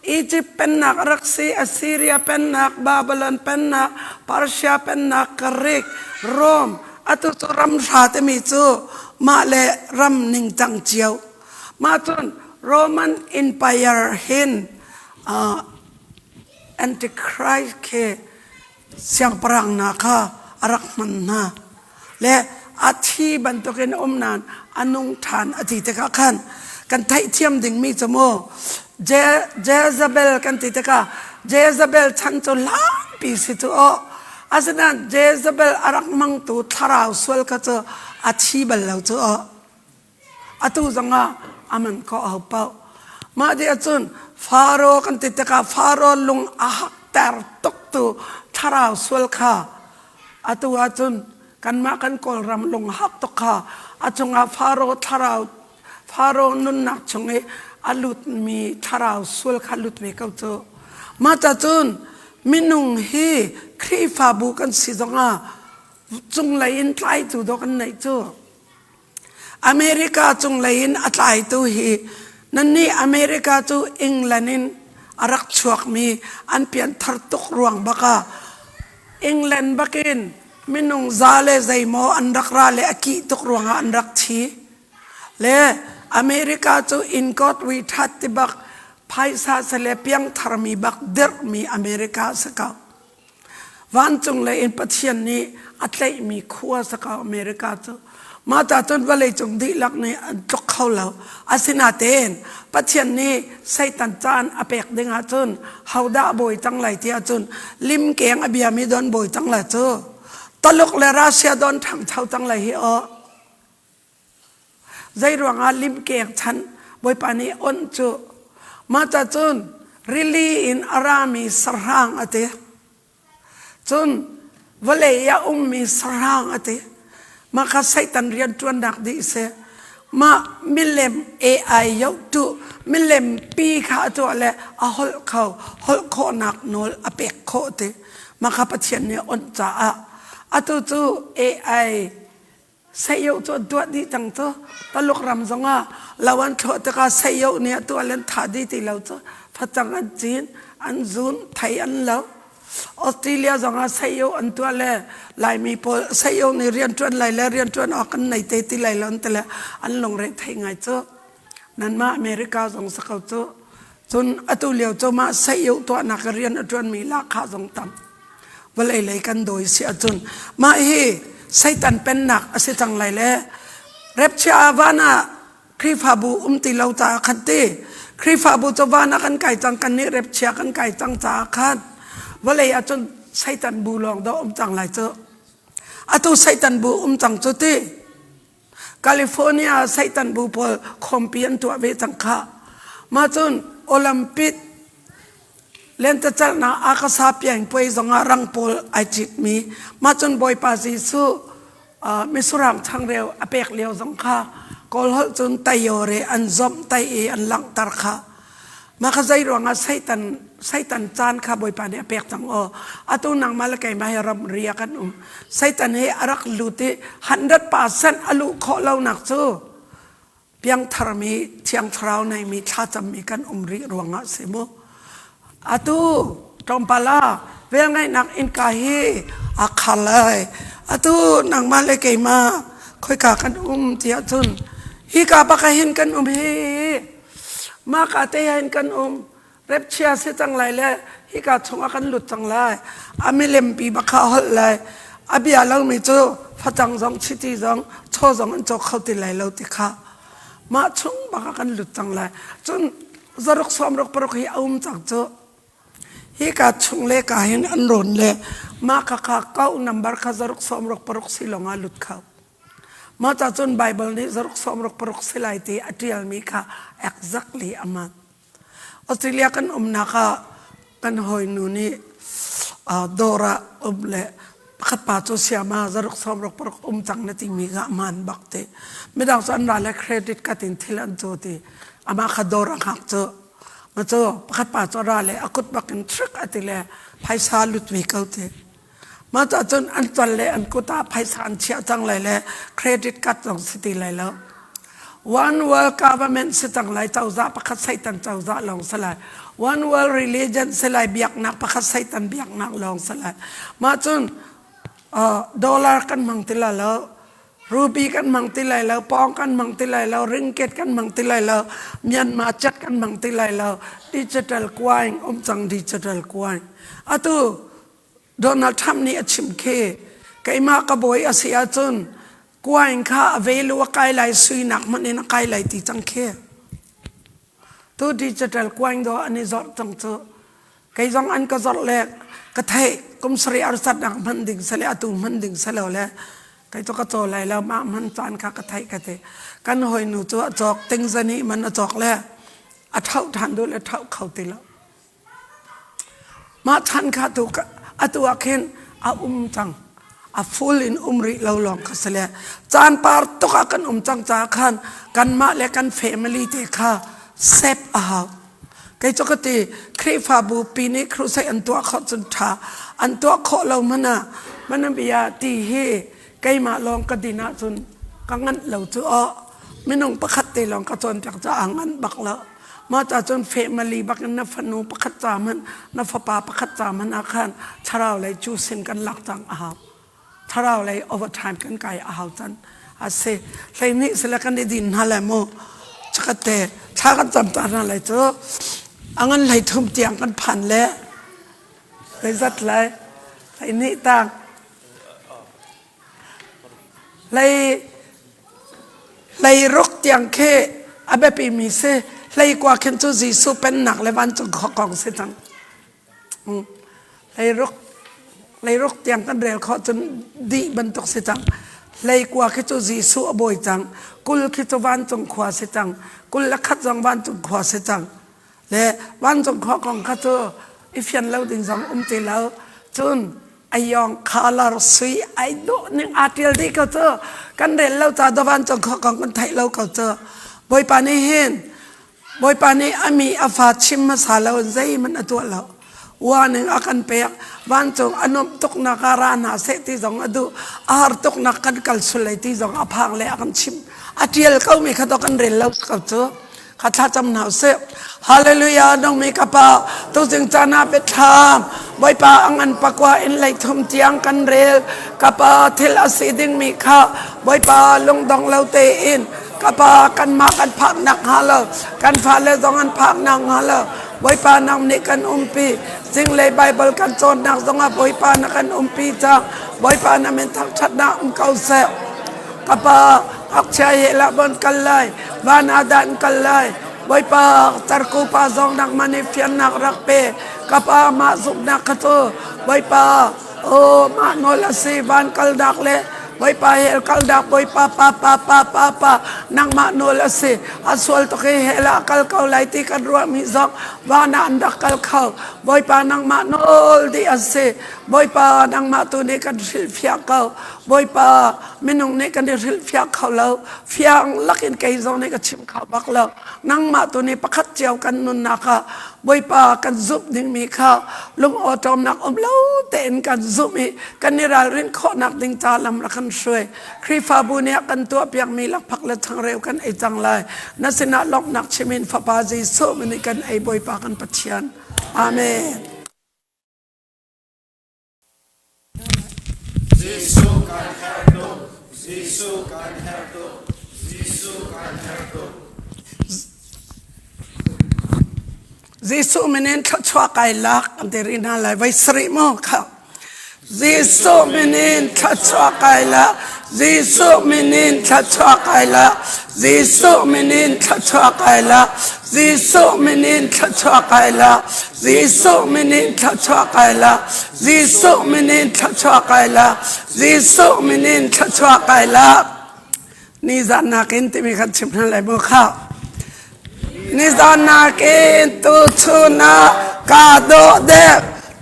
Egypt pen nak raksi Assyria pen nak Babylon pen nak Persia pen nak Greek Rome atu chu ram tha te mi chu ma le ram ning chang chiao ma chun Roman Empire hin antichrist ke siang parang na kha arak man na le athi bantokin nan anung than ati te ka khan kan thai thiam ding mi chamo Jezebel kan ti te ka Jezebel chan chu lang pi si chu o asana Jezebel arak mang tu tharau swal ka chu athi bal lo chu o atu zanga aman ko au pau ma de achun faro kan ti te ka faro lung ahak tar tok tu tharau swal kha atu achun kan ma kan kol ram lung hak tok kha achunga faro tharau faro nun nak chunge alut mi tharau sul khalut me kau chu ma ta chun minung hi khri fa bu kan si zonga chung lain tlai tu do kan nei chu america chung lain atlai tu hi nanni america chu england in arak chuak mi an pian thar tok ruang baka england bakin minung zale zaimo anrak ra le aki tok ruanga anrak thi le America chu in court we that tibak phaisa sele piang tharmi bak der mi America saka wan chung le in pathian ni atlai mi khuwa saka America chu mata chun vale chung di lak ne tok khawlo asina ten pathian ni satan chan apek dinga chun hauda boy changlai tia chun lim keng abia mi don boy changla chu taluk le Russia don thang thau changlai hi o zai ruanga lim keng chan boy pani on chu ma ta chun really in arami sarang ate chun valeya mi sarang ate maka satan rian tuan dak di se ma milem ai yau tu milem pi kha to le a hol kho nak nol apek kho te maka pathian ne on cha a atu tu ai sayo to dua di tang to taluk ram zonga lawan kho te ka sayo ne to len thadi ti lo to phatang an chin an zun thai an lo Australia zonga sayo an to le lai mi pol sayo ni rian tuan lai le rian tuan akan nai te ti lai lon te le an long re thai ngai cho nan ma America zong sakau cho chun atu leo cho ma sayo to na ka rian tuan mi la kha zong tam walai lai kan doi si achun ma hi Satan pen nak ase chang lai le repcha wana krifabu ti lau ta khate krifabu to wana kan kai chang kan ni repcha kan kai chang cha khat walai achun Satan bu long do chang lai cho atu Satan bu chang cho te California Satan bu pol kompian to ve chang kha ma chun Olympic lenta chal na akasa piang poi zonga rang pol ajit mi ma chun boy pa ji su misuram thang reu apek leo zong kha kol hol chun tayore an zom tai e an lang tar kha ma kha zai ronga Satan chan kha boy pa ne apek chang o atu nang mal kai ma ram ria kan Satan he arak lute 100% alu kho lau nak chu piang tharmi thiang thrau nai mi tha cham mi kan ri ronga semo atu tompala vengai nak in ka hi akhalai atu nang male ke ma khoi ka kan tia chun hi ka ba ka hin kan hi ma ka te hin kan rep chia se chang lai le hi ka chunga kan lut chang lai amilem pi ba kha hol lai abia lo mi chu phatang jong chiti jong cho jong an chok khau ti lai lo ti kha ma chung ba ka kan lut chang lai chun zarok som rok parok hi chang chu hi ka chung le ka hin an ron le ma ka kau number kha zaruk som rok parok silonga lut kha ma ta chun bible ni zaruk som rok parok silai ti atial mi kha exactly ama Australia kan na ka kan hoi nu ni dora le khat pa chu siama zaruk som rok parok chang na ti mi ga man bakte medang san la le credit ka tin thilan chu ti ama kha dora khak chu ma cho pakhat pa cho ra le akut bakin trick atile phaisa lut wi kaute ma cha chon an chal le an kuta phaisa an chia chang lai le credit card jong city lai lo one world government sitang lai chau za pakhat Satan chau za long salai one world religion selai biak nak pakhat Satan biak nak long salai ma chon dollar kan mang tila lo ruby kan mang tilai lo pong kan mang tilai lo ringgit kan mang tilai lo Myanmar chat kan mang tilai lo digital coin chang digital coin atu Donald Trump ni achim ke kai ma ka boy asia chun coin kha avelu kai lai sui nak man in kai lai ti chang ke tu digital coin do ani zot chang chu kai jong an ka zot le ka thai kum sri arsat nak man ding sale atu man ding salo le kai to ka to lai la ma man chan kha ka thai ka te kan hoi nu chu chok teng zani man a chok le a thau than do le thau khau ti la ma than kha tu atu akhen a chang a full in umri lo long ka sale chan par to ka kan chang cha khan kan ma le kan family te kha sep a ha kai to ka ti khrifa bu pi ni khru sai an to kho chun tha an to kho lo mana bia ti he kai ma long ka dina chun kangan lo chu o minong pakhat te long ka chon tak cha angan bak la ma cha chon family bak na fanu pakhat cha man na fa pa pakhat cha man akhan tharau lai chu sin kan lak tang a ha tharau lai overtime kan kai a ha chan ase lai ni sela kan din hala mo chakate tha kan cham ta na lai chu angan lai thum tiang kan phan le lai zat lai ni tang lai rok tiang ke abe pi mi se lai kwa khen chu Jisu pen nak le van chu kong se tang lai rok tiang kan rel kho chun di ban tok se tang lai kwa ke chu Jisu aboi tang kul ke chu van chung khwa se tang kul la khat jong van chung khwa se tang และวันจงขอของข้าเธออีเฟียนเล่าดิ่งสองตีเล่าจนไอยองคาลาร์ซีไอโดนึงอาทิลที่เขาเจอกันเรียนเล่าจากดวันจงขอของคนไทยเล่าเขาเจอบอยปานีเห็นบอยปานีอามีอาฟาชิมมาสาเราใจมันตัวเราว่าหนึ่งอากันเปียกวันจงอนุตกนักการานาเสติจงอดูอาหารตกนักกันกัลสุเลติจงอภังเลยอากันชิมอาทิลเขามีขดกันเรียนเล่าเขาเจอข้าท่าจำหนาวเสพฮาเลลูยาน้องมีกระเป๋าตัวจึงจานาเปทามบอยปาอังอันปักว่าอินไลทุมเจียงกันเรลกระเป๋าเทลอาศิดิงมีข้าบอยปาลงดองเลาเตอินกระเป๋ากันมากันพักนักฮาเลกันฟ้าเลดองอันพักนักฮาเลบอยปานำนี่กันปีสิ่งเลยไบเบิลกันโจนนักดองบอยปานักกันปีจ้าบอยปานาเป็นทักชัดนักเก่าเสพกระเป๋าอักเชยละบนกันเลยบ้านอาดันกันเลยบอยปาตรกูปาซองนักมันเฟียนนักรักเปกระเป๋ามาสุกนักขโตบอยปาโอ้มาโนลสีบ้านกัลดักเลบอยปาเฮลกัลดักบอยปานังมาโนลสีอัศวลตะเกเฮละกัลเขาไลติกันรัวมิซอกบ้านอันดักกัลเขาบอยปานังมาโนลดีอัสบอยปานังมาตุเนกันสิลฟิอาเขาบอยปามินุงเนกันสิลฟิอาเขาแล้วฟิอังลักอินเกยซองเนกันชิมเขาบักแล้วนังมาตุเนประคัดเจียวกันนุนนักบอยปากันซุบดิ่งมีข้าวลุงอตอมนักอมเล่าเต้นกันซุบมีกันนิรารินข้อนักดิ่งจาลำรักันช่วยครีฟาบูเนียกันตัวเปียกมีลักพักและทางเร็วกันไอจังไรนัสนาลอกนักชิมินฟาปาจีโซมันกันไอบอยปากันปัจเจียนอาเมนYesus menin kacwa kailak anterina lai vai sri mo kha Yesus menin kacwa kailak Yesus menin kacwa kailak Yesus menin kacwa kailak Yesus menin kacwa kailak Yesus menin kacwa kailak Yesus menin kacwa kailak Yesus menin kacwa kailak ni zanakin timi kachimna lai mo kha Nizana kin tu chuna kado de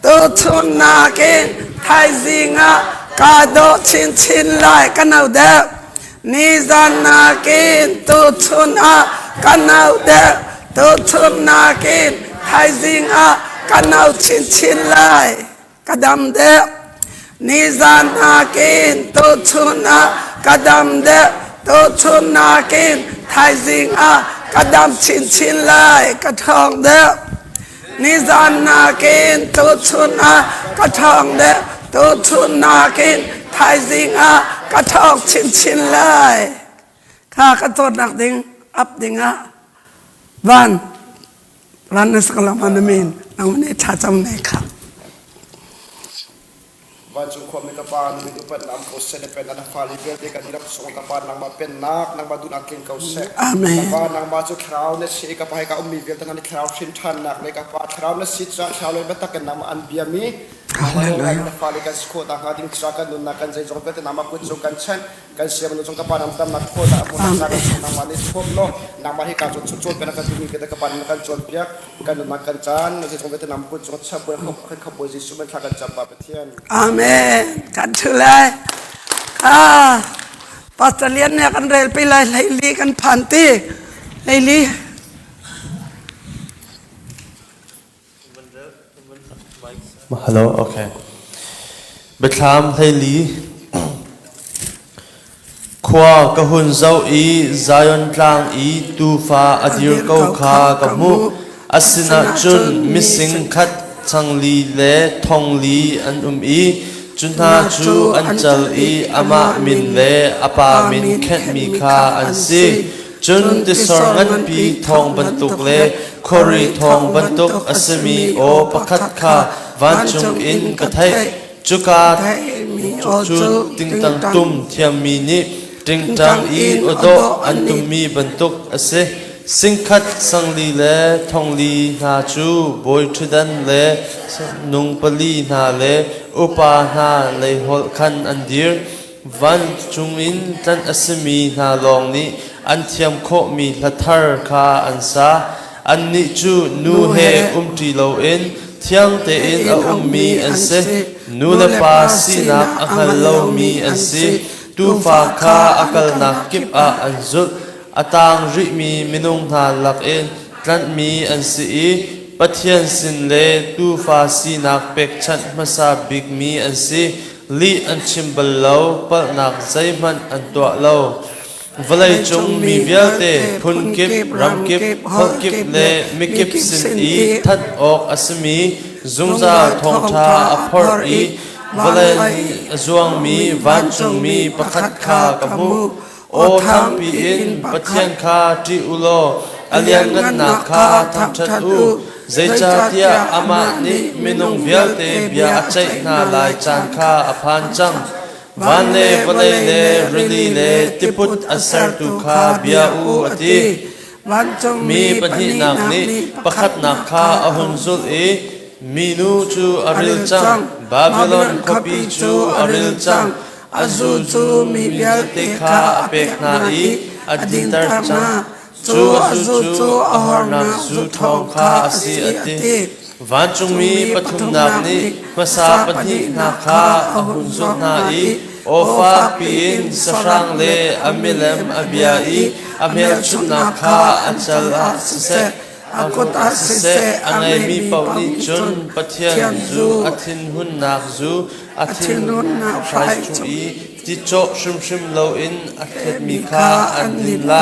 tu chuna kin thai zinga kado chin chin lai kanau de Nizana kin tu chuna kanau de tu chuna kin thai zinga kanau chin chin lai kadam de Nizana kin tu chuna kadam de tu chuna kin thai zinga kadam chin chin lai katong de Nizana kin tu chuna katong de tu chuna kin thai zinga katong chin chin lai kha katot nak ding up dinga van ran naskalamamin nang ne tha cham ne khaวันจุความมีกระปานมีอุปนามโคเซเนเป็นนักฟาลิเบลเดกันรับส่งกระปานนางมาเป็นนักนางมาดูนักเก่งเก่าเสกกระปานนางมาจุคราวเนสีกระปายกับมีเวลตั้งแต่คราวชินทันนักในกระปาคราวเนสีจะชาวเลยบัตรกันนำอันเบียมีนักฟาลิกันสโคตาหาดิ้งสกัดนุนนักกันใจจงเป็นนามกุศลกันเช่นกันเสียมันจงกระปานนำตำนักโคตาบุญนักนางมาลิสโคโลนางมาให้การจุดจุดเป็นนักการมีเป็นกระปานนักการจวนเปียกกันนุนนักกันจานใจจงเป็นนามกุศลชาบวยขบวยจิสุมันทักกันจับปาเปเทียนอาเมนกันชุเลยปัสเลียนเนี่ยกันเรลไปเลยไลลีกันผ่านตีไลลี Hello, okay. Betlam Haili Kwa Kahun Zau I Zion Tlang I Tufa Adir Kau Kha Kamu Asina Chun Missing Kat Chang Li Le Thong Li An I Chunha Chu Anchal I Ama Min Le Apa Min Ket Mi Kha An Si Chun Tisorngan Pi Thong Bantuk Le Kori Thong Bantuk Asami O Pakat Kha Van chung in kathai chuka chu ting tang tum thiam mi ni ting tang I odo an tum mi bantuk ase singkhat sangli le thongli na chu boy thudan le nung pali na le upa na le hol khan andir van chung in tan asmi na long ni an thiam kho mi lathar kha ansa อันนี้จูนูเฮตีโลเอ็นเที่ยงเตอินมีอันเซนูเลปาสีนักอัลโลมีอันเซตูฟาคาอักลนักกิบอันจุดอตางริมีมินุงนาลักเอ็นกันมีอันซีปัทยันสินเลตูฟาสีนักเป็กชันมาซาบิกมีอันซีลีอันชิมบลโลปะนักใจมันอันตัวโลวลัยจงมีเวียเตพุนกิบรำกิบฮอกกิบเลมิกิบสินทัดออกอัสมีจุงซาทองชาอภรอีวลัยจวงมีวันจงมีปะคัดคากะมูโอทังปีอินปัทยันคาจิอุโลอัลยังกันนาคาทังชัดอูเจจาติยาอามานิมินุงเวียเตบียาใจนาลายจานคาอภันจังวันเลวลัยเลริลีเลติพุตอัสรตุคาบียาอูอติมีปัญหานักนี้ปะคัดนักคาอหุนซุลอีมีนูจูอริลจังบาบิลอนคอปีจูอริลจังอาจูจูมีเบียเตคาอเปกนาอีอดินตร์จังจูอาจูอาหารนักจูทองคาอสีอติวันจงมีปฐุมนักนี้มาสาปนินาคาอหุนซุนาอีโอฟาปีนสรังเลอเมลมอบิยาอีอเมลชุนาคาอันจัลอาเซอากตอาเซอังไอมีปาวนิจุนปะเทียนจูอาทินหุนนักจูอาทินหุนนักไฟจูอีจิโจชุมโลอินอาเทมีคาอันลินไล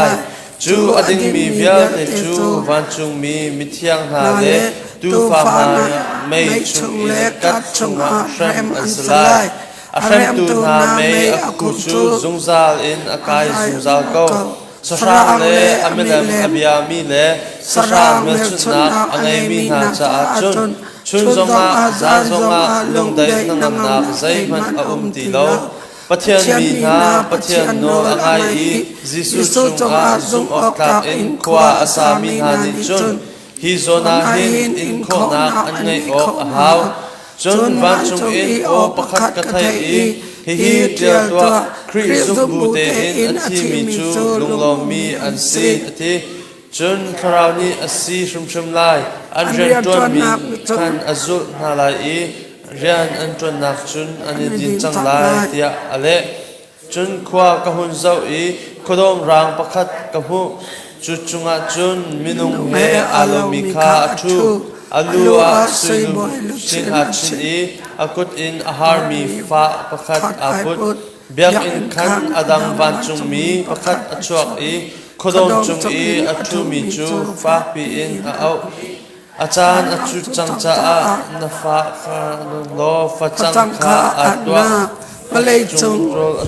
จูอดิงมีเวียเตจูวันจงมีมิเทียงนาเลตูฟามาไม่ชุงเลกัดชุงอาเรมอันสลายอาเรมตูนาไม่อากุจูซุงซาลอินอากายซุงซาลโกสรางเลอเมลมอบิยามีเลสรางเมชุนาอังไอมีนาจาจุนชุนซงอาซาซงอาลงได้นังนักใจมันอาติโลปัทยันมีนาปัทยันโนอังไอจิสุจงอาซุงออกตักอินควาอาสามีนานิจุนฮิโซนาหินอินโคนักอันไงออกหาวจนวันจงอินโอปะคัดกะไทอีฮิเดียตัวคริสตุบูเตอินอธิมิจูลุงลมมีอันซีอธิจนคราวนี้อสีชุมไลอันเรียนตัวมีคันอจุนาลายเรียนอันจนนักจุนอันดินจังไลเตียอเลจนขวากะหุนเจ้าอีขดมรางปะคัดกะหูจุจุงอาจุนมินุงเมอาลมิคาทูอาลูอาสุยบุชินอาชินอีอากุดอินอาหารมีฟ้าปะคัดอาพุดเบียกอินคันอดังวันจุงมีปะคัดอชวกอีขดมจุงอีอาทูมีจูฟ้าปีอินอาอาจารย์อาจุจังจ้านาฟ้าคาโลฟ้าจังคาอาตัวมาเลยจุงโรอา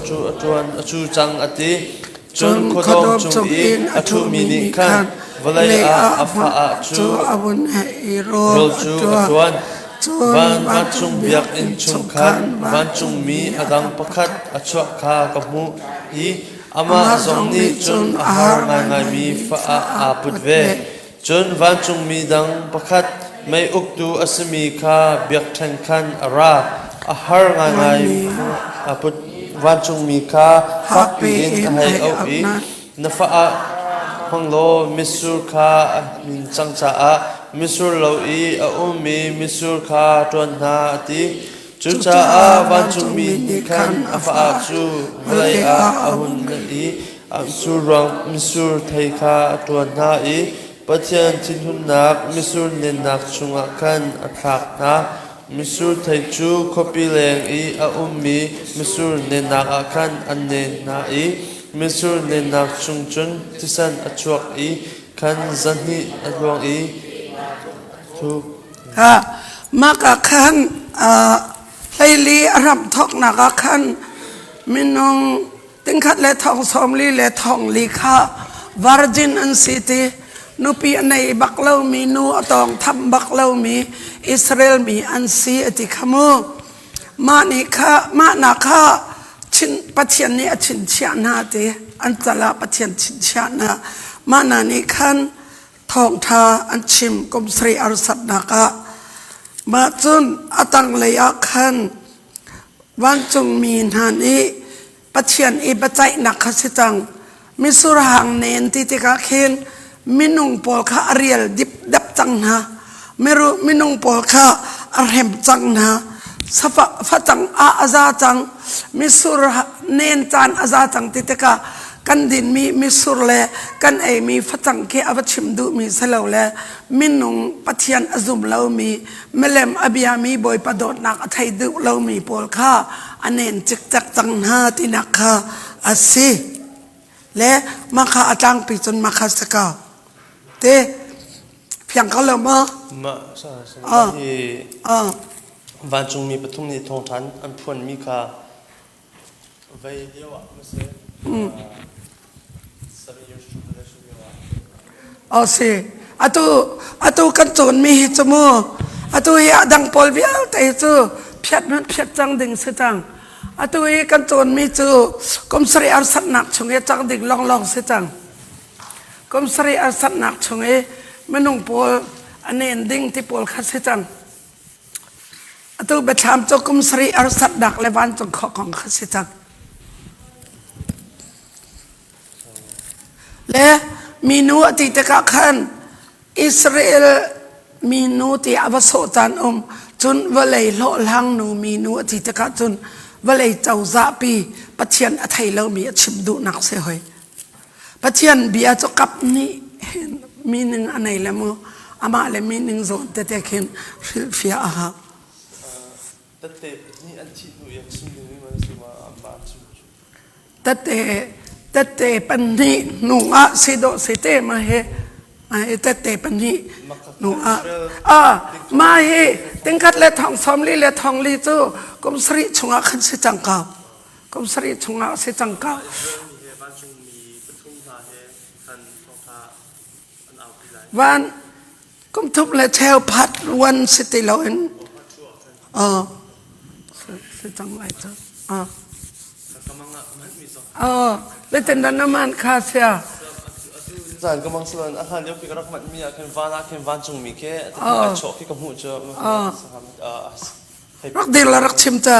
จูจังอติจนขดมจงอินอทุมินิคันวลัยอาฟาจูอาวุนเฮโร โรจูอตวนวันจงเบียกอินจงคันวันจงมีอดังปะคัดอชวคากะมูอีอามาจงนี้จนอาหารง่ายมีฟ้าอาปุดเวจนวันจงมีดังปะคัดไม่อุกตูอัสมีคาเบียกแทงคันอาราอาหารง่ายอาปุดวันจงมีคาฟักปีอินให้เอาอีนฟ้าพังโลมิสุรคามินจังจ้ามิสุรโลอีอามีมิสุรคาตวนนาติจุจ้าวันจงมีคันอาฟ้าจูวลัยอาหุนนีอัมสุรังมิสุรไทยคาตวนนาอีปัจจัยทินหุนนักมิสุรเนนักชุงคันอัตรักนามิสุรไทยจูคบิเลงอีอามีมิสุรเนนักคันอันเนนาอีมิสุรเนนักชุงจุนทิสันอชวกอีคันจันฮิอดวงอีทุกมากะคันไลลีอารมทอกนักคันมินงติงคัดเลทองสมลีเลทองลีคาวาร์จินอันซิตีนูปีในบักเลวมีนูตองทำบักเลวมีอิสราเอลมีอันซีอติขโมมานิคามานาคาชินปัจจัยนี้ชินเชียนาเตอันตลาปัจจัยชินเชียนามานานิคันทองทาอันชิมกุมสรีอรุสัตนากะมาจุนอตังเลยอาคันวันจงมีนานี้ปัจจัยอีปัจจัยนักขสิตังมิสุรหังเนนติติกาเคน มินุงปอลข้าเรียลดิบดับจังนะไม่รู้มินุงปอลข้าอารมจังนะสฟะฟะจังอาซาจังมิสุรเนนจานอาซาจังติเตกะกันดินมีมิสุรเลกันไอมีฟะจังเคอวัชิมดูมีเสลาเลมินุงปะเทียนอซุมเลามีเมเลมอบิยามีบอยปะโดดนักไทยดูเลามีปอลข้าอันเนนจิกจักจังนะตินักข้าอาศิและมาข้าอาจังปีจนมาข้าสกาเตเพียงเขาเลยมั้งใช่ที่วันจงมีปฐุมนิทองทันอันพวนมีค่าไว้เดียวไม่ใช่สิอะตูกันโจนมีจมูกอะตูยาดังปอลเบียแต่จูเพียดนั้นเพียดจังดิ่งสิจังอะตูยกันโจนมีจูกรมสรีอาสัตนักชงเอจังดิ่งลองสิจังกรมสรีอาสัตนักชงเอไม่นุ่งปอลอันนี้ดิ่งที่ปอลขัดสิจังอะตูไปถามเจ้ากรมสรีอาสัตนักเลวันจงขอของขัดสิจังและมีนูติตะกะขันอิสราเอลมีนูติอวสตันจนวลัยโลลังนูมีนูติตะกะจนวลัยเจ้าซาปีปัจเจียนอัฐยเรามีชิมดูนักเสียหอยปัจเจียนเบียจกับนี่มีหนึ่งอันไหนละมั้งอามาเลยมีหนึ่งโซนแต่เข็นฟิอาฮะแต่นี่อันที่หนูอยากชิมดูนี่มันสิมาอันบาชิมแต่ปันนี้หนูสิโดสิเตมาเฮแต่ปันนี้หนูมาเฮติงคัดเลทองสมลีเลทองลีจูกรมสรีชงอาขันสิจังกากรมสรีชงอาสิจังกาวันกุมทุบและเทวพัดวันสิติลอยสิจังไรจ้ะเลยเต็นดันน้ำมันคาเซียจานก็มังสลันอาหารเลี้ยวพี่ก็รักมันมีอาการวานาเข็มวานจงมีแค่ชอบพี่ก็หูเจอรักเดียวละรักชิมจ้า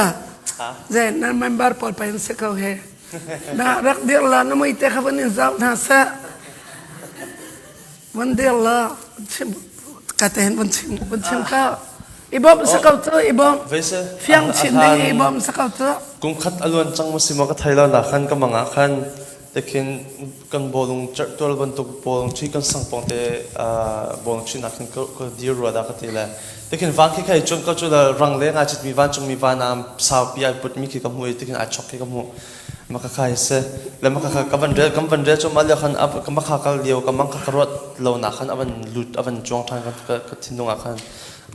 เจนนั่นมันบาร์ปอลไปนั่นเสกเอาเฮนะรักเดียวละน้ำไม่เตะขับนินซาวน่าเสะวันเดียวละชิมกาเตนวันชิมข้าวอีบอมสกัดตัวอีบอมเฟียงชินได้อีบอมสกัดตัวกุมขัดอารมณ์จังมุสิมากไทยแล้วนะขันก็มังอ่ะขันแต่เข็นกันบอลงจัดตัวบนตุกบอลงชี้กันสังปองเตบอลงชี้นักขันก็ดีรัวดากันทีละแต่เข็นวันที่ใครจนก็จุดรังเลี้ยงอาจจะมีวันจงมีวันน้ำสาวปีไอปุตมีขี้กำมือแต่เข็นอาจช็อกขี้กำมือมาขายเสแล้วมาขายกับวันเดือนจนมาเลี้ยงขันกับมาขายกันเดียวกับมังขายรถเราหนักขันวันหลุดวันจวงทางกันก็ทิ้งตรงอ่ะขัน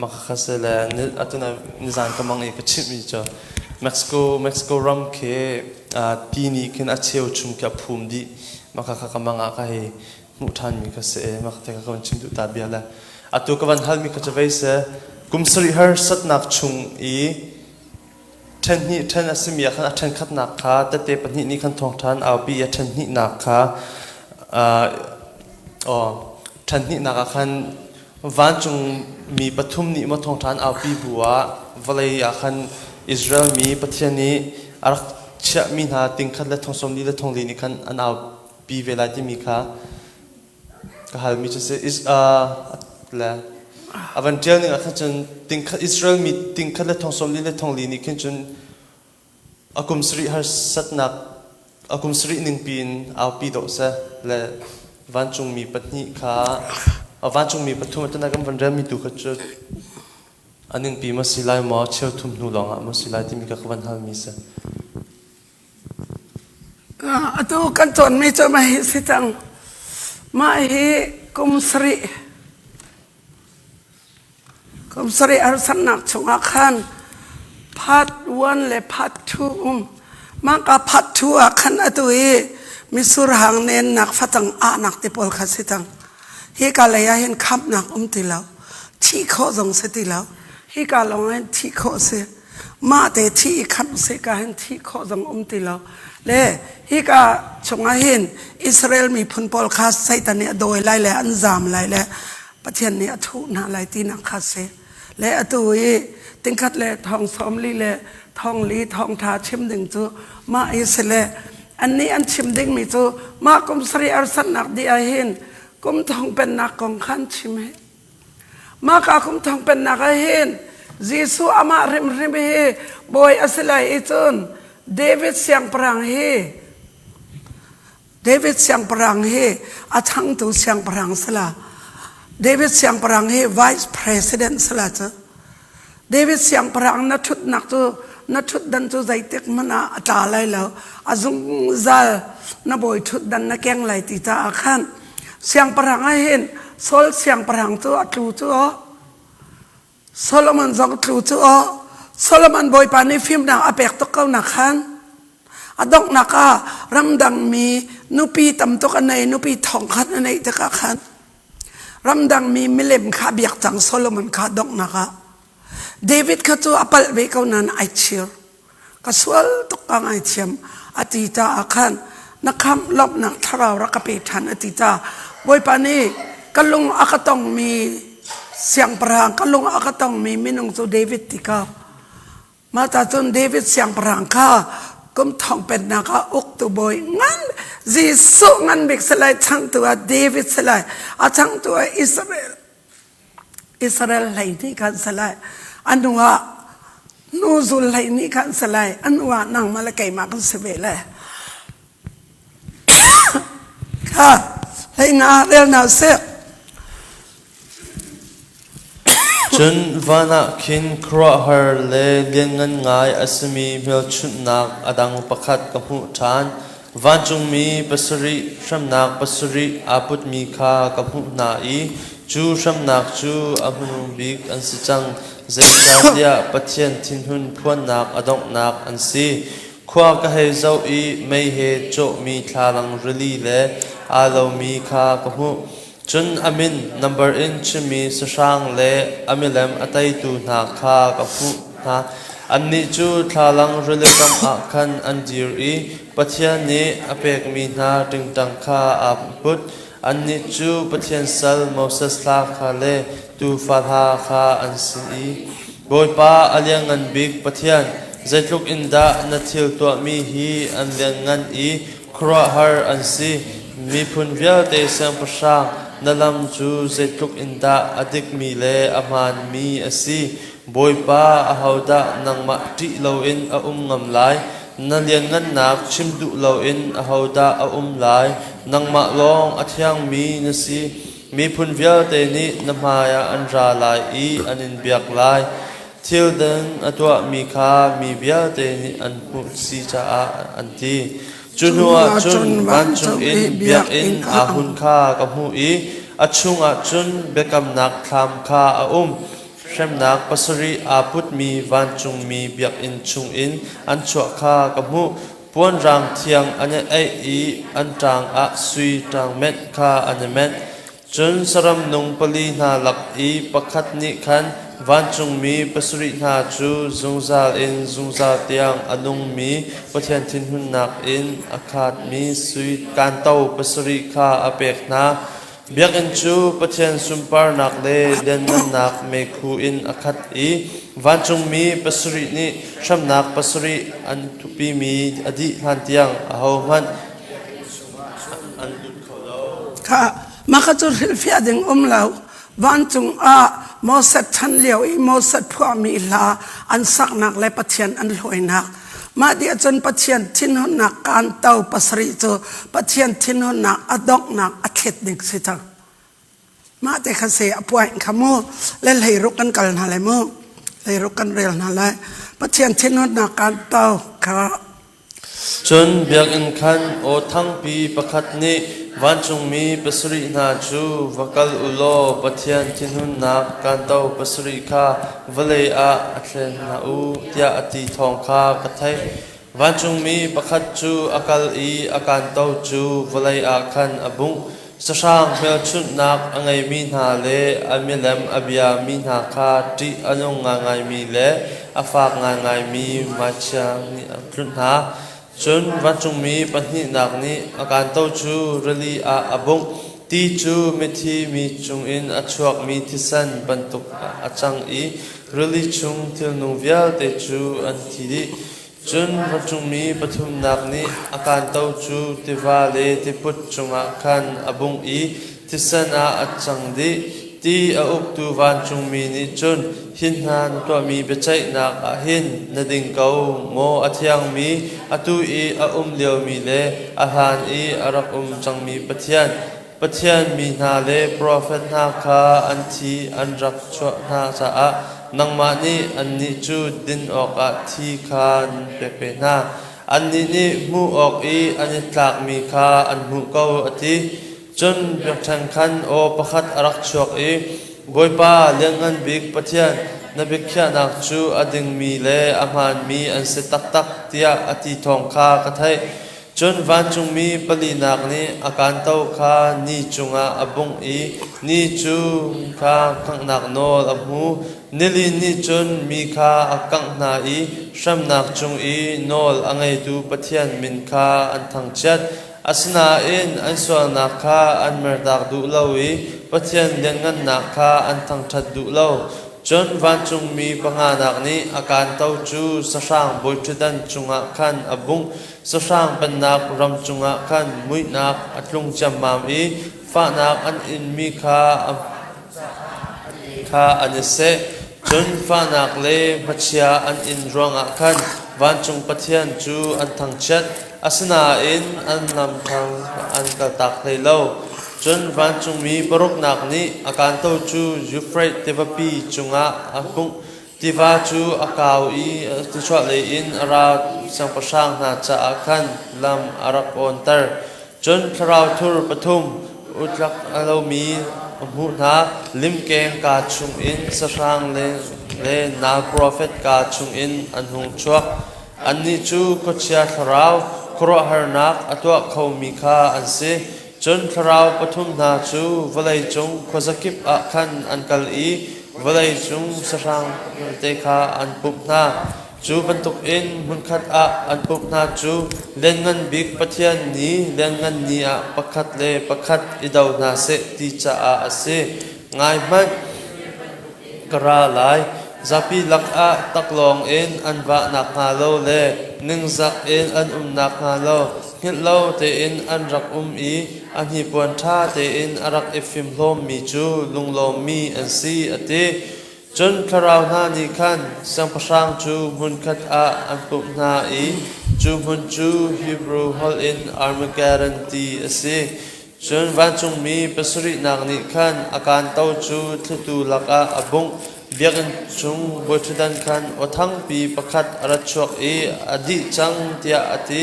มาขายเสแล้วนี่อัตโนนิจานกับมังเอกชิมมีจ้ะเม็กซิโกรัมเคปีนี้ขึ้นอาเชียวชุมกับภูมิดีมาขากำมังอาให้มุทันมีก็เสมาขแต่ก็วันชิมดูตาเบียละอัตุกวันฮัลมีก็จะไปเสกุมสริฮาร์สัตนักชุงอีเทนนี่เทนอาซิมีขันเทนขัดนักขาแต่เตปนี่ขันทองทันเอาปีเทนนี่นักขาเทนนี่นักขันวันจงมีปฐุมนี่มาทองทันเอาปีบัววลัยขันอิสราเอลมีประเทศนี้อารักเชื่อมีนาติงคัดและทองสมดีและทองลีนี่คันอันเอาปีเวลาที่มีค่ะก็หามีจะเสียและวันเจ้านี่ก็จนติงคัดอิสราเอลมีติงคัดและทองสมดีและทองลีนี่ขึ้นจนอากุมสรีฮาร์สัตนักอากุมสรีหนึ่งปีนเอาปีโดเสและวันจงมีปฏิค่ะวันจงมีปฐุมตอนนั้นก็วันเริ่มมีตัวขจรอันนึงปีมาสิไลมาเชี่ยวทุ่มนูลองอ่ะมาสิไลที่มีกับวันฮัลมิสอะตัวกันจนไม่จะมาหิสิจังมาหิกุมสรีอาสันนักชงอาคันพัดวันและพัดทูมังกะพัดทูอาคันอะตัวมิสุรหังเนนนักฟัตังอานักติปอลขัดสิตังฮิกาเลยเห็นขับนักติแล้วที่ข้อสงสัยติแล้วฮิกาลองเห็นที่ข้อเสียมาแต่ที่ขับเสียก็เห็นที่ข้อสงติแล้วเลยฮิกาชงเห็นอิสราเอลมีพลปอลคาสไซตันเนี่ยโดยไล่และอันซามไล่และประเทศนี้ทุกนาไล่ตีนักคาเสียและตัวติงคัดและทองสมลีและทองลีทองทาชิมดึงจูมาอิสราเอลอันนี้อันชิมดึงมีจูมากุมสรีอาสันนักดีอาเห็น กุมทองเป็นนักของขันใช่ไหมมากากุมทองเป็นนักเห็นยิสุอามาริมเฮบอยอสิไลอิจุนเดวิดเสียงปรางเฮเดวิดเสียงปรางเฮอาทังตูเสียงปรางสละเดวิดเสียงปรางเฮ vice president สละจ้ะเดวิดเสียงปรางนัทุดนักตัวนัทุดดันตัวใจเต็กมันอาตาไลแล้วอาจุงซัลนับอยทุดดันนักแกงไลติตาอาคันเสียงปรางเห็นโซลเสียงปรางตัวอัตลูตัวโซโลมอนจงตรูตัวโซโลมอนบอยปานีฟิล์มนักอเปกตกเขานักขันอดอกนักรำดังมีนุปีตำตกันในนุปีทองขันในตะขันรำดังมีมิเลมขาเบียกจังโซโลมอนขาดอกนักเดวิดข้าตัวอปัลเวกเอานันไอเชียร์ก็สวลตกกังไอเชียมอติตาอาคันนักคำลบนักทาราวรักเปทันอติตาบอยปานีก็ลุงอากาตองมีเสียงปรางก็ลุงอากาตองมีมินงจูเดวิดติกามาตาจนเดวิดเสียงปรางข้ากุมทองเป็นนักอุกตัวบอยงั้นยิสุงั้นเบกสลายทั้งตัวเดวิดสลายทั้งตัวอิสราเอลไหลนี่กันสลายอันนู้ว่านูซุลไหลนี่กันสลายอันนู้ว่านางมาละไก่มากันสเวลเลยค่ะให้งาเรียนนาเสกจนวันนักขินครัวฮาร์เลเลียนเงินง่ายอาศมีเมลชุดนักอดังประคัดกับหูทานวันจงมีปัสริชัมนักปัสริอาพุทมีคากับหูนาอีจูชัมนักจูอามุนบิกอันสิจังเจียเดียปัจเจียนทินหุนพวนนักอดอกนักอันซีขวากะเฮเจ้าอีไม่เฮโจมีทาลังรลีเลอาลามีคากับหูจนอามิน number in ชิมีสช่างเละอามิเลมอัตัยตูนาคากับผู้นาอันนี้จูทาลังเรลกัมอาคันอันดีรีปัจจัยนี้อเปกมีนาดึงตังคาอาบุตอันนี้จูปัจจัยสัลโมเสสลาคาเลตูฟาฮาคาอันซีบอยป้าอัลยังอันบิกปัจจัยใจลุกอินดานัททิลตัวมีฮีอันเลียงอันอีครัวฮาร์อันซีมีพุนเวียเตเซมปชานาลัมจูเจตุกอินดาอดิกมีเลอามันมีอสีบอยป้าอาฮาวดานังมาติเลวอินอางำลายนั่นเลียนงันนักชิมดุเลวอินอาฮาวดาอาลายนังมาลองอัธยังมีนสีมีพุนเวียเตนินมายาอันราลายอีอันอินเบียกลายเที่ยวเดินอตัวมีคามีเบียเตนิอันมุสีจาอันทีจุนหัวจุนวันจุนอินเบียกอินอาหุนคากับหูอีอาชุงอาจุนเบกำนักทำคาอาเช่นนักปัสริอาพุทมีวันจุงมีเบียกอินชุงอินอันชัวคากับหูปวนรังเทียงอันไออีอันจางอาสุยจางเม็ดคาอันเม็ดจุนสรัมนุงปลีนาหลักอีปคัดนิคันวันจงมีปัสรินาจูจงซาอินจงซาเตียงอนุงมีปะเทียนทินหุนนักอินอาคาดมีสุยการเต้าปัสริคาอเปกนาเบียกอินจูปะเทียนสุมปาร์นักเลเดนนักเมคูอินอาคาดอีวันจงมีปัสรินี้ชัมนักปัสริอันทุปีมีอดีหันเตียงอาหมันอันดุดเขาเราค่ะมาขจุริลฟิอาดิงเหลาวันจงมอสัดทันเลียวอีมอสัดพวกมีลาอันสักนักและปัจเจียนอันรวยนักมาเดียจนปัจเจียนทิ้นหนักการเต้าปัสริโจปัจเจียนทิ้นหนักอดอกนักอเข็ดดิกสิทังมาแต่ขเสียป่วยขโมเล่นให้รุกันกันนั่นแหละมั้งให้รุกันเรียนนั่นแหละปัจเจียนทิ้นหนักการเต้าค่ะจนเบียกอินคันโอทั้งปีประคัดนี้วันจงมีปัสรินาจูวกัลอุโลปะเทียนทินุนนักการเต้าปัสริคาวเลอาอัตเลนาอูเตียอติทองคากระไทวันจงมีประคัดจูอากัลอีอาการเต้าจูวเลอาคันอบุงสช่างเมลชุดนักอังไงมีนาเลอามิเลมอบิยามีนาคาติอันงงางไงมีเลอาฝากงางไงมีมาเชียนี่ชุดนาจนวันจงมีปัญหาหนักนี้อาการเต้าจูเรลีอาบงตีจูมิทีมีจงอินอัชวกมีทิสันบรรทุกอาจังอีเรลีจงเทลนุวิลเตจูอันทีดีจนวันจงมีปฐุมหนักนี้อาการเต้าจูติวาเลติพุทจงอาคันอบงอีท tisan a achang di ti a uk tu van chung mi ni chun hin han to mi bechai nak a hin na ding kau mo athiang mi atu I a leo mi le a han I arak chang mi pathian mi na le prophet na kha an thi an rak chwa na cha a nangma ni an ni chu din ok a thi khan pe na an ni mu ok I an tlak mi kha an mu kau ati chun byak than khan o pakhat arak chuak I boipa lengan big pathian na bikya nak chu ading mi le aman mi an se tak tia ati thong kha kathai chun van chung mi pali nak ni akan tau kha ni chunga abung I ni chu kha kang nak nol amu nili ni chun mi kha akang na I sham nak chung I nol angai tu pathian min kha an thang chat asna in an swal nak kha an merdak du lawi pathian lengan nak kha an thang that du law chun van chung mi panga nak ni akan tau chu sasang boichudan chunga khan abung sasang ban nak ram chunga khan mui nak atlung chamam I fa nak an in mi kha anese chun fa nak le machia an in ronga khan van chung pathian chu an thang chat asna in an lam thang an ka tak le lo chun van chung mi parok nak ni akan to chu Euphrates tevapi chunga akung tiva chu akaw I tichwa le in ara sang pasang na cha akan lam arak ontar chun tharau thur pathum utlak alo mi mu na lim keng ka chung in sasang le na prophet ka chung in an hung chuak an ni chu kochia tharau kro harnak atwa khau mi kha an se chun tharau pathum na chu valai chung khozakip a khan an kal I valai chung sarang te kha an pup na chu bantuk in munkhat a an pup na chu lengan big pathian ni lengan ni a pakhat le pakhat idau na se ti cha a ase ngai man kara lai zapi lak a taklong in an va nak nga lo le ning zak in an nak nga lo hit lo te in an rak I an hi puan tha te in arak ifim hlom mi chu lunglom mi an si ate chun kharau na ni khan sang pasang chu mun khat a an pup na I chu mun chu Hebrew hol in Armageddon ti ase chun van chung mi pasuri nak ni khan akan tau chu thtu laka abung biakin chung bochudan khan othang pi pakhat arat chuak I adi chang tia ati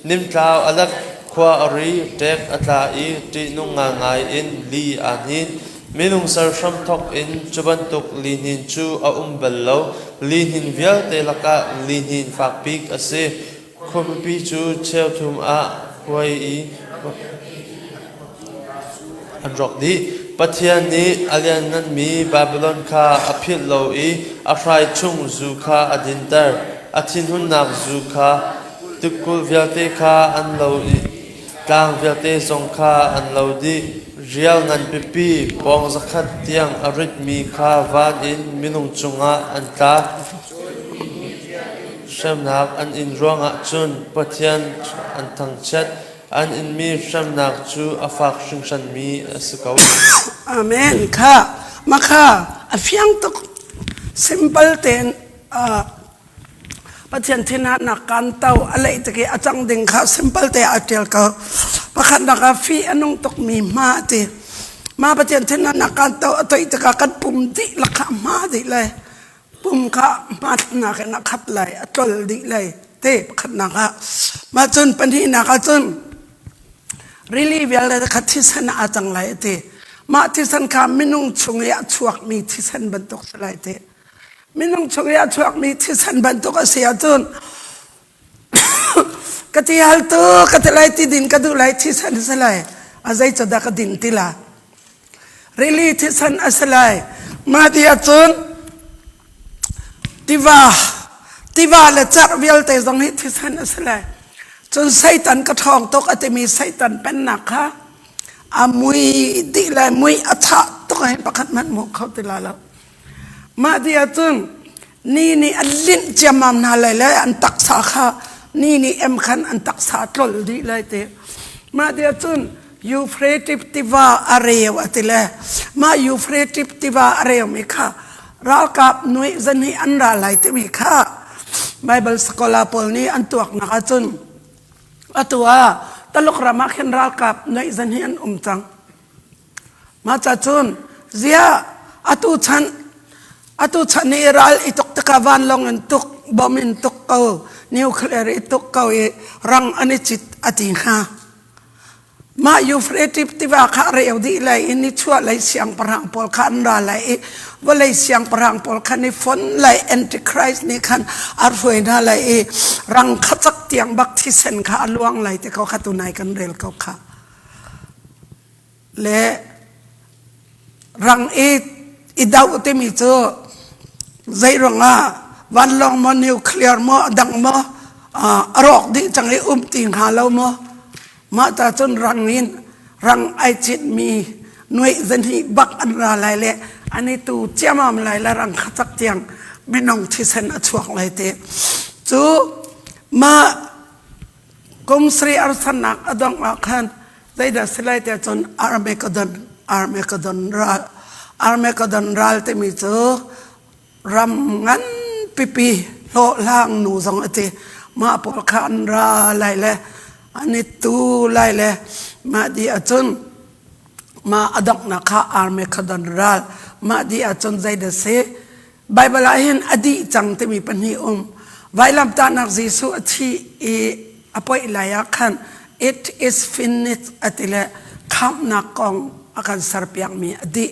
nim tlaw alak khwa ari tek atla I ti nunga ngai in li anin minung sar sham thok in chubantuk linin chu a bello linin vial te laka linin fakpik ase khopi chu cheu thum a khwai I an rok di pathian ni alian nan mi Babylon kha aphil lo I afrai chung zu kha adintar athin hun nak zu kha tukul vialte kha an lo I tlang vialte song kha an lo di rial nan pipi pong zakhat tiang arit mi kha van in minung chunga an ta shamnak an in ronga chun pathian an thang chat an in mi shamnak chu afak sungshan mi asikaw amen kha makha afiang tok simple ten pathian thina na kan tau alai teke achang ding kha simple te atel ka pakhan na ka fi anong tok mi ma te ma pathian thina na kan tau atoi te ka kan pum di lakha ma di lai pum kha mat na ka na khat lai atol di lai te pakhan na ka ma chun pani na ka chun really well the khathisan atang lai te ma thisan kha minung chungya chuak mi thisan bantok salai te minung chungya chuak mi thisan bantok asia chun kati halto katalai ti din kadu lai thisan salai azai chada ka din tila really thisan asalai ma dia chun tiwa la chak vial te zong hi thisan asalai chun Satan ka thong tok atemi Satan pen nakha amui di lai mui atha to kai pakhat man mo khau tila la ma dia chun ni alin chamam na lai lai an tak sa kha ni em khan an tak sa tlol di lai te ma dia chun ยูเฟรติปติวาอาเรียวอติเลมายูเฟรติปติวาอาเรียวมีค่ะรัลกับหน่วยจันฮีอันราไลติมีค่ะไบเบิลสกอลาปอลนี้อันตัวนักจุนอัตัวตลกรามาเข็นรัลกับหน่วยจันฮีอันจังมาจัจุนเสียอัตุชันนี่รัลอิตุกตะกาวันลงอิตุกบอมินตุกเกานิวเคลียร์อิตุกเการังอนิจิตอติงามายูเฟรติปติวาคาเรียวดีเลยอินิชัวเลยเสียงปรังปอลคันราเลยว่าเลยเสียงปรังปอลคันนี่ฝนเลยแอนติคริสต์นี่คันอาร์ฟวยน่าเลยรังขจักเตียงบักที่เซนขาลวงเลยแต่เขาขัตุนายกันเร็วเขาค่ะและรังอีดาวเตมิโจใจรังวันลองมานิวเคลียร์มาดังมาอรอกดิจังเลยติงหาเรามาตาจนรังนี้รังไอจิตมีหน่วยจันทีบักอันราลายเละอันนี้ตูเจ้ามามลายและรังขจักเตียงไม่น้องที่เซนอชวกลายเตจูมากุมสรีอาร์สนักอดองอาคันได้ดัสไลเตจนอาร์เมกดอนรัลเตมิจูรำงันปีโลล่างหนูสองอติมาปกคันราลายเละอันนี้ตูไล่เลยมาดีอาจนมาอดอกนักอาร์เมคดอนรัลมาดีอาจนใจเดเซไบเบิลเห็นอดีจังที่มีปัญหาไว้ลำตานักจิสุที่อภัยลายคัน it is finished อติเลคำนักกองอาการสารพิยังมีอดี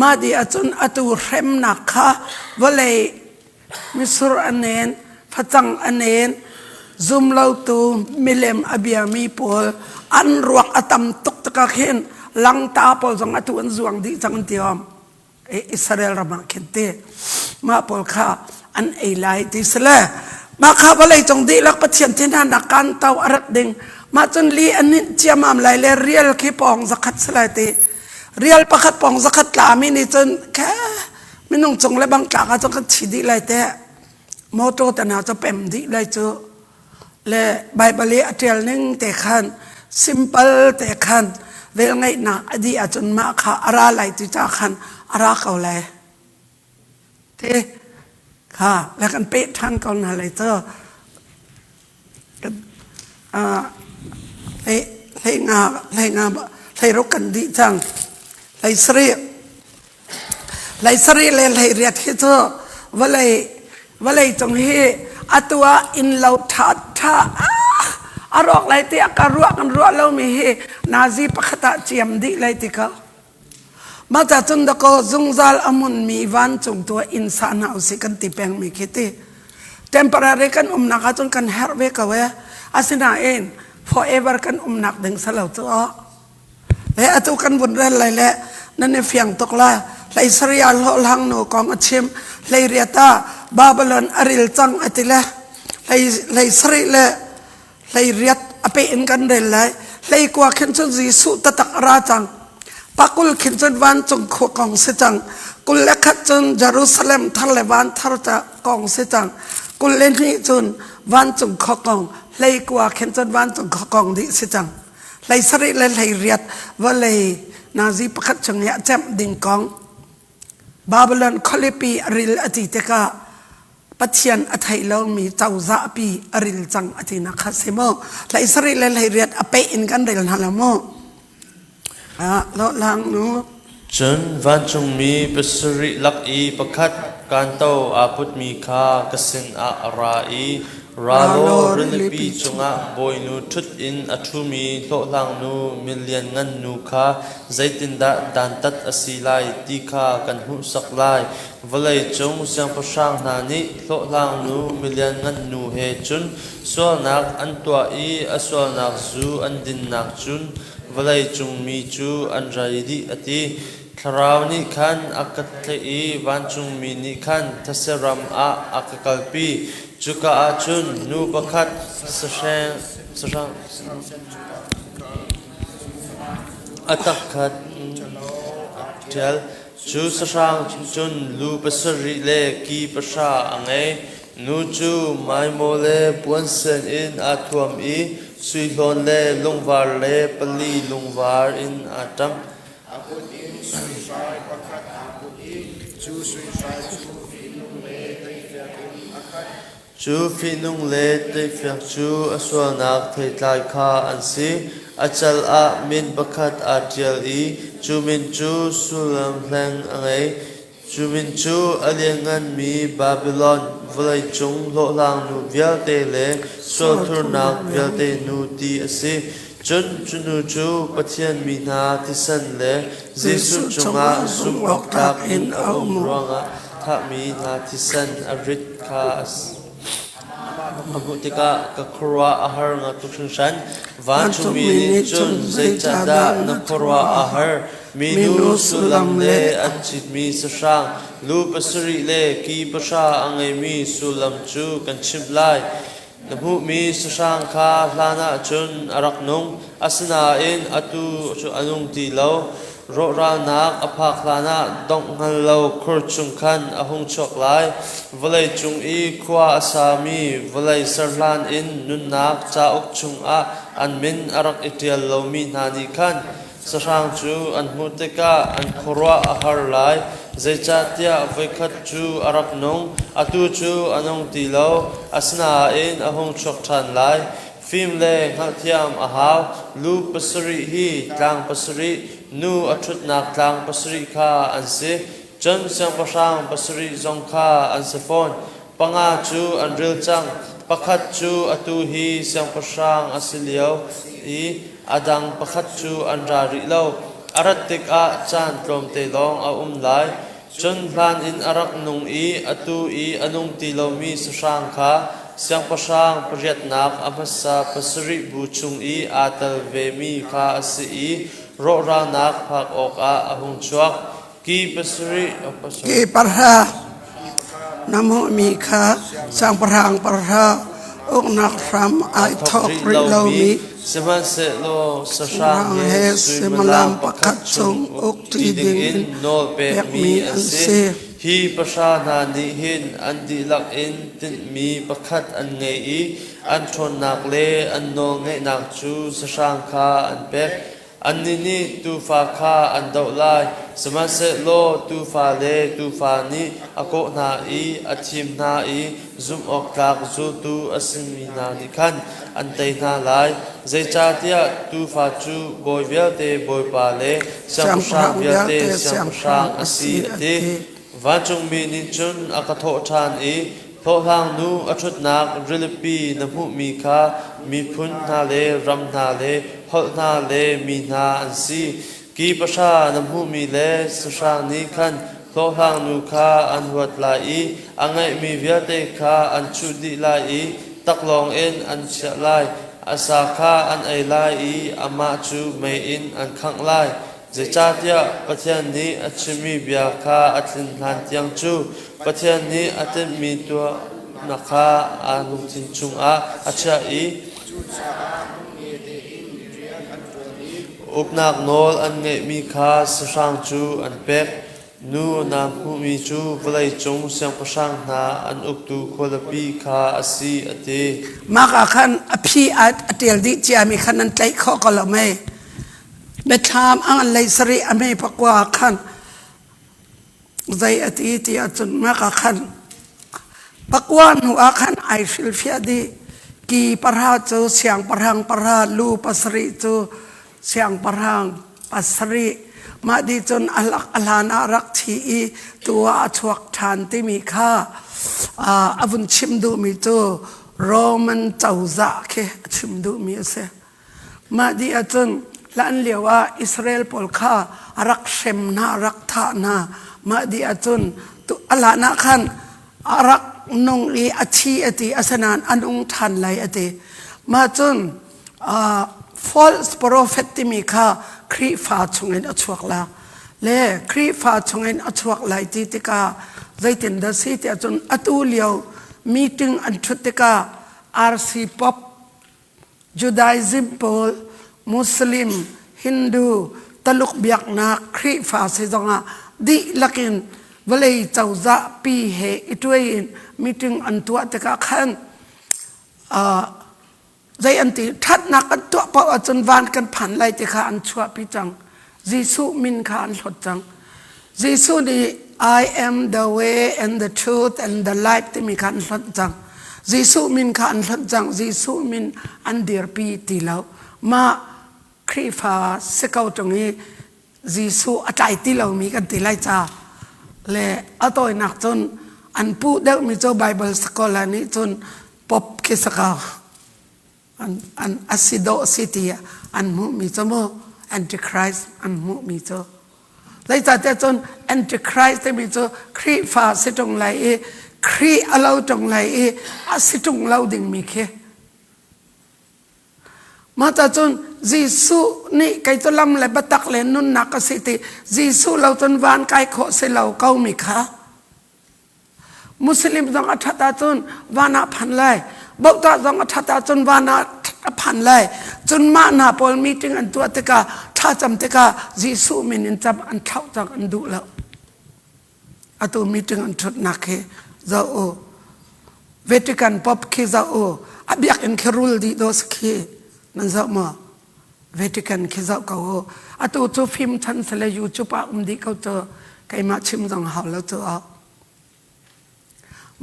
มาดีอาจนอตูเร็มนักว่าเลยมิสุรอันเนนพัจังอันเนนซุมเล่าตูมิเลมอเบียมีปอลอันรวกอตัมตุกตะกะเข็นลังตาปอลจังอตุอันจวงดีจังติอมอิสราเอลรามาเข็นเตมาปอลข้าอันไอไลติสละมาข้าบะเลยจงดีลักปะเชียนเทนานักการเตาอรักดิงมาจนลีอันนี้เจียมามไลเลเรียลคีปองสักขัดสลายเตเรียลประคัดปองสักขัดลามินี่จนแค่ไม่นุ่งจงและบางกากจงกัดฉีดีไลเตโมโตแต่นาจะเป็นดีไลเจอและไบเบิลอัตเทลนึงแต่ขัน simple แต่ขันเวลไงนักอดีอาจนมาค่ะอาราไหลติจาขันอาราเขาเลยเทค่ะแล้วกันเป๊ะท่านก่อนอะไรเจอเลยงารกกันดีจังเลยสรีเลยเรียกที่เจอว่าเลยจงเฮอตัวอินเราท่าอารอกไรที่อาการรัวเราไม่เฮนาซีปะขตะเจียมดีไรที่เขามาจากจนตะโกจุงซัลอมุนมีวันจงตัวอินสานเอาสิกันติแปงมีคิดที่เทมปราเรกันนักจนกันเฮร์เวกเอาไว้อาศินาเอง forever กันนักดึงสลาวตัวและอตุกันบุญเรนไรและนั่นในเฟียงตกละไลสริยาโลลังโนกองอชิมไลเรียตาบาบิลอนอริลจังอติละไลสริเลไลเรียตอเปอินกันเรนไลไลกว่าขึ้นจนจีสุตตักราจังปักกุลขึ้นจนวันจงขวกองเสจังกุลเล็กจนเยรูซาเล็มทะเลวันทารุจะกองเสจังกุลเลนีจนวันจงขวกองไลกว่าขึ้นจนวันจงขวกองดิเสจังไลสริเลไลเรียตว่าไลนาซีประคัดจงเนี่ยแจมดิ่งกองบาบิลอนคอลิปีอริลอติเตกาปัจเจียนอทัยเรามีเจ้าซาปีอริลจังอตินักขัดเสมอไลสริเลไลเรียตอเปอินกันเรลฮัลโมโลลังนูจนวันจงมีเปสริลักอีประคัดการเต้าอาพุทมีคากสินอาราอีราโลรินปีจงอาบอยนูทุดอินอัตุมีโลลังนูมิลเลียนงันนูคาใจตินดาดันตัดอสิไลตีคากันหุสักไลวลัยจงเสียงประชางนานิโลลังนูมิลเลียนงันนูเฮจุนส่วนนักอันตัวอีอส่วนนักจูอันดินนักจุนวลัยจงมีจูอันไรดีอติคราวนี้ขันอักตลีวันจงมีนิขันทัศรำอักกัลปีจุกอาจุนนูปคัดสเชงอัตคัดเทลจูสชางจุนลูปสริเลกีปชาอังเอนูจูไมโมเลปวนเซนอินอาทวมอี suy lon le lungvar le pali lungvar in atam chu phi nung le te fiak chu aswal nak thei tlai kha an si achal a min bakhat atial I chu min chu sulam hlang angai chu min chu aliangan mi Babylon vulai chung lo lang nu vial te le sol thur nak vial te nu ti ase chun chunu chu pathian mi na tisan le Jesu chunga zum ok tak in aum ronga tha mi na tisan arit kha as Abutika kakurwa ahar nga tukshan van chumini chun zay chada na kurwa ahar minu sulam le anchit mi sashang lu pasuri le ki pasha angay mi sulam chu kan chimlay namu mi sashang ka lana chun arak nung asna in atu chu anung tilaw ro ra nak aphak lana dong ngal lo khur chung khan ahung chok lai valai chung I khwa asami valai sarlan in nun nak cha ok chung a an min arak itial lo mi nani khan sarang chu an muteka an khurwa ahar lai zai cha tia vaikhat chu arak nong atu chu anong ti lo asna in ahung chok than lai phim le ngathiam ahaw lu pasuri hi tlang pasuri nu athut nak tlang pasuri kha anse chon sang pasang pasuri zong kha ansefon panga chu anril chang pakhat chu atu hi sang pasang asiliao I adang pakhat chu anrari lo aratik a chan trom te long a lai chon hlan in arak nung I atu I anung ti lo mi susang kha Siang pasang pariat nak amasa pasuri buchung I atal vemi kha asi I ro ra nak phak ok a ahung chuak ki pasuri ki parha namo mi kha sang parang parha ok nak ram ai thok ri lo mi seman se lo sashang he semalam pakhat chung ok ti ding in nol pe mi ase hi pasha na ni hin an di lak in tin mi pakhat an ngei I an thon nak le an no ngei nak chu sashang kha an pek an ni tu fa kha an dau lai samase lo tu fa le tu fa ni ako na I athim na I zum ok tak zu tu asin mi na ni khan an tai na lai zai cha tia tu fa chu boy vel te boy pa le sam shang vel te sam shang asi te van chung mi ni chun akatho than I tho hang nu athut nak rilipi na mu mi kha mi phun na le ram na le hol na le mi na an si ki pasha na mu mi le susang ni khan tho hang nu kha an huat lai I angai mi viate kha an chu di lai I taklong en an cha lai asa kha an ai lai I ama chu mai in an khang lai zai cha tia pathian ni achimi bia kha atlin hlan tiang chu pathian ni atem mi tua nakha anung tin chung a acha I upnak nol an nge mi kha sashang chu an pek nu na hu mi chu valai chung sang pasang na an uktu kholapi kha asi ate maka khan aphi at atel di chia mi khan an tlai kho ko lo me betham ang lai sari ame pakwa khan zai ati ti atun maka khan pakwan hu akhan ai fil fia di ki parha chu siang parhang parha lu pasri chu siang parhang pasri ma di chun alak alana rak thi I tua chuak than ti mi kha avun chim du mi chu roman chauza ke chim du mi se ma di atun lan lewa Israel pol kha arak shem na rak tha na ma di atun tu alana khan arak nong I achi ati asanan anung than lai ati ma chun false prophet ti mi kha khri fa chungin achuak la le khri fa chungin achuak lai ti tika zaitin da si ti chun atu leo meeting an thutika RC pop Judaism pol Muslim Hindu taluk biak na khri fa se zonga di lakin valei chauza pi he itwein meeting an tua tika khan ใจอันที่ทัดนักอันตัวพอจนวานกันผ่านไล่ที่ข้าอันชั่วพิจังเยซูมินข้าอันหดจังเยซูนี่ I am the way and the truth and the life ที่มีข้าอันหดจังเยซูมินข้าอันหดจังเยซูมินอันเดียร์ปีตีแล้วมาครีฟ้าเสกเอาตรงนี้เยซูอาจารย์ที่เรามีกันตีไล่จ้าและอัตโตนักจนอันพูดเด็กมีเจ้าไบเบิลสกอลนี้จนปอบคิสกาอันอัสซิโดซิตีอันมุมีเจ้าโมแอนติคริสต์อันมุมีเจ้าได้จากแต่จนแอนติคริสต์มีเจ้าครีฟ้าสิตรงไหลครีอาเราตรงไหลอัสซิตรงเราดิ่งมีแค่มาจากจนเยซูนี่ใครตัวลำเลยบัตักเลยนุ่นนักสิติเยซูเราจนวานใครขอเสเราเก้ามีค่ะมุสลิมต้องอัฐตาจนวานาพันเลยบุตรต้องอัฐตาจนวานาพันเลยจนมาหน้าพอลมีถึงอันตัวเตกาถ้าจำเตกาเยซูมินินจำอันเท่าจากอันดูแล้วอัตัวมีถึงอันชุดนักเฮจะโอเวติกันป๊อปเคจะโออับยักอินเครูลดีโดสเคนั่นจะมาเวติกันเคจะเขาอัตัวจูฟิล์มทันเสลยูจูปะดีเขาเจอใครมาชิมจังหาแล้วเจอ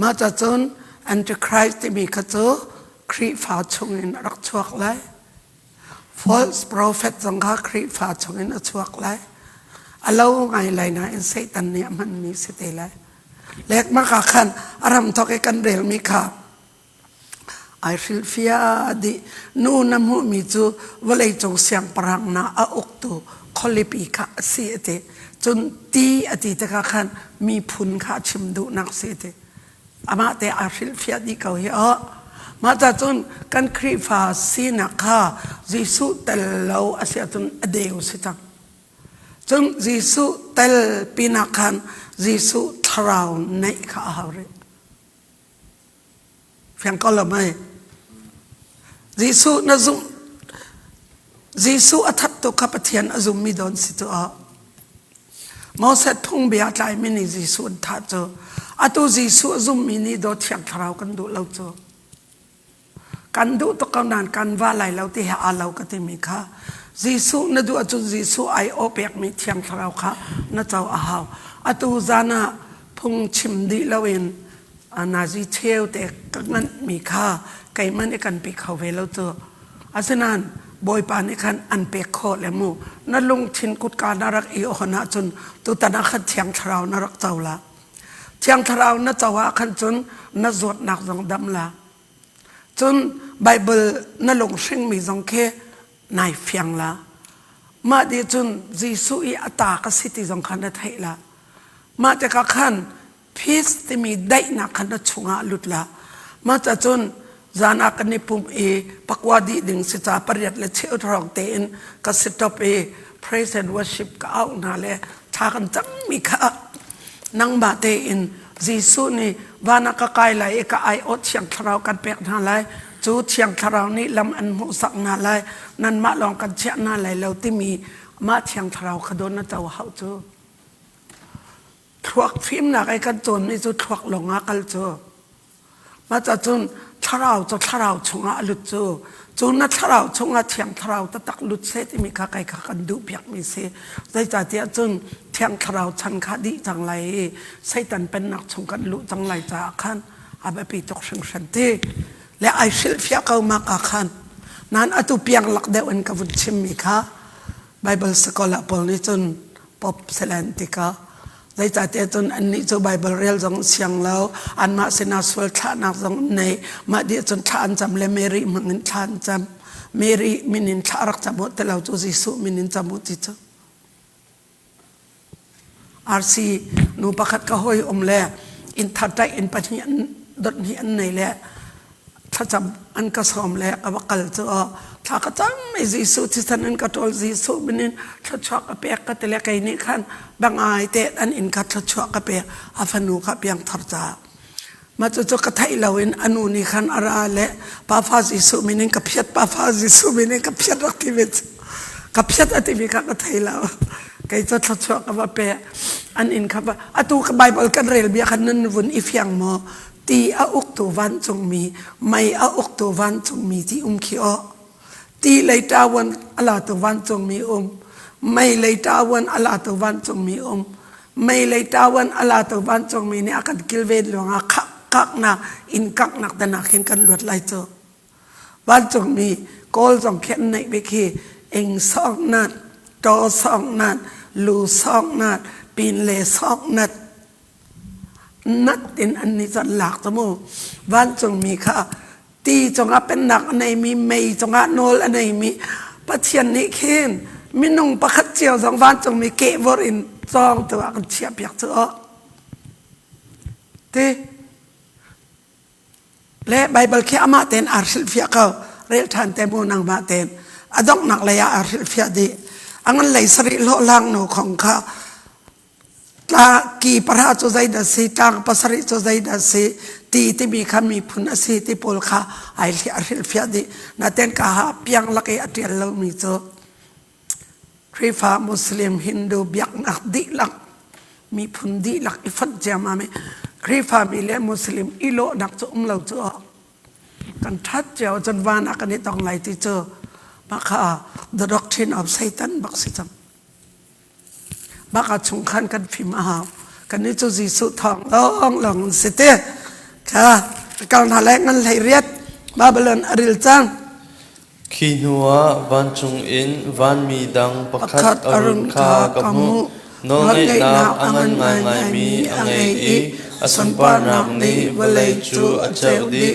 มาจากจนแอนติคริสต์ที่มีกระเจาครีฟ้าชงอินรักชวกไล false prophet สังฆครีฟ้าชงอินชวกไลอาเราไงไรนะอินเซตันเนี่ยมันมีสติไลเล็กมากขันอารมณ์ทอกกันเรียลมีค่ะไอฟิลฟิอาดินูนมุมิจูวลัยจงเสียงปรังนาอาอุกตูคอลิปีค่ะเสียเตจนตีอดีตขันมีพุนค่ะชิมดูนักเสียเตอามาแต่อาฟิลฟิอาดิเขาเยอะมาจากจนกันครีฟ้าสีนักค่ะเยซูเตลเราอาศัยจนอเดียวสิจังจนเยซูเตลปีนักขันเยซูทราวในข้าหาริเพียงก็ละไม่เยซูน่าจุเยซูอัฐตุขับเทียนอาจุมีดอนสิตัวมอเสสพงเบียใจมินิเยซูอัฐเจออัตุเยซูอาจุมินิดอเทียงทราวกันดูเราเจอกันดูตะกันนานกันว่าไหลเราที่หาเราก็ที่มีค่ะเยซูน่าดูอัตุเยซูไอโอเปียกมีเทียงทราวค่ะน่าเจ้าอาหาวอัตุจานะพงชิมดีเราเองนาจีเที่ยวแต่ก็งั้นมีค่าไก่มันไอ้กันไปเขาเวลาเจออาศัยนั้นบอยปานไอ้กันอันเปกโคตรเลยมูนั่นลงชินกุดการนรักอีโอหนาจนตุตานักขัดเชียงทราวนรักเจ้าละเชียงทราวนั่นเจ้าว่าขันจนนั่นจดหนักจงดำละจนไบเบิลนั่นลงเชิงมีจงแค่นายเฟียงละมาดีจนเยซูอีอัตากสิทธิจงขันได้ไทยละมาแต่ก็ขันพีสที่มีได้นักขันได้ชงอาลุดละมาจากจนจานักนิปุ่มปักวาดีดึงสิจาปริยัติและเชื่อทองเต็นก็สิทธิ์praise and worship ก็เอาหน้าเลยถ้ากันจังมีค่ะนังบาเตอินเยซูนี่วานักกายไหลก็ไออดเชียงทราวกันเปียกหน้าไหลจูเชียงทราวนี่ลำอันมุสักหน้าไหลนั่นมาลองกันเชียหน้าไหลแล้วที่มีมาเชียงทราวขดนน่าจะว่าเขาจูทวักฟิล์มหนักไอ้กันจนนี่จูทวักหลงอากันจูมาจากจนทราวจะทราวชงอาลุดจูจูนัทราวชงอาเทียงทราวตะตักลุดเซที่มีข้าไก่ข้ากันดูเปียกมีเซได้จากที่จนเทียงทราวชันคดีจังไรใส่ตันเป็นนักชงกันลุจังไรจากขันอาเบปีตกชิงชันเตและไอชิลฟิยาเขามากขันนั้นอตุเปียงหลักเดวันกับวุฒิชิมมีค่ะไบเบิลสกอลาปอลนี่จนป๊อปเซเลนติกาได้จากที่จนอันนี้จะไบเบิลเรียลจงเสียงแล้วอันมาเสนาสวลท่านักจงในมาเดียจนท่านจำและเมรีมังท่านจำเมรีมินินท่ารักจำหมดแต่เราตัวเยซูมินินจำหมดที่เจ้าอาร์ซีนูประคัดก็ห้อยอมแลอินทัดใจอินปัญญาดดนี้อันไหนแหละถ้าจำอันก็สอมแลกับว่ากัลเจ้าถ้าก็จำไม่เยซูที่ท่านนั้นก็ตัวเยซูมินินถ้าชอบกับเปียกก็แต่ละไก่นี่ขันบางอายแต่อันอินกัดชอบกับเปียกอาฟนูกับเปียงทอร์จามาจุกระไทยเราอินอนุนี่ขันอะไรเละป้าฟ้าเยซูมินินกับเพียรป้าฟ้าเยซูมินินกับเพียรรักที่เวทกับเพียรอัติวิกระไทยเราไก่จะชอบกับว่าเปียอันอินครับว่าอตูกับไบเบิลกันเรียลเบียขันนั้นวุ่นอีฟยังมอ ตีอาอุกตัววันจงมีไม่อาอุกตัววันจงมีที่ขี้อตีเลยตาวันอัลลาตัววันจงมีไม่เลยตาวันอัลลาตัววันจงมีไม่เลยตาวันอัลลาตัววันจงมีเนี่ยกันกิลเวดหลวงคักนะอินคักนักแต่นักเห็นกันหลุดไหลเจอวันจงมีกอลจงเขียนในเบคีเองสองนัดโตสองนัดลูสองนัดปีนเลสองนัดนัดเป็นอันนี้จะหลักสมุวันจงมีค่ะตีจงเป็นหนักในมีไม่จงโนลอันในมีปะเทียนนิเคนมินุงปะคัดเจียวสองวันจงมีเกวอรินจองตัวกันเชียบอยากเจอที่และไบเบิลแค่อามาเตนอาร์ซิลฟิอาเขาเรียกทันเตมูนังมาเตนอดอกนักเลยอาร์ซิลฟิอาดีอันนั้นเลยสริโลลังโนของเขาตากีพระราชใจดัสีตางปัสริจใจดัสีตีที่มีคำมีพุนสีที่พลข้าไอเลียริลฟิอาดีนั่นเองข้าเพียงลักยาเดียลมีโจคริฟามุสลิมฮินดูเบียกนักดีลักมีพุนดีลักอิฟัดเจามาเมคริฟามิเลมุสลิมอิโลนักจะเราเจอกันทัดเจ้าจนวานักนี้ต้องไหลที่เจอมาค่ะ the doctrine of Satan บักสิจังบักชุงขันกันพิมพ์กันนี้จูจีสุทองลองสิเตะค่ะการทะเลงันไหลเรียดบาบิลอนอริลจังขีนัววันจงอินวันมีดังประคัดอรุณคากมูน้องไอ้นักอังไงมีอังไงอีสันปานักนี้วลัยจูอัจเจดี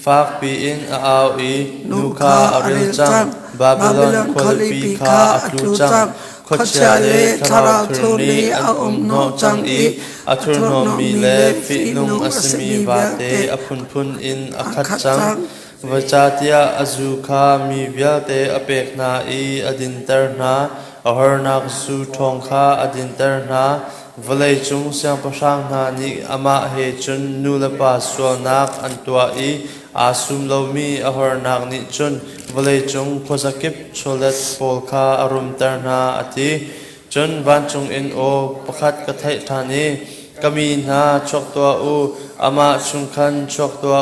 ฝากปีอินอาอีนูคาอริลจังบาบิลอนคอลิปีคาอัตุจังขจาเลทาราทุนีอาโนจังอีอัตุโนมีเลฟินุงอัสมีบาเตอพุนอินอคัจจังวจาติยาอจุคามีเวียเตอเปกนาอีอดินเตอร์นาอหรนักสุทองคาอดินเตอร์นาวลัยจุงเสียงประชังนานิอามาเฮจุนนูเลปาสวนักอันตัวอีอาสุมโลมีอหรนักนิจุนวลัยจุงโคสกิปโชเลตโปลคาอารุมเตอร์นาอติจุนวันจุงอินโอประคัดกระไทธานีกมีนาชกตัวอามาชุงคันชกตัว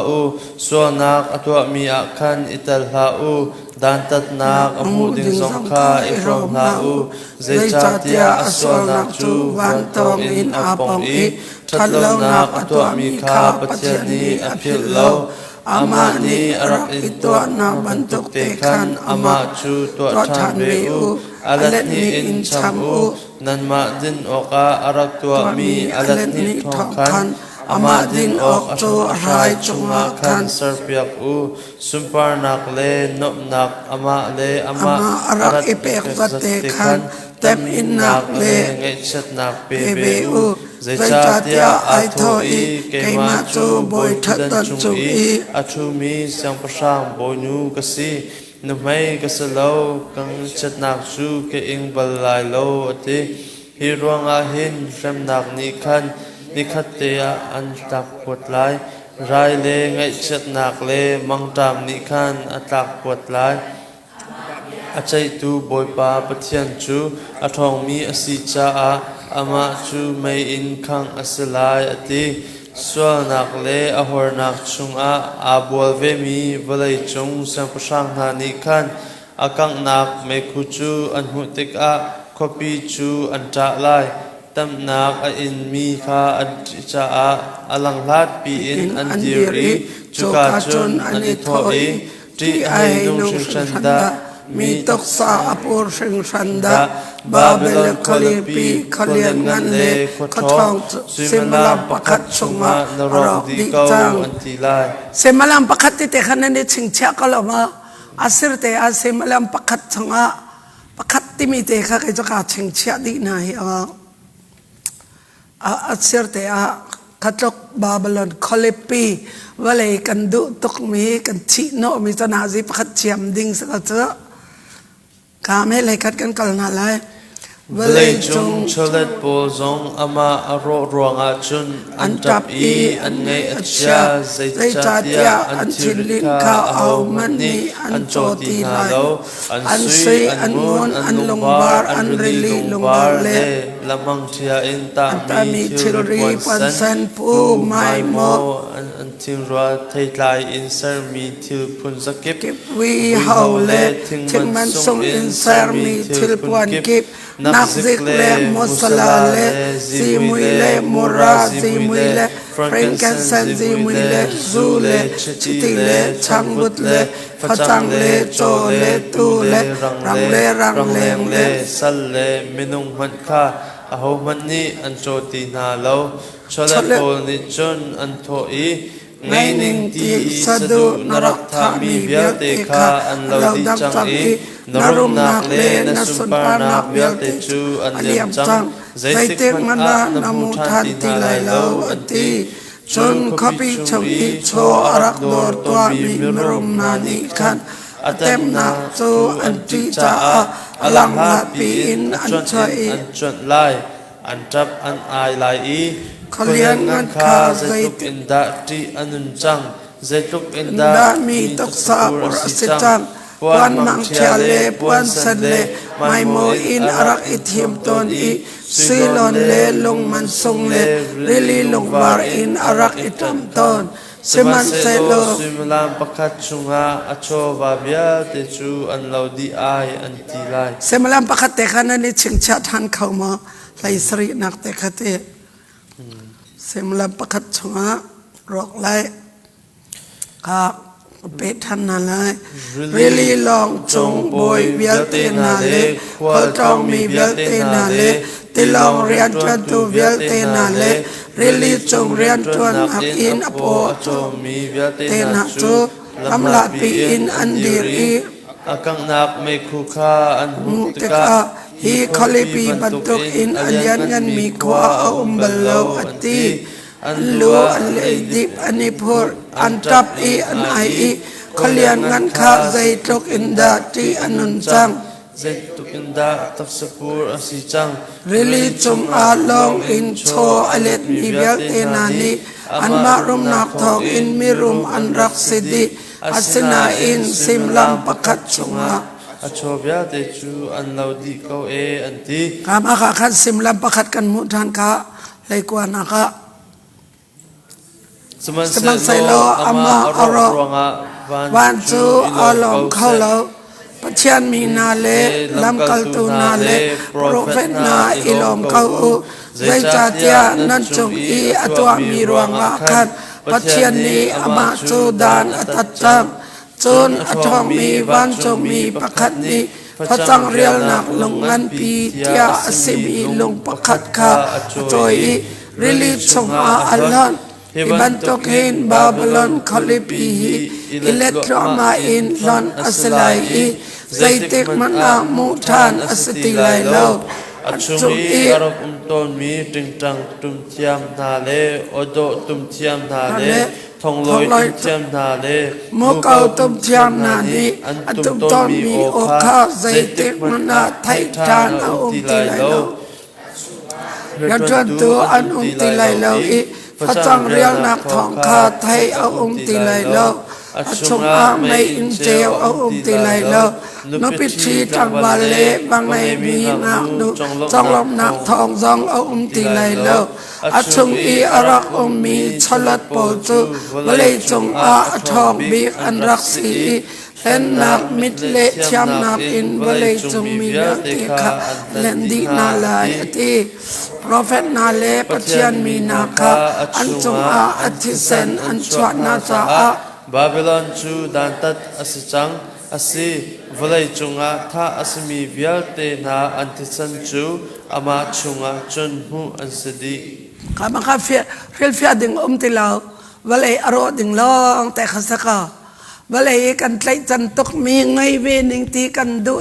สวนักอตัวมีอาคันอิตลฮาดันตัดนักอมูดิงสงคาอิรอมนาเจจาติยาอสวนักจูวันตองอินอาปองอีทัดเลวนักอตัวมีคาปัจเจนีอภิลโลอามานีอรักอิตัวนาบรรทุกเตคันอามาจูตัวทานเบอูอาลัดนีอินชัมนันมาดินโอกาอรักตัวมีอาลัดนีทองคันอามาดินออกจูไรจงอาคันเซอร์เปียกสุมปานักเลนบนักอามาเลอามาอารักอิเปกวัตเตคันเต็มอินนักเลเงชัดนักเปเบเจจาติยาไอโทอีเกมาจูบอยทัดตันจูอีอัตุมีสังปรามบอยนูกสีนุไม่กษโลกังชัดนักจูเกอิงบลลายโลอติฮิรวงอาหินเรมนักนิคันนิคัตเตียอันตักปวดไหลไรเลไงชัดนักเลมังตามนิคันอัตักปวดไหลอาใจตูบอยปาปะเทียนจูอาทองมีอสิจาอามาจูไม่อินคังอสลายอติสวนักเลอหรนักชุงอาบัวเวมีวลัยจงสัมปชังนานิคันอากังนักไม่คุจูอันหุติกขปีจูอันจาลายตำนักอินมีคาอันจาอลังลาดปีอินอันดิรีจุกาจุนอันอิทอยที่ไอนุชันดามีตกสาปูสิงสันดาบาเบลคลีปีขเลียนงันเลขทองสิมลามปะคัดสงะนรกดิจังสิมลามปะคัดที่เตขันนี่ชิงเชกลมาอาศิรเตอาสิมลามปะคัดสงะปะคัดที่มีเตขะก็จะการชิงเชกดีนายอาศิรเตอาขัดลกบาเบลคลีปีว่าเลยกันดุตกมีกันชีโนมีตนาซีปะคัดเชียมดิ่งสักเจอข้าไม่เลยคัดกันกันอะไรวลัยจงชลดโปซงอามาอรรวงอาจุนอันจับอีอันไงอัจฉริใจจัดยาอันชิลินข้าเอามันนี่อันโจตีลายอันซุยอันมุนอันลงบาร์อันริลีลงบาร์เลละมังเทียอินตามีทิลรีปันเซนผู้ไม่โมอัน ทิงรัวไทยลายอินเซอร์มีทิลพุนสกิบ วิเฮาเลทิงมันทรงอินเซอร์มีทิลปวนกิบนักซิกเลมุสลาเลซีมุยเลมูราซีมุยเลฟรังเกนเซนซีมุยเลซูเลชิติเลชังบุตเลฟจังเลโจเลตูเลรังเลสัลเลมินุงมันคาอาหูมันนี้อันโจตีนาโลชลโพนิจุนอันโทอีไงนิ่งตีสะดุนรักธามีเบียเตคาอันเราดีจังอีนรุมนักเลนสุนปานักเบียเตจูอันเลียมจังใจเตกมันดานมุทันติไลโลอันตีจนขบิชงอีโชอรักดอร์ตัวมีมรุมนานิคันอัตเต็มนักโซอันติจ่าอลังลาปีอินอันช่วยอันจนไลอันจับอันอายไลอีขเลียงอันคาใจตุกอินดาที่อันนุนจังใจตุกอินดามีตกสาบรสิจังปวนมังเชเลปวนสันเลไม่โมอินอรักอิทิมตนอีซีลอนเลลงมันทรงเลลิลีลงวาร์อินอรักอิตัมตนสิมันเซโลสิมลามประคัดชุงอาอโชวาเบียเตจูอันเราดีไออันตีไลสิมลามประคัดเตขันนี่ชิงชาทันเข้ามาไลสรีนักเตขัดเตสิมลามประคัดชุงอารอกไลครับเป็ดทันนาเลยรีลีลองจงบอยเวียเตนาเลพอจองมีเวียเตนาเลติลองเรียนจวนตูเวียเตนาเลรีลีจงเรียนจวนอักอินอโปเตนาจูลำลาปีอินอันดีรีอากังนักไม่คู่ค่าอันมุตกะฮีคอลิปีบันตุกอินอันยันกันมีขวาอุมบัลโลอัตีอันลัวอันเลดิบอันนิพุรอันทับอีอันไออีขเลียนงันข้าใจตุกอินดาที่อันนุนจังใจตุกอินดาตักสปูรอสิจังริลีจงอาลองอินโชอเลตมีเบลเตนานีอันมารุมนักทองอินมิรุมอันรักสิดีอัสนาอินซิมลัมปะคัดจงอาอโชเบียเตจูอันเราดีเขาอันที่กามอาคัดซิมลัมปะคัดกันมุทันคะเลยกว่านะคะสมันไซโลอามาอารอวันจูอาลองเขาเราปัจจัยมีนาเลลำกัลตูนาเลโปรเฟตนาอิลอมเขาใจจัตยานันจงอีอัตวามีรวงอาคันปัจจัยนี้อามาจูดานอัตจังจนอัตวมีวันจงมีประคัดนี้พระจังเรียลนักลงงันปีเทียสิบีลงประคัดข้าโจยริลิชงอาอัลลันIbantuk hin Babylon kalipihi Electroma in lon asalai Zaitik mana mutan asatilai lau Achungi arok ton mi ting tang tum tiam na le Odo tum tiam na le Thong loi tum tiam na le Mokau tum tiam na ni Atum ton mi oka Zaitik mana thaitan tilai lau Yadran tu an tilai lauพระจังเรียลนักทองคาไทยเอาตีไลโลชงอาไม่อินเจลเอาตีไลโลนพิธีจังบาเลบางในมีนักดูจองลมนักทองจองเอาตีไลโลชงอีอารักมีชลัดโปจูวเลจงอาทองบีอันรักสีเล่นนักมิดเลชามนักอินวเลจงมีเลือดค่ะเล่นดีนาลายที่โปรเฟตนาเลปัจจัยมีนาคาอันจงอาอธิเซนอันชวนาจาอาบาบิลอนจูดันตัดอสิจังอสิวเลจงอาท่าอสมีเวียเตนาอันทิสันจูอามาจงอาจนหูอันสดีข้ามาข้าเฟียดึงติลาววเลอารดึงลองแต่ข้าสักวเลกันไลจันตกมีไงเวนิงตีกันดู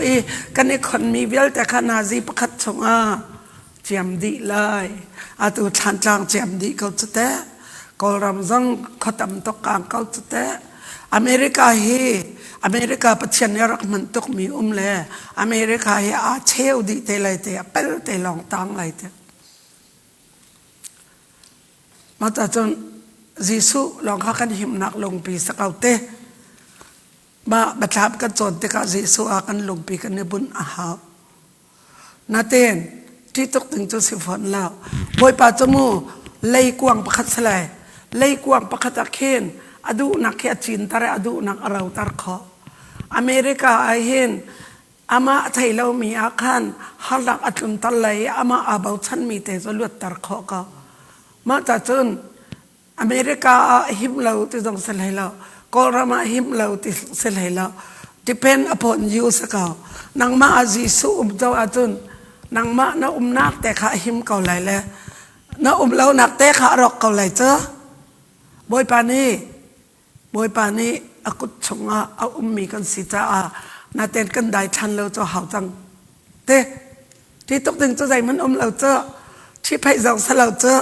กันไอคนมีเวียแต่ขนาซีประคัดชงอาเจียมดีเลยอาตุชันจางเจียมดีเขาจะเตะกอลรำซังขดมตกกลางเขาจะเตะอเมริกาอเมริกาปัจจัยนี้รักมันตกมีเลยอเมริกาอาเชลดีเตลัยเตะเปลเตลองตังเลยเตะมาจากจนยิสุลองข้ากันหิมนักลงปีสกาวเตะมาบัดทับกันจนเตกายิสุอากันลงปีกันในบุญอาหารนาเตนที่ตกถึงจุดสิฟอนแล้วบอยป่าจมูเลยกวางประคัดสลาย lei kuang pakata khen adu nak khe chin tare adu nak arau tar kho America ai hen ama thailo mi akhan halak atlum talai ama abau chan mi te zolut tar kho ka ma ta chun America himlo ti jong selhailo korama himlo ti selhailo depend upon you saka nang ma azi su umdo atun nang ma na nak te kha him kau lai le na lo nak te kha rok kau lai cha boy pani akut chunga a mi kan sita a na ten kan dai than lo cho hau chang te ti tok ding cho dai man lo cha chi phai jong sa lo cha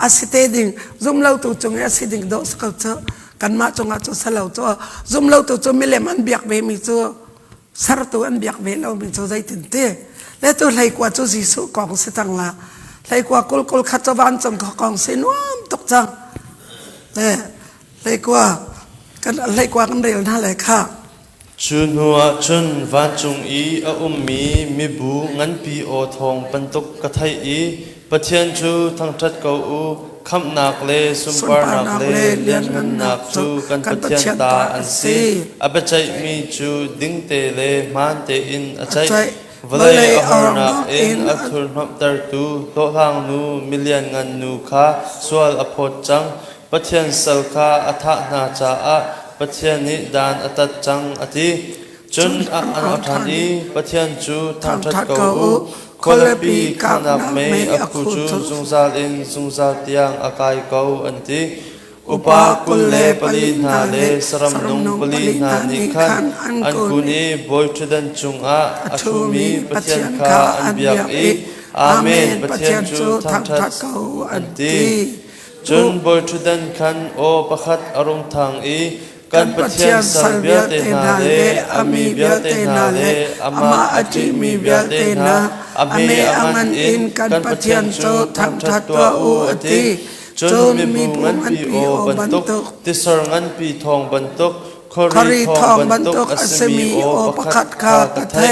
asite ding zum lo tu chung asiding do ska cha kan ma chunga cho sa lo cho zum lo tu chu milem an biak be mi chu sar tu an biak be lo mi cho dai tin te le tu lai kwa chu jisu kong se tang la lai kwa kul khat cho ban chong kong se nuam tok chang le lai kwa kan rel na lai kha chun hua chun van chung I a mi bu ngan pi o thong pantuk ka thai I pathian chu thang that ko u kham nak le sumpar nak le lian ngan nak chu kan pathian ta an si abachai mi chu ding te le man te in achai valai ahornak in athur hop tar tu to hang nu million ngan nu kha swal aphot chang pathian sal kha atha na cha a pathian ni dan atat chang ati chun an athan I pathian chu thang that ko u kholapi kanak me aku chu zungzal in zungzal tiang akai ko anti upa kulle pali na le saram nung pali na ni khan an kuni boy chudan chunga athumi pathian kha an biak I amen pathian chu thang that ko anti chun boy chudan khan o pakhat arung thang I kan pathian salbia te na le ami bia te na le ama ati mi bia te na ame aman in kan pathian chu thang that to u ati chun mi ngan pi o bantuk tisar ngan pi thong bantuk khori thong bantuk asemi o pakhat kha kathe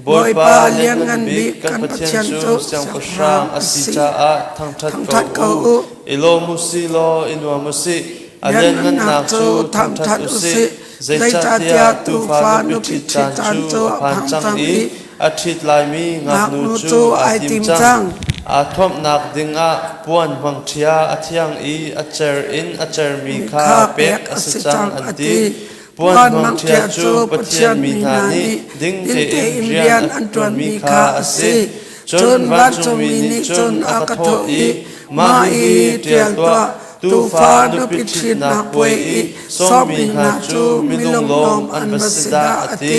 boy pa lian ngan bi kan pathian chu sang pasang asita a thang that ko u ilo musilo inwa musi alian ngan nak chu thang that usi zaita tia tu fa nu pi chan chu phan chang I athit lai mi ngak nu chu aitim chang athom nak dinga puan bang thia athiang I acher mi kha pek asachang anti puan bang thia chu pathian mi na ni ding te rian antwan mi kha ase chun van chu mi ni chun akatho I ma I tial to tu fa nu pichit na poi I som mi na chu milong lom an basida ati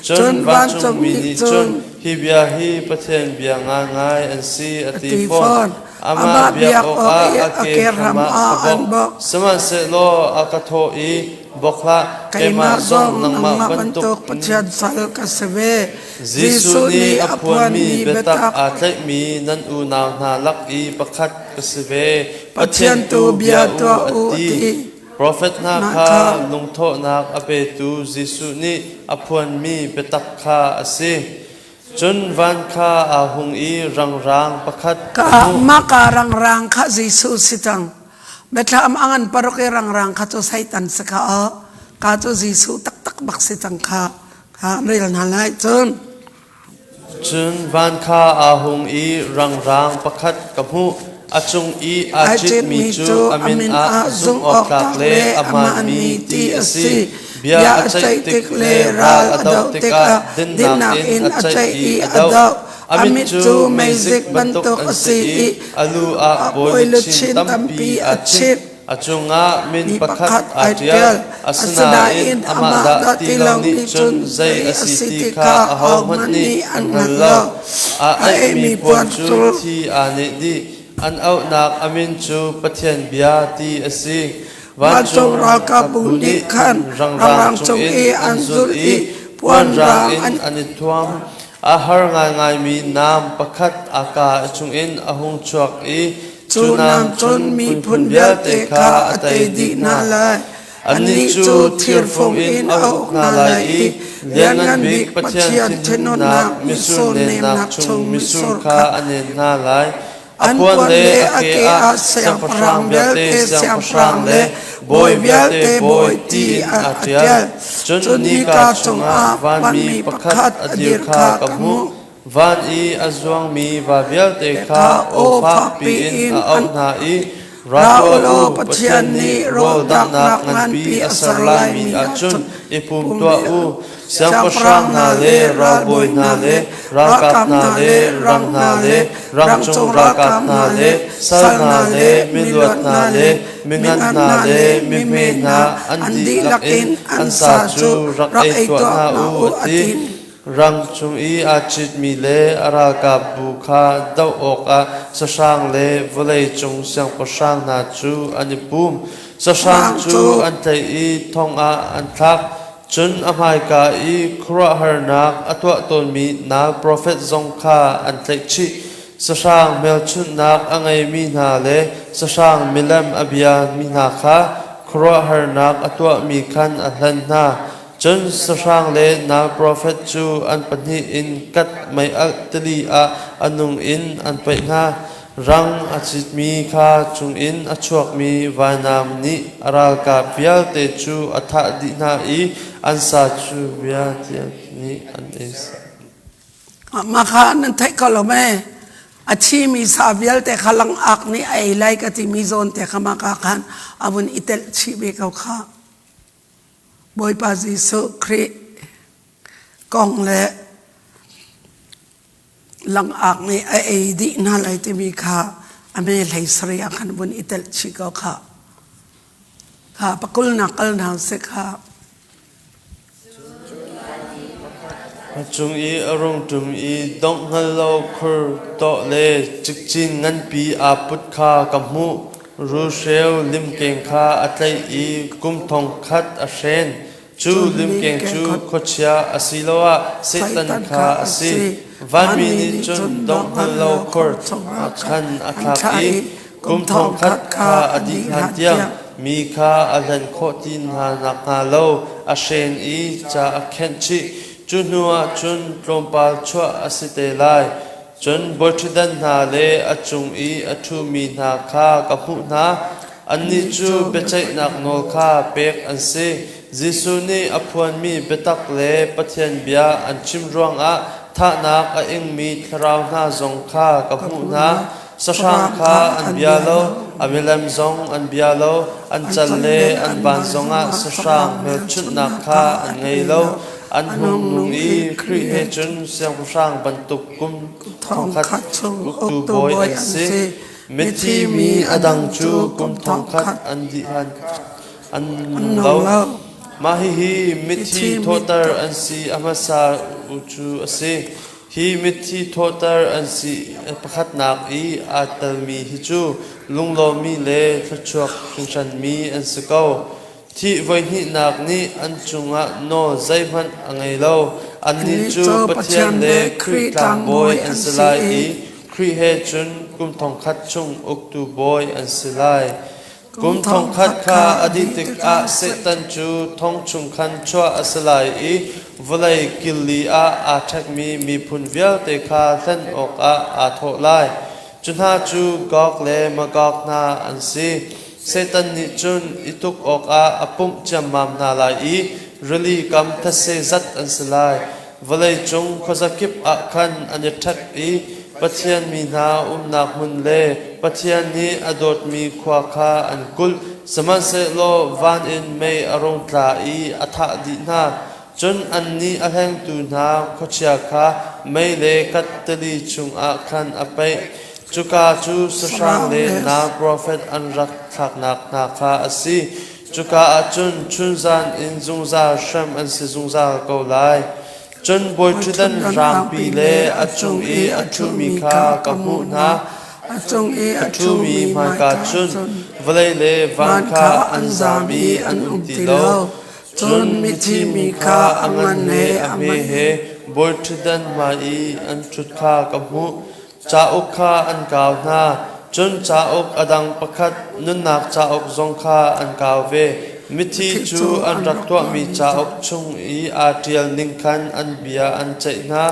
chun van chu mi ni chun hi bia hi pathian bia nga ngai an si ati phone ama bia o a ke ram a an bok saman se lo akatho I bokla kema zong nang ma bantuk pathian sal ka seve jisu ni aphuan mi betak atlai mi nan u naw na lak I pakhat ka seve pathian tu bia to u ti prophet na kha lungtho nak ape tu jisu ni aphuan mi betak kha ase chun van kha ahung I rang pakhat ka ma ka rang kha jisu sitang betla am angan paroke rang kha to saitan saka ka to jisu tak bak sitang kha rel na lai chun van kha ahung I rang pakhat kaphu achung I achit mi chu amin a zung ok tak le aman mi ti asi bia achai tik le ral adau tika din nak in achai I adau amit chu magic bantok asi I alu a boy chin tampi achit achunga min pakhat atial asna in ama da tilang ni chun zai asiti kha ahawman ni anhalla a ai mi puan chu thi ane di an au nak amin chu pathian bia ti asi van chung ra ka buni khan rang chung I an zul I puan rang in anithuam a har ngai mi nam pakhat aka chung in ahung chuak I chunam chun mi phun bia te kha atai di na lai ani chu thir phong in au na lai I lian big pathian thin nak misun ne nak chung misur kha ane na lai Apuan le ake a siang prang bial te siang prang le boy bial te boy ti atial chun ni ka chunga van mi pakhat adir kha kamu van I azuang mi va bial te kha o phak pi in a au na I Rao Pachian ni ro dak nak ngan pi asar lai mi achun ipum tua u siang pasang na le ra boy na le ra kap na le rang na le rang chung ra kap na le sal na le miluat na le mingan na le mime na andi lakin ansa chu rak ei tua na u ati rang chung I achit mi le ara ka bu kha dau oka sa sang le volei chung siang pasang na chu anipum sa sang chu antai I thong a anthak chun amai ka I khra har nak atwa ton mi na prophet zong kha antai chi sa sang mel chun nak angai mi na le sa sang milam abia mi na kha khra har nak atwa mi khan ahlan na chun sa sang le na prophet chu an panhi in kat mai altli a anung in an pai na rang achit mi kha chung in achuak mi vanam ni aral ka pial te chu atha di na I an sa chu bia ti ni an is ma kha nan thai ka lo me achi mi sa bial te khalang ak ni ai lai ka ti mi zon te khama ka khan abun itel chi be ka kha boy pa Jesu Kri kong le lang ak ni ai di na lai te mi kha ame lai sri akhan bun itel chi ka kha pakul nakal na se kha chung I arong tum I dong halo khur to le chikchin ngan pi a put kha kamu ru sheu lim keng kha atlai I kum thong khat a shen chu lim keng chu khochia asilowa setan kha asi van mi ni chun dong halo khur akhan athak I kum thong khat kha adi hatiang mi kha alan khotin ha nakha lo a shen I cha akhen chi chunua chun trompal chua asite lai chun borchidan na le achung I athu mi na kha kapu na anni chu bechai nak nol kha pek anse Jesu ni aphuan mi betak le pathian bia an chim ruang a tha nak a ing mi thrau na zong kha kapu na sashang kha an bia lo amilam zong an bia lo an chal le an ban zong a sashang mel chut na kha an ngei lo an hung nung I kri he chun siang pusang bantuk kum thong khat tu boy an se mithi mi adang chu kum thong khat an di han an lo mahi hi mithi thotar an si amasa uchu ase hi mithi thotar an si pakhat nak I atal mi hi chu lunglo mi le thachuak khingshan mi an sikau thi voi ni nak ni an chunga no zaiman angai lo an ni chu pathian le kri tang boy an salai I kri he chun kum thong khat chung uk tu boy an salai kum thong khat kha aditik a setan chu thong chung khan chwa asalai I volai killi a athak mi phun vial te kha than ok a tho lai chunha chu gok le magok na an si Satan ni chun ituk ok a apum chamam na lai I really kam thase zat ansalai valai chung khozakip a khan anyathak I pathian mi na nak mun le pathian ni adot mi khwa kha an kul saman se lo van in may arong tla I atha di na chun an ni aheng tu na khochia kha may le kattali chung a khan apai chuka chu sashang le na prophet an rak thak nak na kha asi chuka achun chunzan in zungza sham an si zungza ko lai chun boy chudan rang pi le achung I athu mi kha kamu na achung I athu mi ma ka chun valai le van kha an zami an umti lo chun mithi mi kha angan ne ame he boy chudan ma I an chut kha kamu cha ok kha an kaw na chun cha ok adang pakhat nun nak cha ok zong kha an kaw ve mithi chu an rak to mi cha ok chung I atrial ning khan an bia an chai na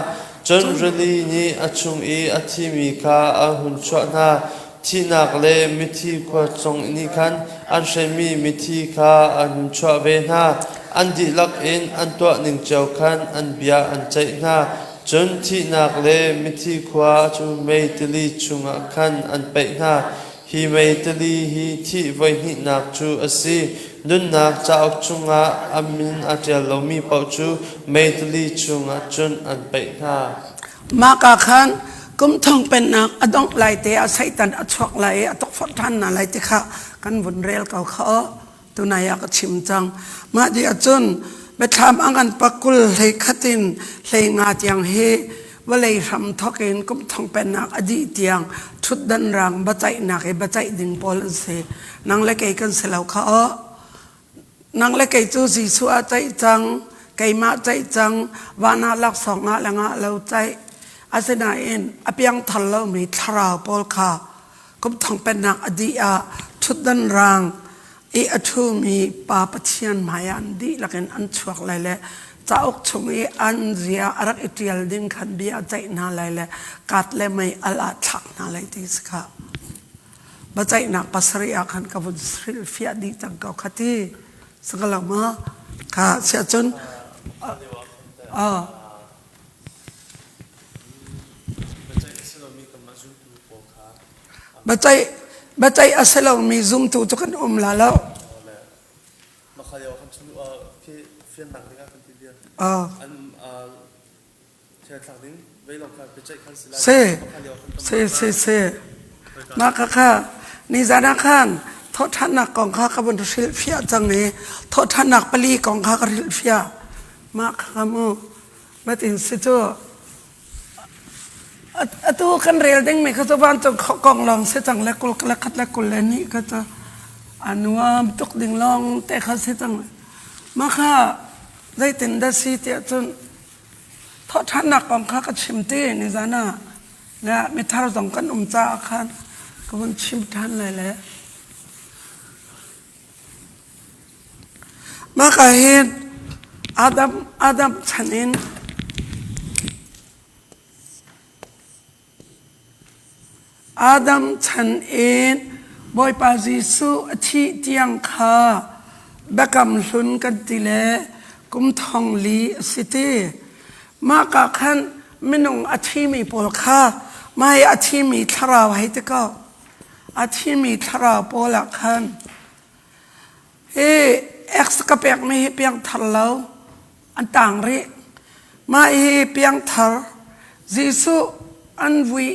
จนรลีนี้อชุงอีอธิมีคาอาหุนชวนาที่นักเลมิธีขวดทรงนี้คันอันเชมีมิธีคาอันชวเวนาอันดีลักอินอันตัวหนึ่งเจ้าคันอันเบียอันใจนาจนที่นักเลมิธีขวาจูเมตลีชุงคันอันไปนาฮีเมตลีฮีที่ไว้หินักจูอสีลุนนักจะออกชุงอามินอาเจลเรามีเป่าจูเมตลีชุงจนอันไปนามากาคันกุมทองเป็นนักอดองไหลเตะอาศัยตันอชวกไหลอตกฟัดทันน่ะไหลเตะค่ะกันวนเรลเก่าเขาตัวนายก็ชิมจังมาดีอจุนไปทำอังกันปักกุลเลยขัดินเลยงาจียงเฮว่าเลยทำทอกินกุมทองเป็นนักอดีตยังชุดดันรังบัจจัยนักบัจจัยดิ่งพอลเสนังเล็กกันเสลาเขานังเล็กจูสีสัวใจจังไก่มาใจจังวานาลักสองงาละงาเราใจอาศัยนาเอ็นอภิยังทัลเรามีทราปอลคากุมทองเป็นนักอดีตชุดดันรังอทูมีปาปเทียนมายันดีลักเอ็นอันชวกเลยแหละจะออกชงอันเสียรักอิตยัลดินขันเบียใจน่าเลยแหละกัดเลยไม่อัลอาทักน่าเลยที่สกาบัจจัยนักปัสริยาขันกับบุษริลฟิอาดีจังเก่าขัดสกลมาค่ะเสียจนบัจจัยอัสลามมีซุ่มตูจุกันลาแล้วมาขยับคำชื่อพี่เฟียนหนังนี่ก็คนที่เดียวอันเชื่อทางนี้ไว้ลองการไปใจคันสิลาเซมาค่ะนี่จานาขันทศนักกองข้ากับบุญศิลฟิยจังนี้ทศนักปลีกองข้ากับศิลฟิยมาค่ะมูมาถึงสิจูตัวกันเรียลดิ้งไม่เขาจะบ้านจะกองลองเสียจังเล็กกุลคัดเล็กกุลเลยนี่ก็จะอันว่าตุกดิ่งลองแต่เขาเสียจังมาค่ะได้ติดได้สิเดียจนทศนักกองข้ากับชิมตีนี่จานะเนี่ยไม่ทาร์ส่งกันจ้าขันก็มันชิมทันเลยแหละมาค่ะเห็นอาดัมฉันเองอาดัมฉันเองบอยปาจิสุที่เตียงข้าเบกำลุนกันติเลกุมทองลีสิตีมากะขันมินุงอาทิมีปอลข้าไม่อาทิมีทราวให้ตะก้าอาทิมีทราวปอลขันเอ็กซ์กับเปียกไม่ให้เปียงทัลเลาอันต่างริมาให้เปียงทัลจิสุอันวี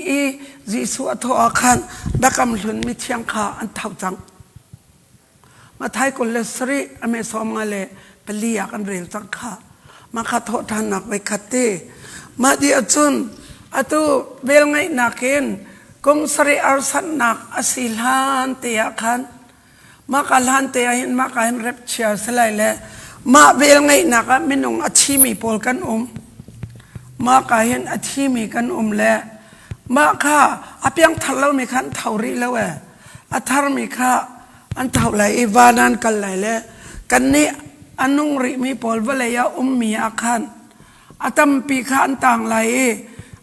จิสุอัตโตอาคันดักกำลุนมิเทียงข้าอันเท่าจังมาไทยคนเลสรีอเมซอมมาเลเปลียกันเรียลจังข้ามาขัดโทษทานักไว้ขัดเตมาดีอจุนอตุเวลไงนักเองกุมสรีอาร์สันนักอสิลฮันเตียขันมาคัลฮันเตียหินมาคันเร็บเชียสไลเลมาเวลไงนักมินุงอธิมีปอลกันมาคันเห็นอธิมีกันเลมาข้าอภิยังทัลเรามีขันเท่าริแล้วอัทารมีข้าอันเท่าไรวานันกันไหลเลกันนี้อันนุ่งริมีปอลวะเลยามีอาคันอัตมปีข้าอันต่างไหล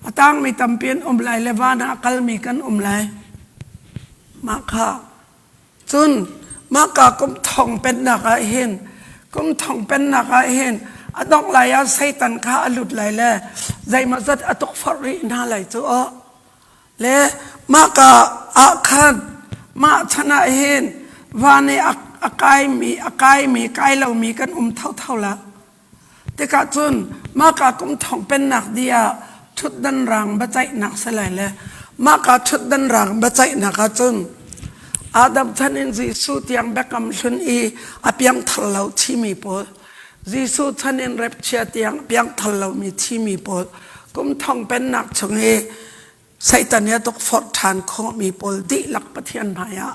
อัต่างมีตำเปียนไหลเลวานาคัลมีกันไหลมาข้าจุนมากากุมทองเป็นนักเห็นกุมทองเป็นนักเห็นอดอกไหลอาศัยตันข้าหลุดไหลเลใจมาจัดอตกฟริน่าไหลตัวเลมากาอาคันมาชนะเห็นวานีอากายมีกายเรามีกันเท่าละแต่กะจุนมากากุมทองเป็นนักเดียชุดดันรังบัจจัยนักสลายเลยมากาชุดดันรังบัจจัยนักจุนอาดัมท่านเองจิสุที่ยังเบกำชุนอภิยังทัลเราที่มีปอจิสุท่านเองเร็บเชียที่ยังอภิยังทัลเรามีที่มีปอกุมทองเป็นนักชงไซตันเนี่ยตกฟอดทานข้อมีปอดีหลักปะเทียนพายะ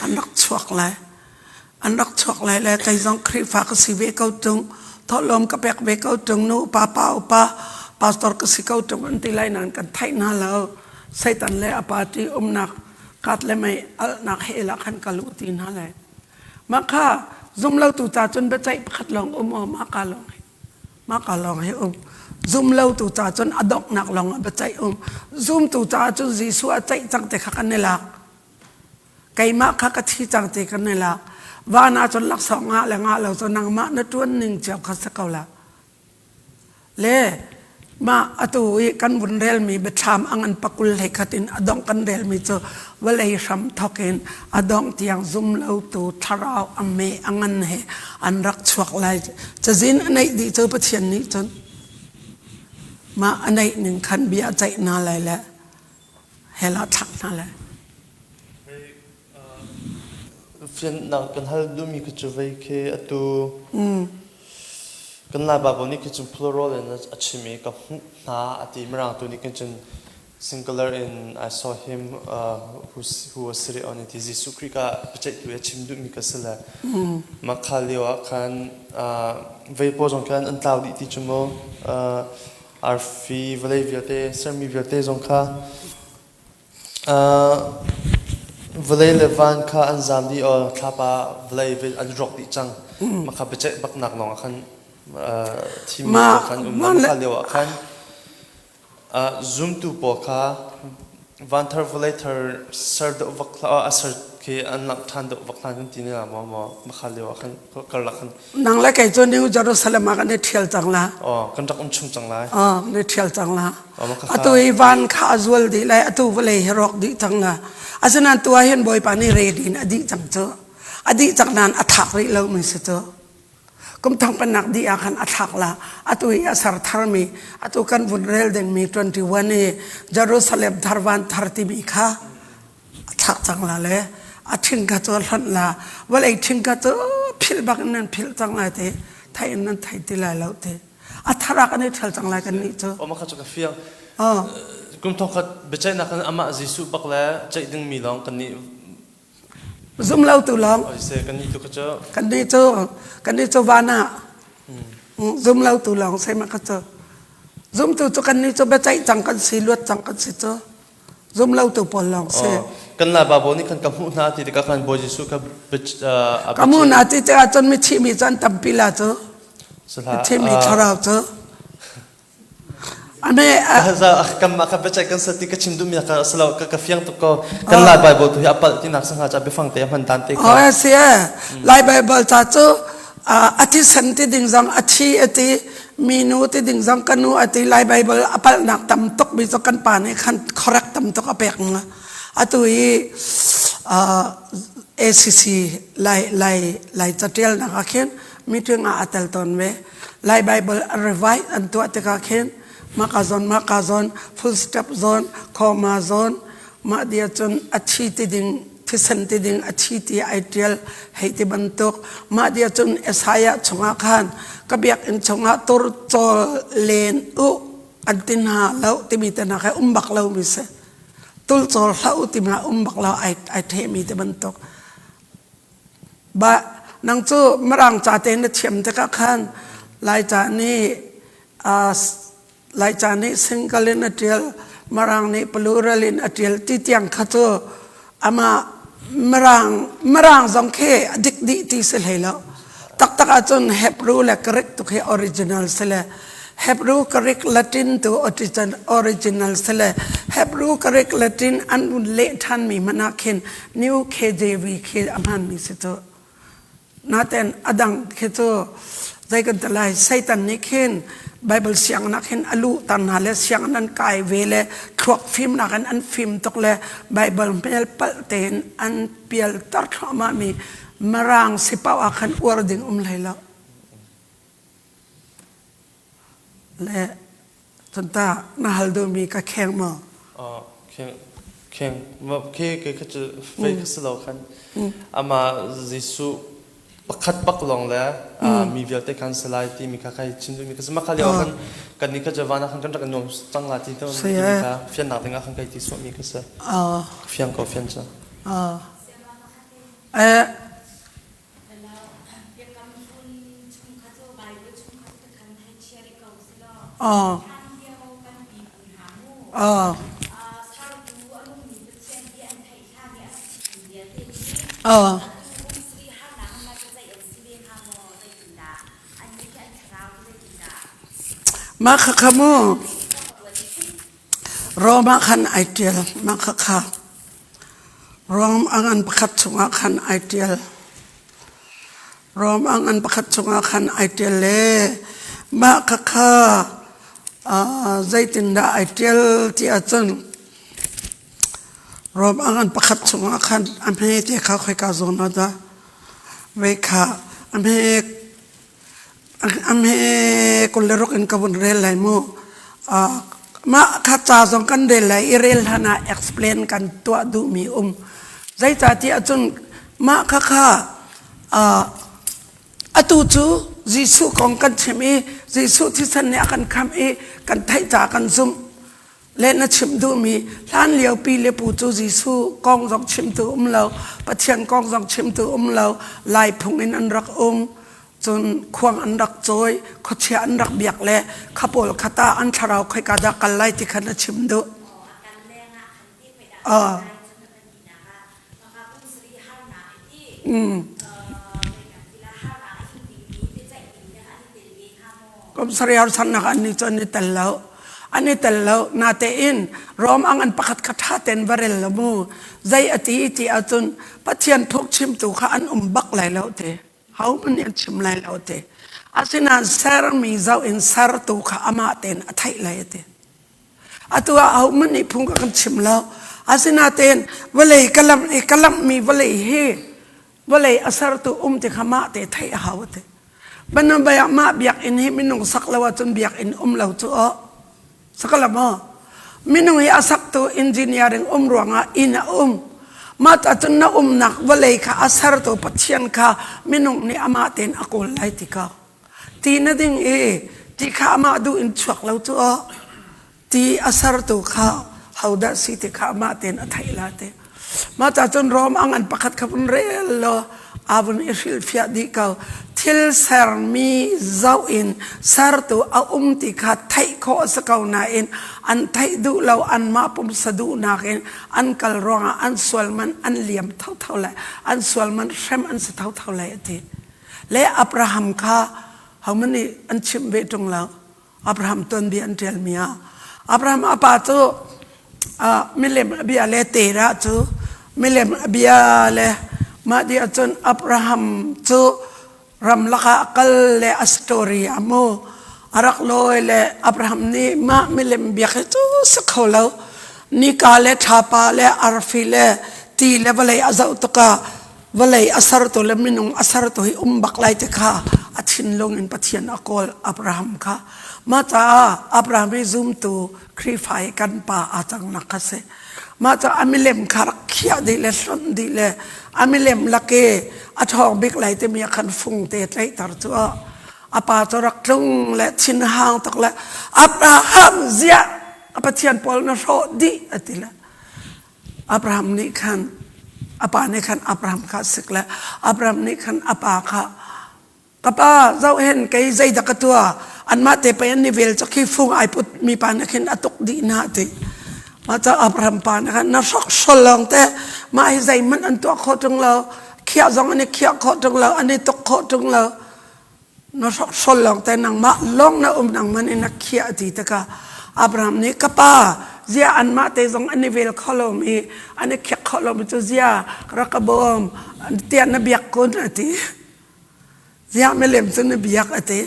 อันรักชวกเลยไก่จงครีฟ้ากสิเวกเอาจงทอลมกระเปกเวกเอาจงนู้ป้าปาสตอร์กสิเกาจงอันที่ไรนั้นกันไทยน่าแล้วไซตันเลยอปาตินักกัดเลยไม่นักเฮลักขันกัลุตีน่าเลยมาค่ะซุ่มเราตูตาจนไปใจขัดลองมากาลองให้ zoom lâu tu cha chun adok nak long ba chai zoom tu cha chu jisu a chai chang te kha kan ne lak kai ma kha ka thi chang te kan ne lak wa na chun lak so nga la nga lo so nang ma na tuan ning chau kha sa kau la le ma atu kan bun rel mi be tham angan pakul he khatin adong kan rel mi chu walei ram thokin adong tiang zoom lo tu tharau amme angan he an rak chuak lai chajin anai di chu pathian ni chun ma anai ning khan bia chai na lai la hela thak na la phiền nào cần hai đôi mi cái chỗ vậy khi atu cần là bà bố ní cái chung plural in achimi cái na ati merang tu ní cái chung singular in I saw him who was sitting on it Jesus Christ ka pecah tu achim du mi cái sila makhaliwa kan vậy po jong kan antau di ti chumo arfi vlei viate sermi viate jong kha vlei levan kha anzam di or thapa vlei ve an rock di chang makha pecah bak nak nong khanทีมขันมันขันเดียวขันzoom ตัวปอค่ะวันทาร์ฟเลเตอร์เสิร์ดวักลาเสิร์ดคืออันนักทันดวักทันกันทีนี้ละมาขันเดียวขันก็ละขันนังเล็กไอ้จนนิวจารุสเลมากันเนี่ยเที่ยวจังละอ๋อกันจักชุ่มจังละเนี่ยเที่ยวจังละอัตัวอีวันข้าจวลดีเลยอัตัวเวลย์ร็อกดีจังละอาจารย์ตัวเห็นบ่อยปานี่เรดินอดีจังเจออดีจากนั้นอัฐากริเราไม่เจอกุมทางเป็นนักดีอาคันอัฐากละอัตุยอาสาธารมีอัตุกันวุ่นเรลเดงมี21นี่เยรูซาเล็มทาร์วัน30มีค่ะอัฐากจังละเลยอัทิ้งกัตัวหลันละว่าไอ้ทิ้งกัตัวพิลบักนั่นพิลจังละเตะไทยนั่นไทยตีลายแล้วเตะอัฐารักอันนี้เทลจังละกันนี่เจ้าโอ้มาขัดกับเฟียงกุมทองขัดเบจัยนักอามาจิสุบักแล้วใจดึงมีลองกันนี่ซุ่มเล่าตุลองกันนี่ตุกเจ้ากันนี่เจ้าวานะซุ่มเล่าตุลองใช่ไหมครับเจ้าซุ่มตุกันนี่เจ้าเบจัยจังกันสีลวดจังกันสิเจ้าซุ่มเล่าตุปอลองใช่กันลาบาโบนี่กันกำมูนาที่ที่กันบอยสุกับกำมูนาที่จะจนไม่ชิมีจันตัมพิลาเจ้าชิมีทาราวเจ้าอันนี้กันมาครับเบจัยกันสติกชิมดูมีกันสลาวกับเฟียงตุกกันลายไบเบิลตุยอัปลที่นักสังหารจะไปฟังเตะมันตันเตะอ๋อเสียลายไบเบิลจ้าจูอาทิตย์สันติดิ่งจังอาทิตย์อาทิตย์มีนูติดิ่งจังกันนูอาทิตย์ลายไบเบิลอัปลนักตำตกมีจกันป่านให้ขัน correct ตำตกอเปกงะอาตุยACC ลายจัดเรียลนักเขียนมีถึงอาเตลตอนเวลายไบเบิล revise อันตัวเตกเขียนmakazon full stop zone comma zone ma dia chun achi ti ding thisan ti ding achi ti ideal heiti bantok ma dia chun esaya chunga khan kabiak in chunga tur chol len u antin ha lau timi ta na kha umbak lau mi se tul chol lau timna umbak lau ai the mi te bantok ba nang chu marang cha te na chem te ka khan lai cha niลายจานี่ซิงเกิลนเดียลมารางนี่พลูรัลินเดียลที่เตียงขัดตัวอามามารางจงเคดิกดิที่เสลแล้วตักอาจนเฮบรูและกริกตุกเฮออริจินัลเสลเฮบรูกริกละตินตัวออริจินัลเสลเฮบรูกริกละตินอันเละทันมีมันนักเห็นนิวเคเจวีเคอามันมีสิตัวนาเตนอดังเคตัวใจกันตลายไซตันนิเคนไบเบิลเสียงนักเห็นอลูตันหาเลเสียงนั้นกายเวเลควักฟิล์มนักอันฟิล์มตกเลไบเบิลเปลปเตนอันเปียลตัดเข้ามามีมารางสิปาวขันอวดดิ่งเลยแล้วและจนตาหน้าฮัลโดมีก็แข็งมาแข็งมาเคก็จะเฟกสโลคันอามาจิสุปักขัดปักลงแล้วมีวิลเตกันสไลด์ที่มีใครชิมดูมีก็สมัครเลี้ยงกันนี่ก็จะวานะขันกันจากนมจังหวะที่ต้องมีค่ะเฟียนหนักถึงขันกันที่สวมีก็จะเฟียนก็เฟียนจ้ะ มาขะขโมรอมาขันไอเดียลมาขะขารอมอังประคัดสงาขันไอเดียลรอมอังประคัดสงาขันไอเดียลเลยมาขะขาใจตินดาไอเดียลที่อาจารย์รอมอังประคัดสงาขันอันนี้ที่เขาเคยกาซอนดาเวค่าอันนี้คนเลรกอินกับคนเรลไลมูมาข้าจ้าสองกันเรลไลเรลท่านา explain กันตัวดูมีใจจ่าที่อาจารย์มาข้าอตูจูจิสุของกันเชมีจิสุที่สัญญากันคำกันไทยจ่ากันซุ่มเล่นนัดชิมดูมีล้านเลี้ยวปีเลี้ยปูจูจิสุกองสองชิมตัวเราปัจเจียนกองสองชิมตัวเราลายพุงอินอันรักจนควงอันรักจอยขดเชียอันรักเบียกเล่ขับโอลขตาอันชราวใครกาดักกันไล่ที่ขันนัดชิมดูก็สรีระสันนักอันนี้จนนี่แต่แล้วนาเตอินรอมอังประคัดคาถาเต็นวเรลละมูใจอติที่อาจนปัจเจียนทุกชิมตุขอันบักไหลแล้วเตเขามันยังชิมไหลแล้วเตอาศินันเซรมีเจ้าอินเซรตุขอามาเต็นอัฐิไหลเตอาตัวเขามันนี่พุ่งกันชิมแล้วอาศินาเต็นวเลยกลัมมีวเลยเฮวเลยอาสรตุติขมาเตไทยเขาเตบันนบยามาเบียกอินเฮมินุงสักละว่าจนเบียกอินเราตัวสักละบ่มินุงเฮอาสักตัวอินจิเนียริงรวงอินมาตัดจนนักวเลยค่ะอาสรตุปัจเจียนค่ะมินุงนี่อามาเต็นอโกลไลติกาตีนั่นเองที่ข้ามาดูอินชักเราตัวที่อาสรตุค่ะเขาได้สิที่ข้ามาเต็นอัฐิลาเตมาตัดจนรอมอังประคัดขับเรลอาบุนอิชิลฟิอาดิกาทิลเซอร์มีเจ้าอินสารตัวติขาไทยข้อสกาวนาอินอันไทยดูเราอันมาปุ่มสะดูนาอินอันกัลรองอันสวลมันอันเหลี่ยมเท่าเลยอันสวลมันเชมอันสเท่าเลยทีและอับราฮัมค่ะเขามันนี่อันชิมเวตรงเราอับราฮัมต้นเบียนเทลเมียอับราฮัมอาปาโตมิเลมเบียเลเตระโตมิเลมเบียเลมาดีจนอับราฮัมโตรำลักอัลเลอสตอรีอาโมอารักลอยเลอับราฮัมนี่มามิเลมเบียกตุสักเขาแล้วนี่กาเลชาปาเลอาร์ฟิเลตีเลวเลยอาซาอุตกาวเลยอาสารตุเลมินุงอาสารตุฮิบักไลเตค่ะอาทินลงอินปัจเจียนอโกลอับราฮัมค่ะมาตาอับราฮัมซุมตูครีไฟกันป่าอาจังนักเสมาจากอามิเลมคารักขี้ดีเลสันดีเลอามิเลมลักเกอทองบิ๊กไลท์มีขันฟุงเตะใจตรตัวอาปาจรักลงและชินหางตกและอับราฮัมเสียอาปะเทียนปอลนโรดีอติละอับราฮัมนี่ขันอาปานี่ขันอับราฮัมข้าศึกและอับราฮัมนี่ขันอาปาข้ากับป้าเจ้าเห็นไกใจตะกตัวอันมาเตไปอันนิเวลจะขี้ฟุงไอปุดมีปานเห็นอตุกดีนาติมาจากอับราฮัมปานนะครับนักสลองแต่มาให้ใจมันอันตัวโคตรเราเขี่ยจงอันนี้เขี่ยโคตรเราอันนี้ตกโคตรเรานักสลองแต่นางมาลงนะนางมันนี่นักเขี่ยตีตะกะอับราฮัมนี่กับป้าเสียอันมาเตจงอันนี้เวลขลมีอันนี้เขี่ยขลมีตัวเสียรักบอมเตียนนบียกคนอติเสียไม่เล่มสุนนบียกอติ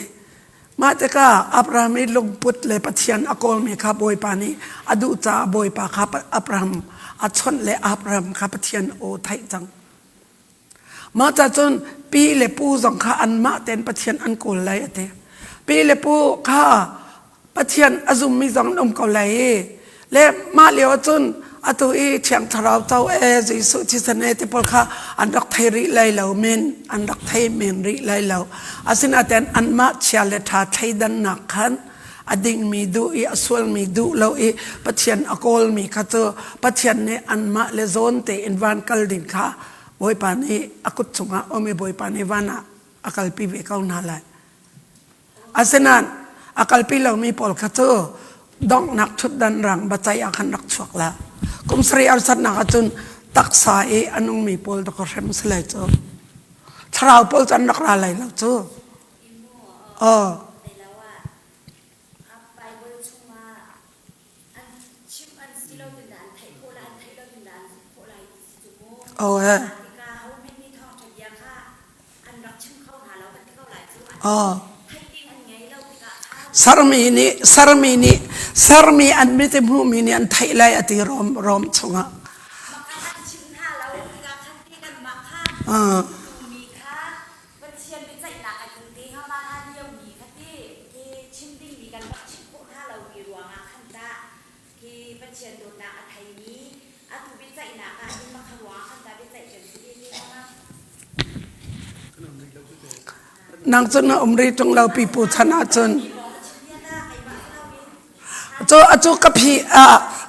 มาแต่ก็อับราฮัมลงพุทธเลยปัจเจียนอโกลมีข้าบอยปานีอดูจ่าบอยปาข้าอับราฮัมอัชนเลยอับราฮัมข้าปัจเจียนโอไทยจังมาจากจนปีเลปูสองข้าอันมาเต็นปัจเจียนอันโกลเลยเตปีเลปูข้าปัจเจียนอซุมมีสองนมโกลเลยและมาเลียวจนอตัวเชียงทราวเจ้าจิสุจิสเนติปลข้าอันรักไทยริไลเหลาเมนอันรักไทยเมนริไลเหลาอาศินาเตนอันมาเชียเลธาไทยดันนักขันอดิ่งมีดูอสวลมีดูเราปัจเจียนอโกลมีข้าตัวปัจเจียนเนี่ยอันมาเลโซนเตอินวันกัลดินข้าบอยปานีอกุศงะอเมบอยปานีวานะอากาลปีเวก้าวนาไลอาศินานอากาลปีเรามีปอลข้าตัวดองนักชุดดันรังบัจจัยอาคันนักชวกละกุมสรีอัลสันนักจุนตักสายอันนุ่งมีปอลตะกอเรมสลายจ้าชาวปอลจันนักอะไรแล้วจ้า โอ้ยอ๋อสารมีอันไม่เต็มหูมีนี่อันไทยเลยอติรอมชงอ่ะนางจนอมรีตรงเราปีปูธนาจนจูกับพี่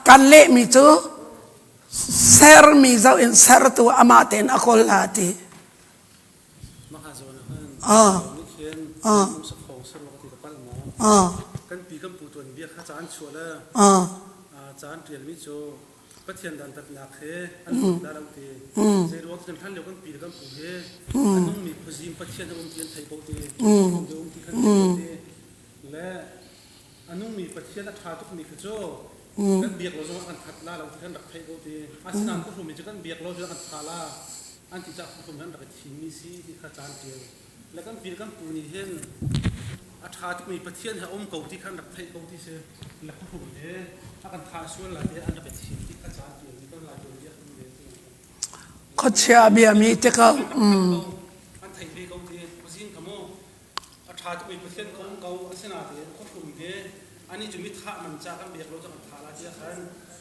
กันเละมีจูเซอร์มีเจ้าอินเซอร์ตัวอามาเตนอโคลาตีกันปีกันปูตัวนี้เบี้ยข้าจานชัวร์จานเปลี่ยนมิจูปะเทียนดันตัดหนักเฮอันนู้นดาราตีเจรวกกันท่านเลี้ยวกันปีกันปูเฮอันนู้นมีพจิมปะเทียนองค์เทียนไทยโปตีองค์เดียวองค์ที่ขันตีและอันนู้นมีปะเทียนอัฐาตุกมีขจโจกันเบียกเราจะกันทัดลาเราที่ขันดักไทยโปตีอาสนามก็ถูกมีจะกันเบียกเราจะกันทาลาอันที่จะถูกกันดักทิ้งมีซีที่ข้าจานเดียวและกันปีกันปูนี่เห็นอาชาที่มีประเทศให้อมเก่าที่ขันดักไทยเก่าที่เสียแล้วก็ถูกเนี่ยถ้ากันทาส่วนละเนี่ยอันดับที่ที่ข้าจานเดียวนี่ก็ลายตัวเยอะขึ้นเลยเขาเชื่อเบียมีแต่ก็อันไทยเก่าที่ภาษีขโมยอาชาที่มีประเทศเขาเก่าอาสนะเดียวเขาถูกเนี่ยอันนี้จะมีท่ามันจากกันเบียกเราจะกันทาละเดียวกัน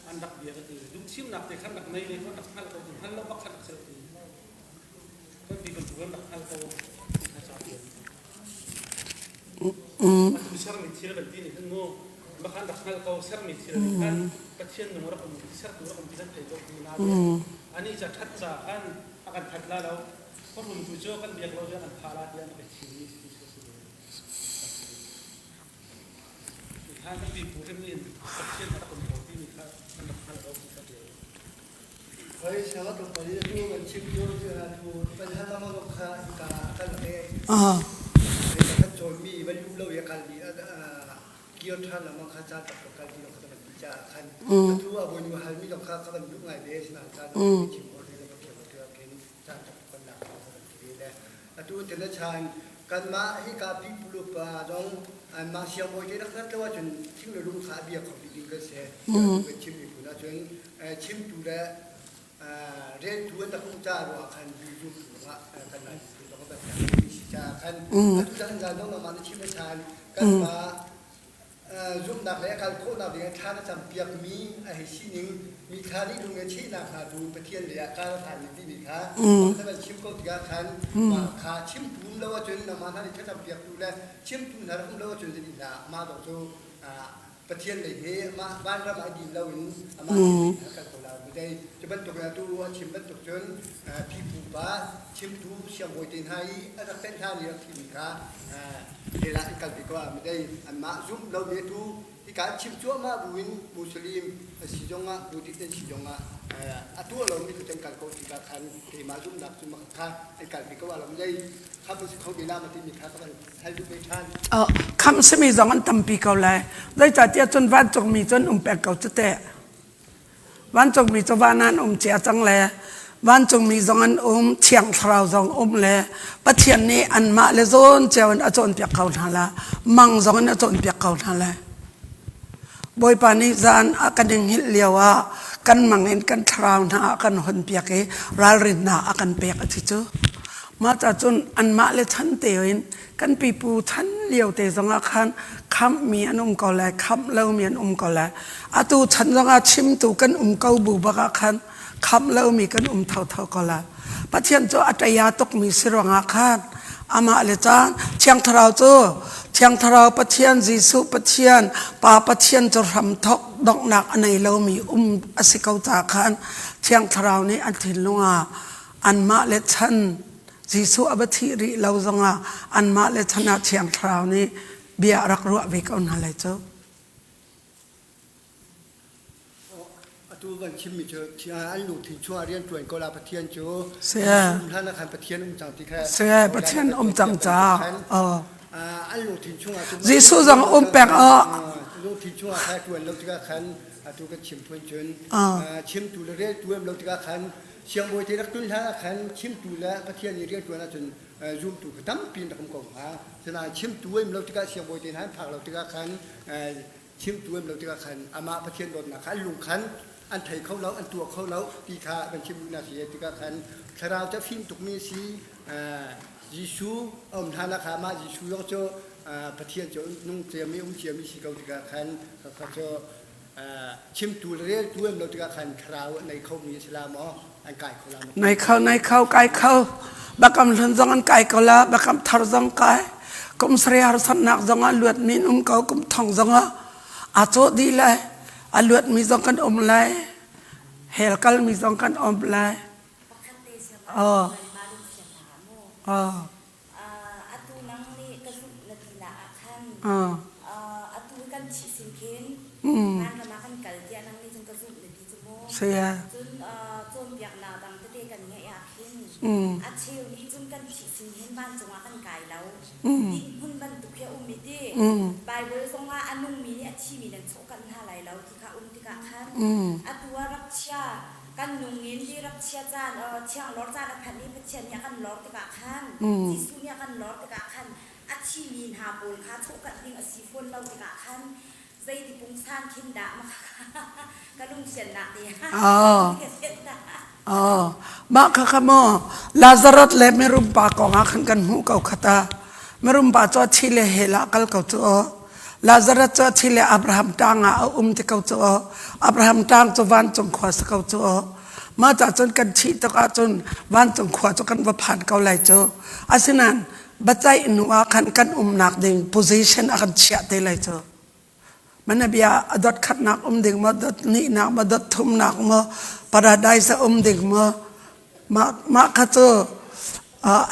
อันดับเบียกตีดูชิมหนักแต่ขันดักในเลยขันดักขันเก่าถึงขันแล้วบักขันดักเสียตีก็ตีกันถูกกันดักขันเก่าข้าจานเดียวมันเชื่อมีที่ระดับที่นี่ขึ้นโง่บางครั้งดักนั่งเขาเชื่อมีที่ระดับกันประเทศหนึ่งเราคนที่เชื่อตัวเราคนที่นั่นไทยเราคนนั้นอันนี้จะทัดจากกันอาการทัดแล้วเพราะผมดูเจ้ากันเบียกเราจะกันพาราเดียนไปที่นี่ที่เชื่อสุดถ้ากันบีบผู้ที่นี่ประเทศเราคนที่มีค่ากันดักนั่งเราที่นั่นเดียวเฮ้ยชาวตุ่มนี้ดูกันชิมดูเจอดูเป็นท่านละมั่งค่ะอีกากันเองกันโจมมีบรรลุเราอย่างกันดีเกี่ยวท่านละมั่งค่ะจานตัดกันที่เราทำพิจารณาดูว่าบนยูฮันมีเราค่ะเขาเป็นยุคไหนเดชนะจานชิมโอเดเราเกี่ยวกับเรื่องนี้จานตัดกันหนักเราทำดีแล้วดูเทนชานกันมาให้กับพี่ปลุกจงมาเชียงโมยนักนั่นแต่ว่าจนชิมเราลุงขาเบียร์ของดีก็เสียเป็นชิมอีกคนนะจนชิมดูแลเรียนทุนตะคุ่มจ้าว่าคันดีจุดว่ากันไหนเราก็แบบมีสิจ้าคันทุกท่านจะต้องมาในชิมไม่ทานกันมายุ่งหนักเลยการโคตรหนักเลยท่านจำเปียกมีไอ้ชิ้นนึงมีค่าที่ดูเงินชิ้นหนักหาดูไปเที่ยวเลยการทานที่มีค่าถ้าเป็นชิมก็ติดคันมาค่าชิมทุนแล้วว่าจนมาท่านที่จำเปียกดูแลชิมทุนแล้วแล้วว่าจนจะดีนะมาต่อสู้ประเทศเลยเฮมาบ้านเรามาดีเราอินมากันตัวเราไม่ได้จะเป็นตัวตัวชิมเป็นตัวจนพี่ผู้บ้าชิมทูเชียงโวยตินไฮอันนั้นเป็นท่าเรือที่มีค่าเวลาที่กันดีกว่าไม่ได้อันมาซุ่มเราเดือดทูที่การชิมชั่วมาบุญมุสลิมสิจงอ่ะบุตรเป็นสิจงอ่ะตัวเราไม่ถูกกันก็ที่การที่มาซุ่มหนักซุ่มมาค่าไอ้กันดีกว่าเราไม่ได้ข้าพเจ้าเขาดีน้ามาที่มีค่าเขาให้ดูไปท่านคำสมิจงันตั้มปีเขาเลยได้จัดเจ้าจนวันจงมีจนแปลกเก่าจะแตะวันจงมีจนวันนั้นเจ้าจังเลยวันจงมีจงันเชียงทราวจงเลยปะเทียนนี้อันมาเลจนเจ้าอันจนเปียกเขาทันละมังจงันจนเปียกเขาทันเลยบอยปานิจานอากันยังหิเลียวกันมังเงินกันทราวนากันหนเปียกรารินนาอากันเปียกอธิจูมาจากจนอันมาเลทันเตียนกันปีปูทันเลียวเตจงอาคันคำมีอันก็เลยคำเล่ามีอันก็เลยอาตูฉันจงอาชิมตูกันเกาบูบักคันคำเล่ามีกันเท่าก็เลยปะเทียนโจอัตยาตกมีสิรวงอาคันอามาเลจานเชียงทราวโจเชียงทราวปะเทียนจีสุปะเทียนปาปะเทียนจะรำทกดอกหนักอันไหนเล่ามีอสิเกาจากคันเชียงทราวนี้อันถิ่นลงอันมาเลชันจีสุอบัติริเราจงอันมาเลชนะเชียงทราวนี้เบียรักรัววิกเอาหน้าเลยเจ้าตัววันชิมมีเจอที่อันลูกที่ช่วยเรียนจวนก็ลาปะเทียนโจเสียท่านนักปะเทียนจังที่แค่เสียปะเทียนจังจ้าอันลูกที่ช่วยจีสุจังแปลกลูกที่ช่วยแค่จวนเราที่แค่ขันตัวก็ชิมทวนจนชิมตัวเรียนตัวเราที่แค่ขัน เชียงบวยที่รักตุนท่าขันชิมตูและประเทศนี้เรียกตัวนั้นจนรูมตูกตั้มปีนตะคำกงฮะฉะนั้นชิมตัวเราที่ก็เชียงบวยที่นั้นผักเราที่ก็ขันชิมตัวเราที่ก็ขันอามาประเทศโดนนะขันลุงขันอันไทยเขาเล้าอันตัวเขาเล้าตีขาเป็นชิมนาเสียที่ก็ขันคราวจะฟิล์มตุกมีสียิสูท่านนะคะมายิสูยกโจประเทศโจนุ่งเจียมีเจียมีสีเกาที่ก็ขันเขาโจชิมตูเรียกตัวเราที่ก็ขันคราวในเขามีอิสลามอ๋ออันไก่เขาลาในเขาไก่เขาบักำลังจังอันไก่เขาละบักำทารจังไก่กุมสรีหารสันนักจังอันลวดมีนุ่มเขากุมทองจังอ่ะอาโจดีเลยอันลวดมีจังกันเลยเฮลกัลมีจังกันเลยatu nang ni kasut na tinaakan atu kan chi simkin nan ka makan kaltia nang ni jung kasut na di mo sia jun biak na dang te kan nge ya khin achiu ni jung kan chi simkin ban jung kan kai lau di hun ban tu khe mi ti bible song a anung mi ni achi mi nan chokan ha lai lau ti ka ti ka khan atu rap chaกันนุ่งนี้ที่รับเชียจานเชียงล้อจานแผ่นนี้เป็นเชียงเนี่ยกันล้อติกาขันจีซูเนี่ยกันล้อติกาขันอาชีมีนหาปูนค้าโชกันดิ่งอาชีพคนเราติกาขันใจที่ปุงสร้างขินดามากันลุงเชียนหนักดีมาข้าขโมลาซารัตเลไม่รุมปากของอาขันกันหูเก่าขตาไม่รุมปากจอชิเลเฮละกัลเก่าจ้อลาซารัตจอชิเลอับราฮัมตางเอาที่เก่าจ้ออับราฮัมตางจวันจงขวาสเก่าจ้อมาจากจนกันชีตกาจนวันจงขวาจนกันว่าผ่านเก่าไหลจ้ออาศัยนั้นบัจจัยอินุอาขันกันหนักดิ่ง position อาขันเชียเตไหลจ้อมันเบียดัดขัดหนักดิ่งมาดัดนี่หนักมาดัดทุ่มหนักมาปาราไดส์ดิ่งมาข้าจ้อ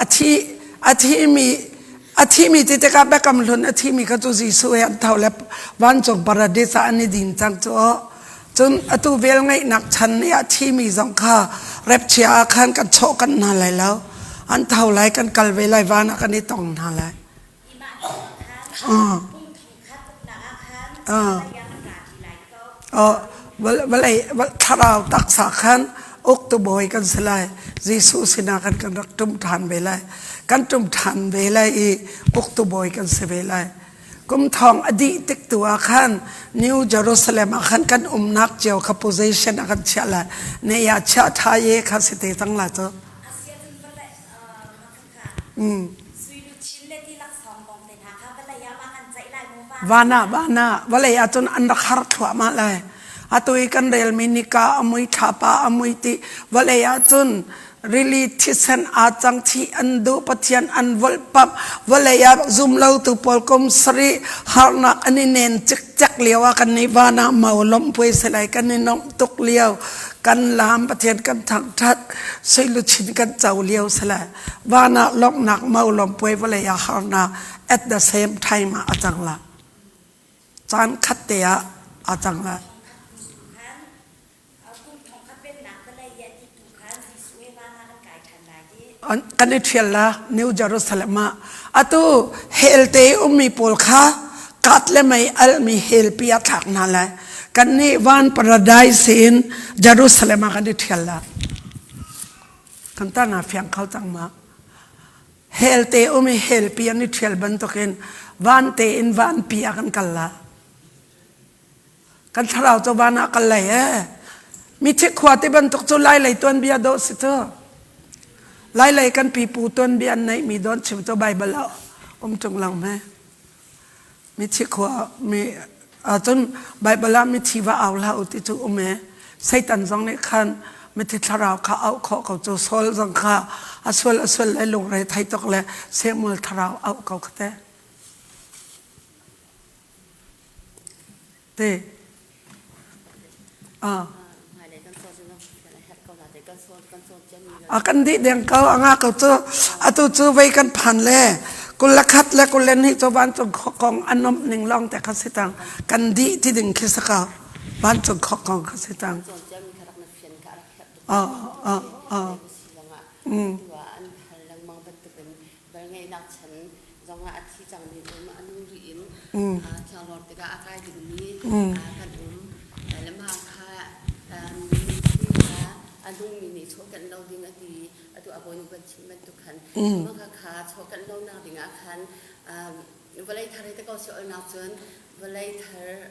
อาทิมีที่จะกับแบบกำลังอาทิมีข้าจ้อจีสุเออันเท่าเล็บวันจงปาราไดส์อันนี้ดินจังจ้อจนอตุเวลไงนักชันเนี่ยที่มีสังฆาเร็บเชียขันกันโชกันนาไรแล้วอันเท่าไรกันกัลเวลัยวานักันนี่ต้องนาไรเวลาถ้าเราตักสาขันอุกตุบอยกันสลายยิสุสินากันรักตุมทานเวลัยกันตุมทานเวลัยอุกตุบอยกันเสเวลัยกุมทองอดีตตัวขันนิวเยรูซาเล็มขันกันนักเจ้าขับ position ขันเชลล์เนี่ยชาทายขันสิเตตั้งหลายตัววานาวันเลยอาจนอันรักฮาร์ทว่ามาเลยอาตุยกันเรลมินิกาอมุยทัปาอมุยติวันเลยอาจนreally ที่เส้นอาจังที่อันดูปฏิญาณอันวลปับวลายาซุมเล่าตุปอลคมสรีฮาร์นักอันนี้เน้นจักเลี้ยวกันในวานาเมาล้มป่วยสลายกันในน้องตกเลี้ยวกันลามปฏิญาณกันทางทัดช่วยลุชินกันเจ้าเลี้ยวสลายวานาล้มหนักเมาล้มป่วยวลายาฮาร์นา at the same time อาจังละจานขัดเตียอาจังละกันในเทียนละนิวเยรูซาเล็มอะตูเฮลเตมีปอลค่ะกัดเลยไม่มีเฮลปียถักนั่นแหละกันนี่วันปาราไดซินเยรูซาเล็มกันในเทียนละกันตั้งหน้าเฟียงเขาจังมาเฮลเตมีเฮลปียในเทียนบรรทุกินวันเตอินวันปียกันละกันถ้าเราจะวันกันเลยมีเช็คขวดที่บรรทุกจุไลเลยตัวเบียโดสิเตอไล่กันปีปูต้นเบียนในมีดอนชิวตัวใบเบลาจงลังแม่มีชิขวามีจนใบเบลามีชีวะเอาละอุติจูแม่ใส่ตันจังในคันมีที่ทาราวเขาเอาเขาจะโซลจังข้าอสวลเลยลงไรไทยตกเลยเสียมือทาราวเอาเขาเตะกันที่เดียงเขาอ่างเขาเจออาตุเจอไว้กันผ่านเลยกุลคัดและกุลเล่นให้เจ้าบ้านจงกองอันนบหนึ่งลองแต่เขาเสียตังกันดีที่ดึงคิสกาบ้านจงกองเขาเสียตัง นุ่งมีนี่โชกันเราดิ้งอดีตัวอบอยนุกันชิมันตุกันมันก็ขาโชกันเราหน้าดิ้งอาคันเวลาทาร์ได้ก็เสียนักจนเวลาทาร์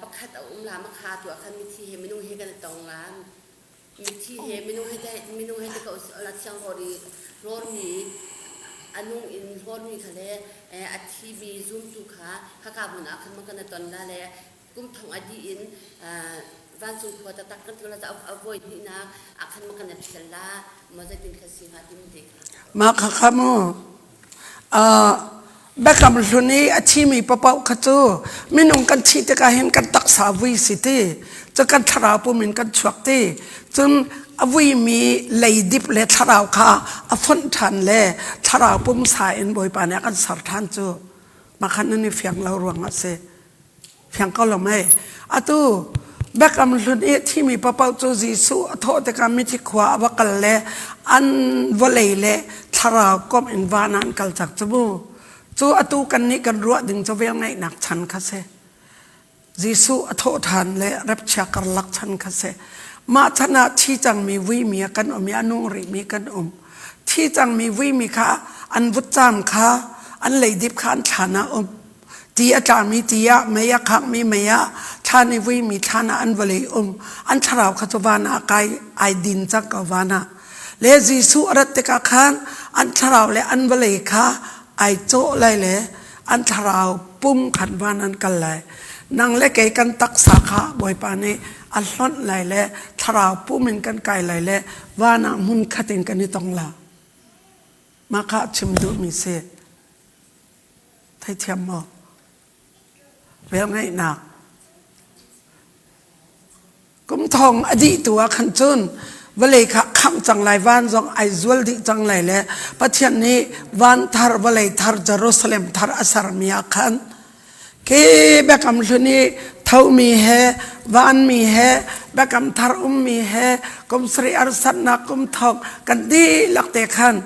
ประคัดเอาลามาขาตัวคันมีที่เห็นไม่นุ่งเห็นกันตรงร้านมีที่เห็นไม่นุ่งให้ได้ไม่นุ่งให้ได้ก็รักช่างพอดีรถมีอันนุ่งอินรถมีทะเลอัฐิมีซุ่มตุขาข้ากาบุญอาคันมันกันตอนนั้นแหละกุมทองอดีอินวันสุขพอจะตักกันที่เราจะเอาไว้ที่นักอาคันมันกันพิจารณามาจะเป็นข้าศึกหาที่มันเด็กมาข้าขโมแบกำลุนี้อาชีมีปะปะขจูมินงกันชีตกาเห็นกันตักสาวิสิตีจะกันทราวปุ่มินกันชวกตีจนอวิมีเลยดิบเลทราวค่ะอฟนทันเลทราวปุ่มสายอินบอยปานกันสารทันจูมาขันนี่เฟียงเรารวงอ่ะเสเฟียงก็เราไม่อะตูแบกำลุนี้ที่มีปะปะจูจิสุโทษกามิทิขวาวักเลอันวเลยเลทราวก็อินวานันกัลจักจบูจูอตูกันนี้กันรัวดึงจะเวียงไงหนักชันค่ะเสจิสุอโทษทันและรับเชื่อกลักชันค่ะเสมาชนะที่จังมีวิมีกันมีอนุริมีกันที่จังมีวิมีค่ะอันวุฒจามค่ะอันเลยดิบขันฐานะที่อาจารย์มีที่ยะไม่ยะขังมีไม่ยะชาในวิมีฐานะอันวเลยอันชราวขจวานาไกไอดินจักกวานะเลจิสุรัตติกาขันอันชราวและอันวเลยค่ะไอโจ้เลยเลยอันทราวปุ่มขันวานันกันเลยนางเล็กกันตักสาขาบ่อยปานีอัลลอนเลยเลยทราวปุ่มกันไกลเลยเลยวานามุนขัดกันนี่ต้องละมาข้าชิมดูมิเสไทยเทียมมอเวลไงนักกุมทองอดีตตัวขันจุนเวลาข้ามจังไรวันจงไอซวลดิจังไรเลยปัจจุบันนี้วันทาร์เวลาทาร์เยรูซาเล็มทาร์อัสรมีอาคันเก็บคำชุนี้เท่ามีเหวันมีเหเบคำทาร์มีเหกุมสรีอาร์สันนักกุมทองกันดีลักเตขัน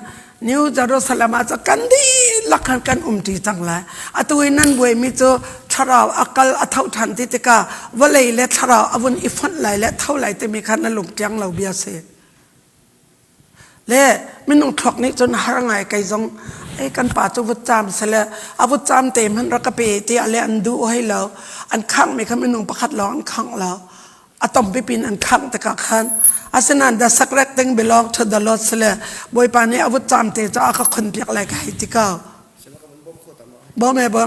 นิวเยรูซาเล็มอาจจะกันดีลักขันกันที่จังไรอัตุยนั้นบวยมิโจทาราวอักลอัฐาวทันติตกาว่าเลยเล็ทาราวอวุนอิฟันไหลเล็เท่าไหลแต่มีขันนั้นหลงจังเราเบียเสเล่ไม่นุ่งถกนี้จนหาไงไกจงไอ้กันป่าจุดจามเสละอาวุธจามเต็มมันรักเปย์ที่อะไรอันดูให้เราอันข้างไม่ขันไม่นุ่งประคัดเราอันข้างเราอะตอมไปปีนอันข้างแต่กัขันอาศัยนั้นดัสักเล็กตึง belong to the Lord เสละบอยปานนี้อาวุธจามเตะจะอาก็คนเปียกอะไรกันที่เก้าบ่แม่บ่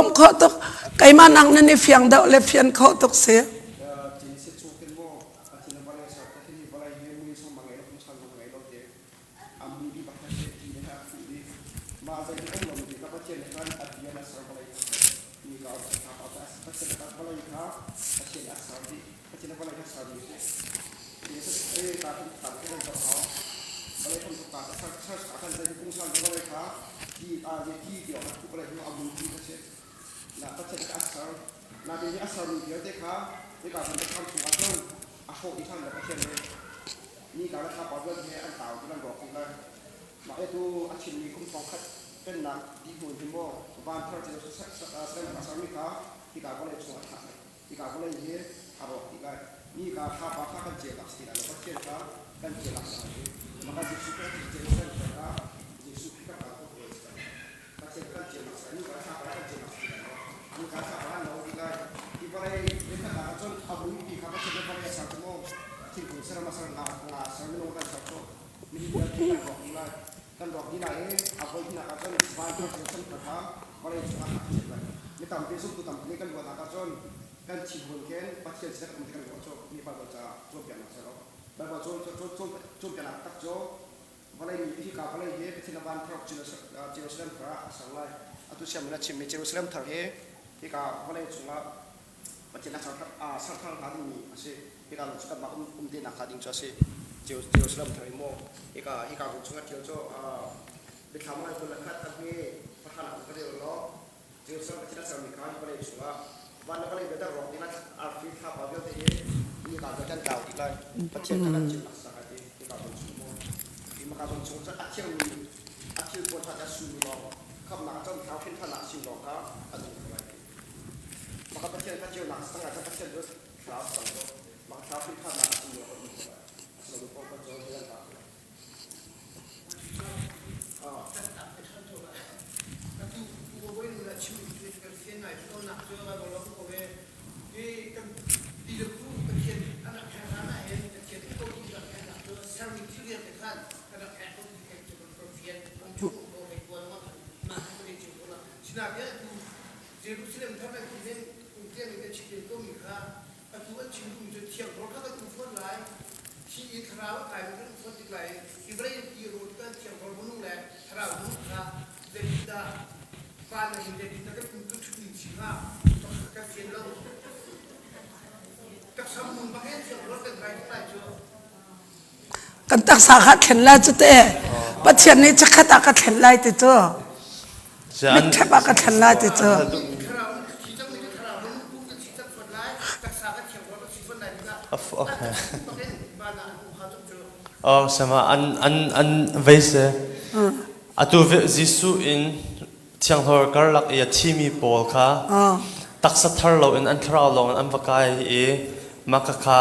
มข้อตกไก่มานังนั่นนี่เฟียงเดาเล็บเฟียนข้อตกเสียนาทีนี้อาสามีเดียวเด็กค่ะนี่การเป็นคำสุภาพอาโหที่ท่านเลยเช่นนี้นี่การรักษาปอดเรื่องนี้อันเก่าที่เราบอกกันเลยมาดูอาชีพนี้คุ้มครองเป็นนักดีหุ่นที่โม่บ้านพระเจ้าเส้นอาสามีค่ะที่การก็เลยช่วยที่การก็เลยเยอะอารมณ์ที่การนี่การข้าพเจ้ากันเจริญสิ่งนั้นเราเชื่อค่ะกันเจริญสิ่งนี้มันก็จะสุขภาพเจริญสิ่งนั้นจะสุขภาพการก็เกิดการเจริญกันเจริญสิ่งนี้การข้าพเจ้ากันเจริญสิ่งนั้นนี่การข้าพเจ้าเราที่การที่ไปเรื่องการจนอาบุญที่ข้าพเจ้าจะไปสักโมงที่คุณเสด็จมาสังฆาสังโลกันสักโมงมีเรื่องที่การบอกนี่เลยกันบอกนี่เลยอาบุญที่นักจนบ้านที่เราสังฆาไปสังฆาไม่ต่ำที่สุดคือต่ำที่กันบอกนักจนกันชิบุญเกณฑ์ปัจจัยสิ่งที่กันบอกโจมีปาร์ตจะจบอย่างนั้นใช่ไหมปาร์ตจบอย่างนั้นตักโจวันนี้มีที่การวันนี้เป็นบ้านพระเจรูซาเล็มพระสังฆาอัตุเชื่อมันชิมเจรูซาเล็มทางที่การวันนี้จุงละปัจจัยนักสังฆาหาที่มีอาศัยที่การจุกันมาดีนักขาดิ้งจะอาศัยเจรูซาเล็มทางนี้โม่ที่การจุงละเที่ยวโจเด็กทำอะไรคนละขั้นทั้งนี้ประธานาธิบดีเราเจรูซาเล็มที่นักสังฆาวันนี้จุงละวันนี้วันนี้เดี๋ยวเราที่นักอาฟิกาบาบิโอที่นี่การจัดการเก่าที่ไรปัจจัยการจุงละสังฆาที่การจุงโม่ที่มาการจุงจะอาชีพมีอาชีพคนท่าจะสูงเราคำนักจนเขาขึ้นขนาดสูงเราครับอันนี้อะไรมาการปัจจัยนักสังฆาจะปัจจัยด้วยครับสังฆามาท Jerusalem tháp này cũng nên cũng tiên cái chỉ để có mình khác, anh chú anh chịu cũng được thiệp rồi các anh cũng phân lại, khi ít tháo tại một cái phân tích lại, khi vậy thì rồi cái thiệp rồi muốn lại tháo muốn khác, để chúng ta pha này để chúng ta cái cũng cứ chụp hình chính ha, các phiên lâu, các sắm muốn bằng hết thiệp rồi cái này lại chưa? กันตักสาขาเข็นไล่จุดเอ๋ปัจจัยนี้จะขัดอากาศเข็นไล่ติดตัวไม่แค่อากาศเข็นไล่ติดตัวsama an veise atu Jesu in thiang thor karlak ya chimi pol kha taksa thar lo in an thra lo an vakai e makakha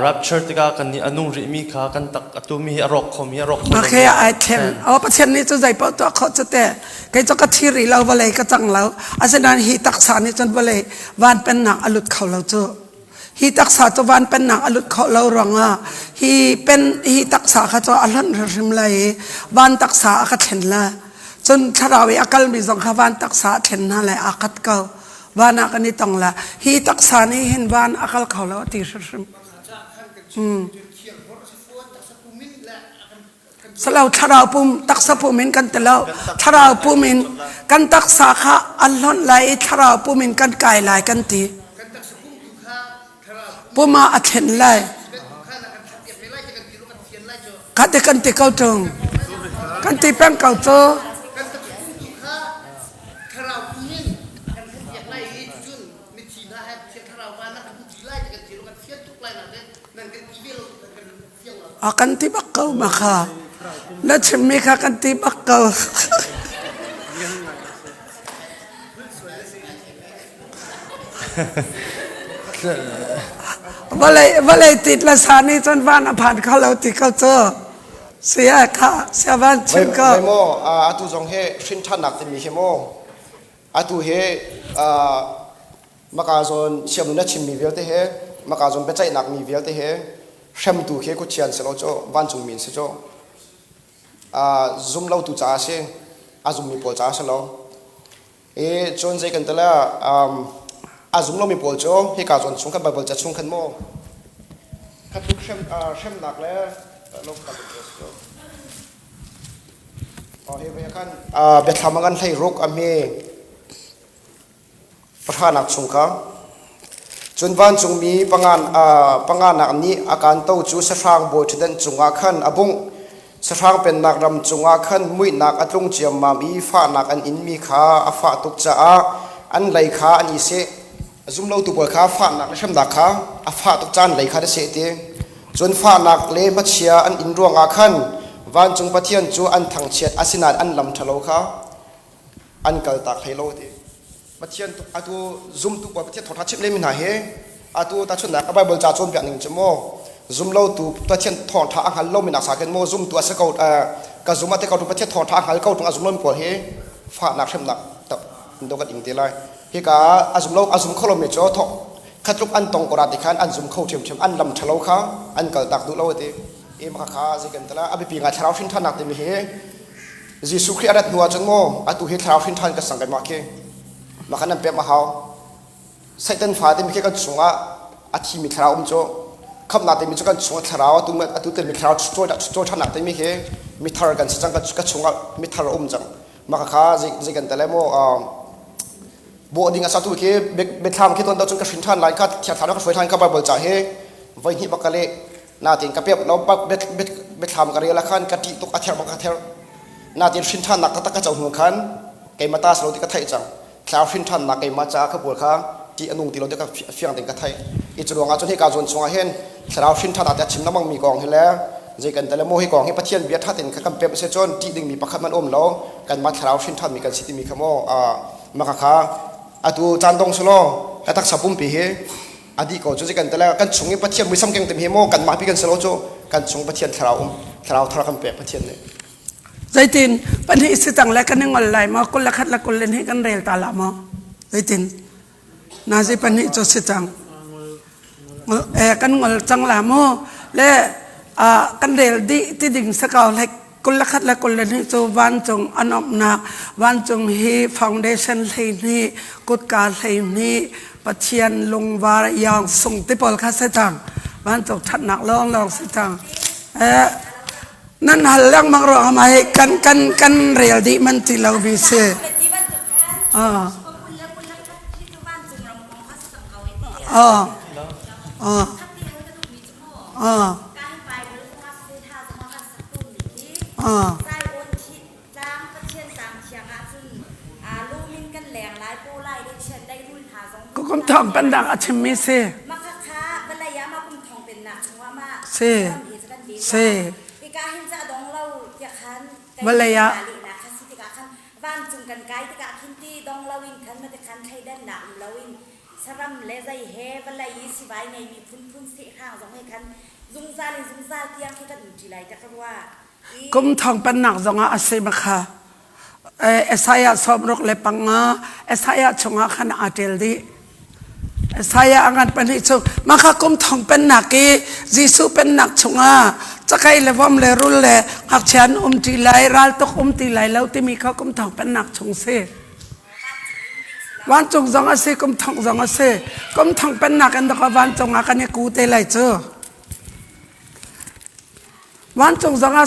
rapture tika kan ni anung ri mi kha kan tak atu mi arok khom ya rok มาแค่ไอเทมเอาปัจจัยนี้จะใจเป้าตัวเขาจะแต่ใครจะกระทิริเราอะไรก็จังเราอาจารย์ฮีตักษานี่จนอะไรวันเป็นหนักอลุดเขาเราเจอฮีตักษาตัววันเป็นหนักอลุดเขาเรารองอ่ะฮีตักษาเขาตัวอลันริมเลยวันตักษาก็เห็นละจนชราวิอากาศมีสองขวันตักษาเห็นนั่นแหละอากาศเก่าวานากันนี่ต้องละฮีตักษานี่เห็นวันอากาศเขาแล้วตีริมสลาวชราวปุ่มตักษาปุ่มินกันแต่แล้วชราวปุ่มินกันตักษาข้าอัลลอฮ์ไล่ชราวปุ่มินกันไก่ไล่กันตีปุ่มมาอัดเห็นไล่กันตีกันตีเก้าจงกันตีแป้งเก้าโจกันตีบักเก้ามาค่ะแล้วฉันมีค่ะกันตีบักเก้าว่าเลยติดละสานีจนวันผ่านเขาเราติดเขาเจอเสียค่ะเสียวันชิมก็ไม่โมอาตุจงเฮชินชันหนักที่มีเฮโมอาตุเฮมากาจนเชื่อมนัดชิมมีเวลเตเฮมากาจนเป็นใจหนักมีเวลเตเฮเชื่อมตัวเฮกุเชียนเสร็จแล้ววันจงมีเสร็จจุ่มเราตัวจ้าเช่จุ่มมีปวดจ้าเสร็จแล้วจนใจกันแต่ละจุ่มเรามีปวดจ้าให้กาจนชงกันแบบจะชงกันโมขัดทุกเชื่อมหนักแล้วลงกับเด็กจ้าเฮ้ยไปกันเบ็ดทำกันให้รุกอเมประธานักชงกันจนวันจงมีปังงานนักนี้อาการเต้าจูสร้างโบสถ์เดินจงอาขันอบุงสร้างเป็นนักรำจงอาขันมุ้ยนักอัตรงเจียมมามีฟ้านักอันอินมีขาฟ้าตุกจ้าอันไหลขาอันอิเสจุ่มเราตุกขาฟ้านักและเชื่อมนักขาฟ้าตุกจานไหลขาได้เสตีจนฟ้านักเลมัชยาอันอินรวงอาขันวันจงปะเทียนจูอันถังเฉียดอาศินาอันลำทะเลขาอันกัลตักให้โลดีปะเทียนอาตัวจุ่มตุกปะเทียนถอดทัชเล่มินาเฮอาตัวตาชนนักอบายบริจาคจนเปียกหนึ่งจโมจุ่มเราตุปะเทียนถอดทักหันโลมินาสาเกนโมจุ่มตัวสกอตกับจุ่มมาเตะเขาตุปะเทียนถอดทักหันเขาตรงอาจุ่มโลมิปวดเฮฟ้านักเชื่อมนักตับดูกันอิงเตลัยเฮกาอาจุ่มเราอาจุ่มเขาโลมิจ่อถอดขัดลุกอันตรงกราติขันอันจุ่มเขาเทียมอันลำทะเลขาอันกัลตักดูเราเตมาขาเจกันตละอภิปีงาชาวฟินทันนักเตมีเฮยิสุคริอารัตนัวจนโมอาตุเฮชาวฟินทันกับสังกัดมาเกมาขันนั้นเปียมาเฮาไซตันฟ้าเตมีเกกันชงอาทิมีชาวโจคำนาเตมีจกันชงชาวตุเตมีชาวโจทันนักเตมีเฮมีทาร์กันสังกัดชงมีทาร์จังมาขาเจกันตละโมโบดิ้งอาสาตุเฮเบทามเฮตอนดาวจนกับฟินทันไลน์คัดเทียบทารกับฟินทันกับบาร์เบลจ่าเฮไว้หิบักกะเลนาตินกับเปียบเราเบ็ดทำกันเรียละขันกติตุกอัฐเทอร์บังอัฐเทอร์นาตินฟินทันนักตะกะเจ้าหัวขันเกมาตาสโลติกะไทยจังคลาวฟินทันนักเกมาจ้าขบวนข้าที่อนุติโลติกะเฟียงติงกะไทยอิจรวงอาจนให้การจนสงอาเห็นคลาวฟินทันอาจจะชิมน้ำมังมีกองเห็นแล้วเจกันแต่ละโมให้กองให้ปะเทียนเบียดท่าตินกับเปียบเซจอนที่ดึงมีประคับมันอมแล้วกันมาคลาวฟินทันมีกันสิติมีขโมมาข้าอาตูจันดงสโลกตักสับปุ่มปีเฮ อดีก็จะกันแต่แล้วกันชงยังพัฒน์มือซ้ำเก่งเต็มเฮโมกันมาพี่กันสโลโจกันชงพัฒน์ทราวทราวกันเปะพัฒน์เนี่ยใจตินปัญหาสิตังและกันยังอะไรมาคนละคัดละคนเล่นให้กันเรียลตาละมาใจตินน่าจะปัญหาจะสิตังกันงอลจังละมาและกันเรียลดีที่ดิ่งสกาวให้คนละคัดละคนเล่นให้โจวันจงอันอบนาวันจงฮีฟาวเดชั่นให้นี่กุศการให้นี่ปัจเจียนลงวารยางส่งติปอลคัดสิตังวันจงทัดหนักลองสิตังนั่นหันเรื่องมังรอมาให้กันเรียลดีมันที่เราวิเศษก็คำทองเป็นดังอาชิมิเซ่เซ่วลายะบ้านจุงกันไกที่กะคินที่ดองลาวินคันมาแต่คันไทยด้านหนักลาวินสรัมเลใจเฮวลายีสิบายในมีพุ่นเสียข้าวสองให้คันซุงซาลิซุงซาเที่ยงที่กันจีไรจะกันว่ากุมทองเป็นหนักสองอาศัยมาค่ะเอสายาสอบรกเลปังงาเอสายาชงอาขันอาเทลดีsaya angan penicu maka kum thong pen naki jisu pen nak chunga chakai levam le rul le akchan ti lai ral tok ti lai lau ti mi kha kum thong pen nak chung se wan chung zong ase kum thong zong ase kum thong pen nak an ka wan chung a kan ku te lai chu wan chung zong a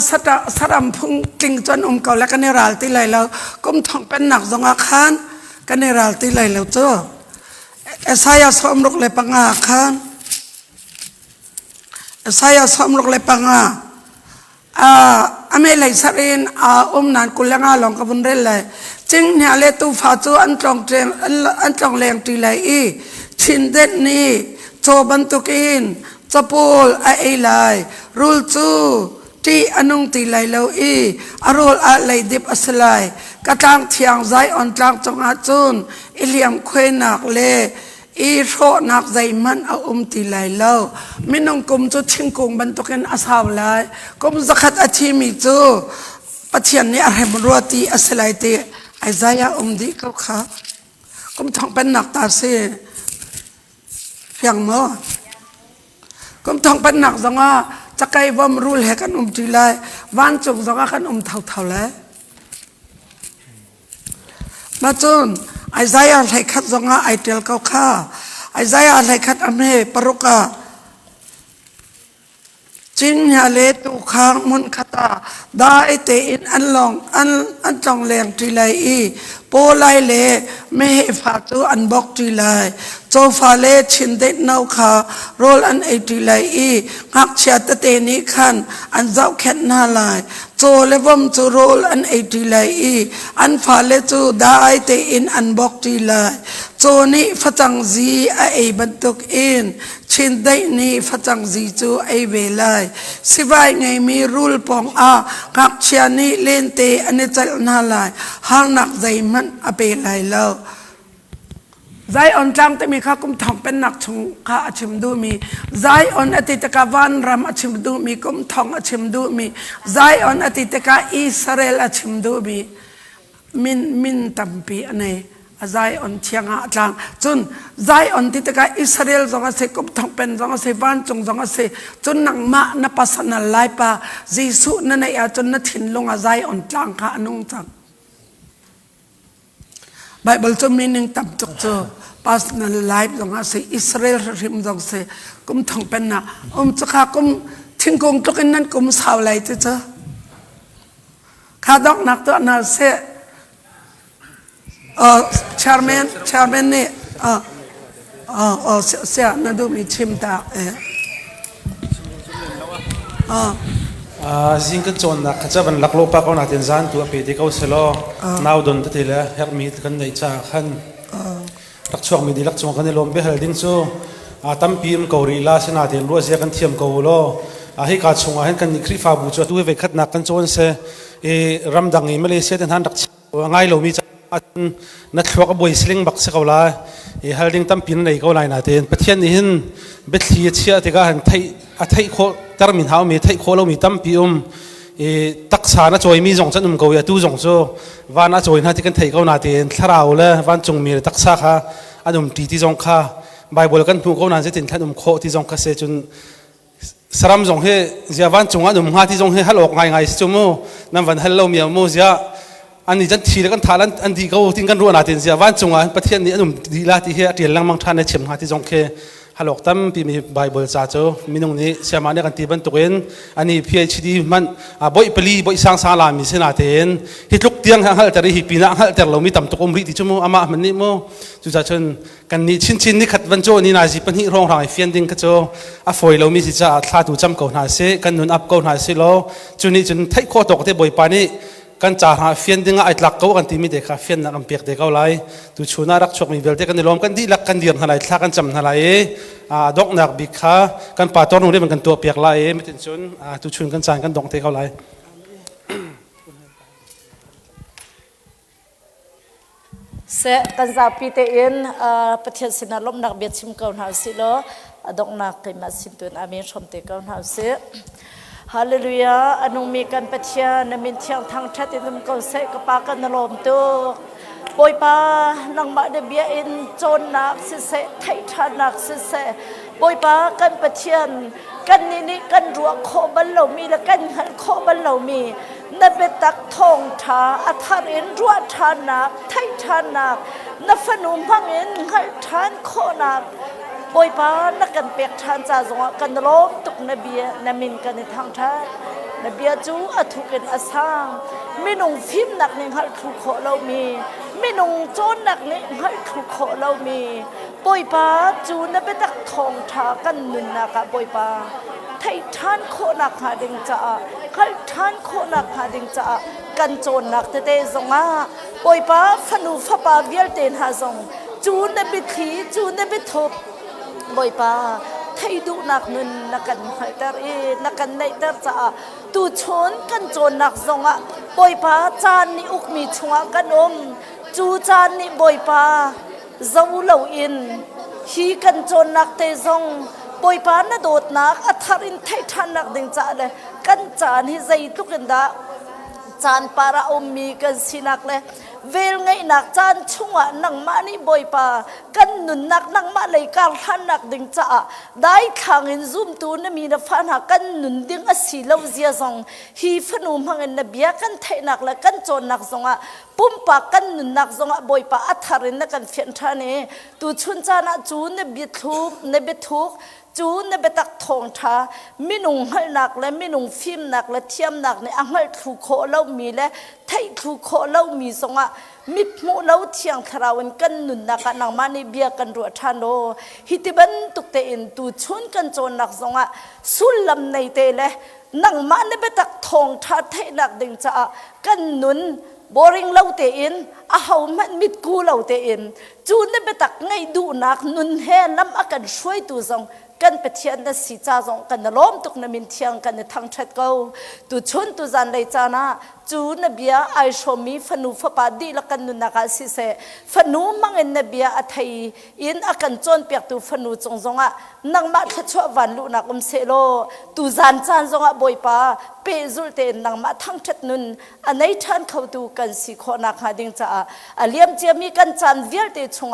saram phung ting chon ka la kan ral ti lai lau kum thong pen nak zong a khan kan ral ti lai lau chu Esaya somrok le panga kan Esaya somrok le panga ame lai sarin nan kulanga long ka bun rel lai ching nya le tu fa chu an tong leng ti lai I chin det ni cho ban tu kin chapol ai lai rul chu ti anung ti lai lo I arol a lai dip aslai katang thiang zai on tlang chong a chun iliam khwenak le I ro nak zai man a ti lai lo minong kum chu thingkung ban to ken asaw lai kum zakhat achi mi chu pathian ni arhem roti aslai te Isaiah di ko kha kum thong pen nak ta se fyang mo kum thong pen nak zonga chakai bom rul he kan ti lai wan chung zonga kan thau lai ma chun Isaiah lai khat zonga ai tel kau kha Isaiah lai khat ame paruka chin ya le tu khang mun khata da ite in an chong leng ti lai I po lai le me he fa tu an bok ti lai cho fa le chin det nau kha rol an ai ti lai I ngak chia ta te ni khan an zau khet na lai cho le vom chu rol an ai ti lai I an fa le chu da ai te in an bok ti lai cho ni fa chang ji a ai ban tuk in chin dai ni fa chang ji chu ai ve lai sivai ngai mi rul pong a ngak chia ni len te an chal na lai hang nak zai man a pe lai lo zai on tlang te mi kha kum thong pen nak chung kha achim du mi zai on atitaka van ram achim du mi kum thong achim du mi zai on atitaka Israel achim du mi min tampi ane zai on chianga tlang chun zai on titaka Israel zonga se kum thong pen zonga se van chung zonga se chun nang ma na pasana lai pa jisu na na ya chun na thin longa zai on tlang kha anung chang Bible to meaning tam tuk cho personal life dong se Israel rim dong se kum thong pen na chakha kum thingkong tokin nan kum saw lai te cha kha dok nak to na se chairman ne se na du mi chim ta zing kan chon na khacha ban laklo pa ko na ten zan tu pe te ko selo naw don te le her mi kan nei cha khan tak chok mi dilak chong kan lom be hal ding chu tam pim ko ri la sena ten ro se kan thiam ko lo hi ka chunga hen kan ni khri fa bu chu tu ve khat na kan chon se e ram dang i malaysia ten han dak ngai lo mi cha นักชกบวยสลิงบักสกาวลาฮัลดิงตั้มปีนในเกาหลีนาเตียนประเทศนี้หินเบ็ดที่เชียติกาหันไทยโคตรมินหาวมีไทยโคเรามีตั้มปีตักษาหน้าจอยมีสองชั้นเกาหลีตู้สองโซวานาจอยน่าที่กันไทยเกาหลีนาเตียนถ้าเราเลยวันจงมีตักษาค่ะอันตีที่สองค่ะใบบอลกันถูกเกาหลีนาเตียนท่านโคที่สองค่ะเสจนสรามจงเฮเจ้าวันจงอันหาที่จงเฮฮัลโหลง่ายๆสิจมูนั่นวันฮัลโหลมีอโมเจ้าอันนี้จันทีแล้วกันทารันอันที่เขาทิ้งกันรู้นาทีเสียวันจงอ่ะประเทศนี้อันดีละที่เฮียเรียนลังมังทานในเฉียมหาที่จงเคฮัลโหลตั้มปีมีไบเบิลจ้าโจมีตรงนี้เสียมาเนี่ยกันตีบันตุกเอ็นอันนี้ PhD มันบ่อยปลีบ่อยสร้างสารามีเสนาเทนฮิตลุกเตียงฮัลแต่ริฮิปีนะฮัลแต่เรามีต่ำตุกอมริที่ชั่วโมงอามามันนี่โมจุดจ้าชนกันนี่ชิ้นนี่ขัดวันโจนี่นาจีปันฮิรองรางเฟียนดิ้งก็โจอาฝอยเรามีสิจ้าทาดูจำเก่าหนาเสกันนุนอับเก่าหนาเสโลจุนี่จุนไทยโคตกที่บ่อยปานี่กันจ่าหาเฟียนดิ้งไอ้หลักเขากันที่มีเด็กเฟียนนักเปียกเด็กเขาไล่ตัวชูน่ารักชกมีเวลเด็กกันในลมกันที่หลักกันเดียนอะไรทักกันจำอะไรดอกนักบิกขากันป่าต้นนู้นมันกันตัวเปียกไล่ไม่ถึงชนตัวชูนกันจานกันดองเด็กเขาไล่เสกันจะปีเตอินประเทศสินาลมนักเบียดชิมเกาหนาสิโลดอกนักกิมาสินตุนอามีชมเตเกาหนาสิฮาเลลูยาอนุมีกันปะเทียนมินเทียงทางชัดอินมกเสกปากันนลมตุปอยปานังมาเดเบียอินโจนนักสิเสไทยทานักสิเสปอยปากันปะเทียนกันนี่กันรัวโคบัลโลมีและกันหันโคบัลโลมีนับตักทองทาอัฐารินรัวทานักไทยทานักนับฝนุมพังอินหันทานโคนักปอยปานักกันเปียกทานจ่าจงกันล้มตุกนเบียนมินกันในทางท่านเบียจูอัทุกันอาสางไม่นุ่งฟิล์มหนักหนึ่งหัดทุกขเรามีไม่นุ่งโจนหนักหนึ่งหัดทุกขเรามีปอยปาจูนเป็นตักทองทากันนุนนักปอยปาไทยท่านโคนักหาดิงจ่าขัดท่านโคนักหาดิงจ่ากันโจนนักเตะจงอาปอยปาฝนุฟปาเวียลเตนหาจงจูนเป็นขีจูนเป็นทบปอยปาไทยดูนักนุนนักกันให้ตรนักกันในตรจ่าตูชนกันโจนนักจงอ่ะปอยปาจานนี่อุกมีชงกันจูจานนี่ปอยปาเจ้าเหล่าอินฮีกันโจนนักเตจงปอยปาณโดดนักอัฐารินไทยทานนักดึงจ่าเลยกันจานให้ใจทุกันดาจานปาราอมมีกันสินักเลยเวลไงนักจานช่วงนังมานี่บ่อยปากันหนุนนักนังมาเลยการท่านนักดึงจ่าได้ทางเงินซุ่มตูนมีนฟันหากันหนุนดึงอสีเลวเสียซองฮีฟนุมหังเงินเบียกันไทยนักและกันโจนนักซองปุ่มปากกันหนุนนักซองบ่อยปาอัฐารินนักกันเฟียนท่านี้ตูชุนจานะจูนเบียทุกเนเบียทุกจูนเนเบตักทองทามินุงหัลนักและมินุงฟิล์มนักและเทียมนักในอังหัลถูกโคเล่ามีและไทยถูกโคเล่ามีสงะมิมูเล่าเทียงคราวันกันนุนนักนังมาในเบียกันรัวทานโลฮิติบันตุกเตอินตูชุนกันโจนนักสงะสุลลำในเตเลนังมาในเบตักทองทาไทยนักดึงจ้ากันนุนบริงเล่าเตอินอาหามันมิดกูเล่าเตอินจูนในเบตักไงดูนักนุนเฮล้ำอากันช่วยตูซองกันไปเทียนนั่นสิจ้าจงกันล้มตุกนมินเทียงกันทางชัดเก่าตุชนตุจันเลยจ้านะจูนเบียไอชมีฝนุฟปาดีละกันนุนักาสิเสฝนุมังเอ็นเบียอัฐยอินอากันจนเปียกตุฝนุจงจงนังมาทัชวันลุนักเสโลตุจันจานจงบ่อยปาเปจุลเตนังมาทางชัดนุนอันไหนท่านเขาดูกันสิขอนักหาดิงจ้าอเลียมเจียมีกันจานเวียลเตชง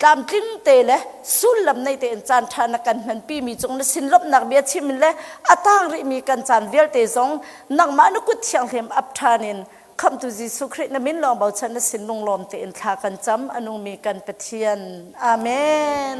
ตามทิ้งเตะเลยสุลลำในเตะจานทานักันมันปีมีจงนสินลบนักเบียชิมเลยอาตางริมีกันจานเวลเตะจงนักมานุกุเทียงเหมอับทานินคำตุจิสุคริตนมินลองเบาชันนสินลงลมเตะทากันจำอนุมีกันเปเทียนอาเมน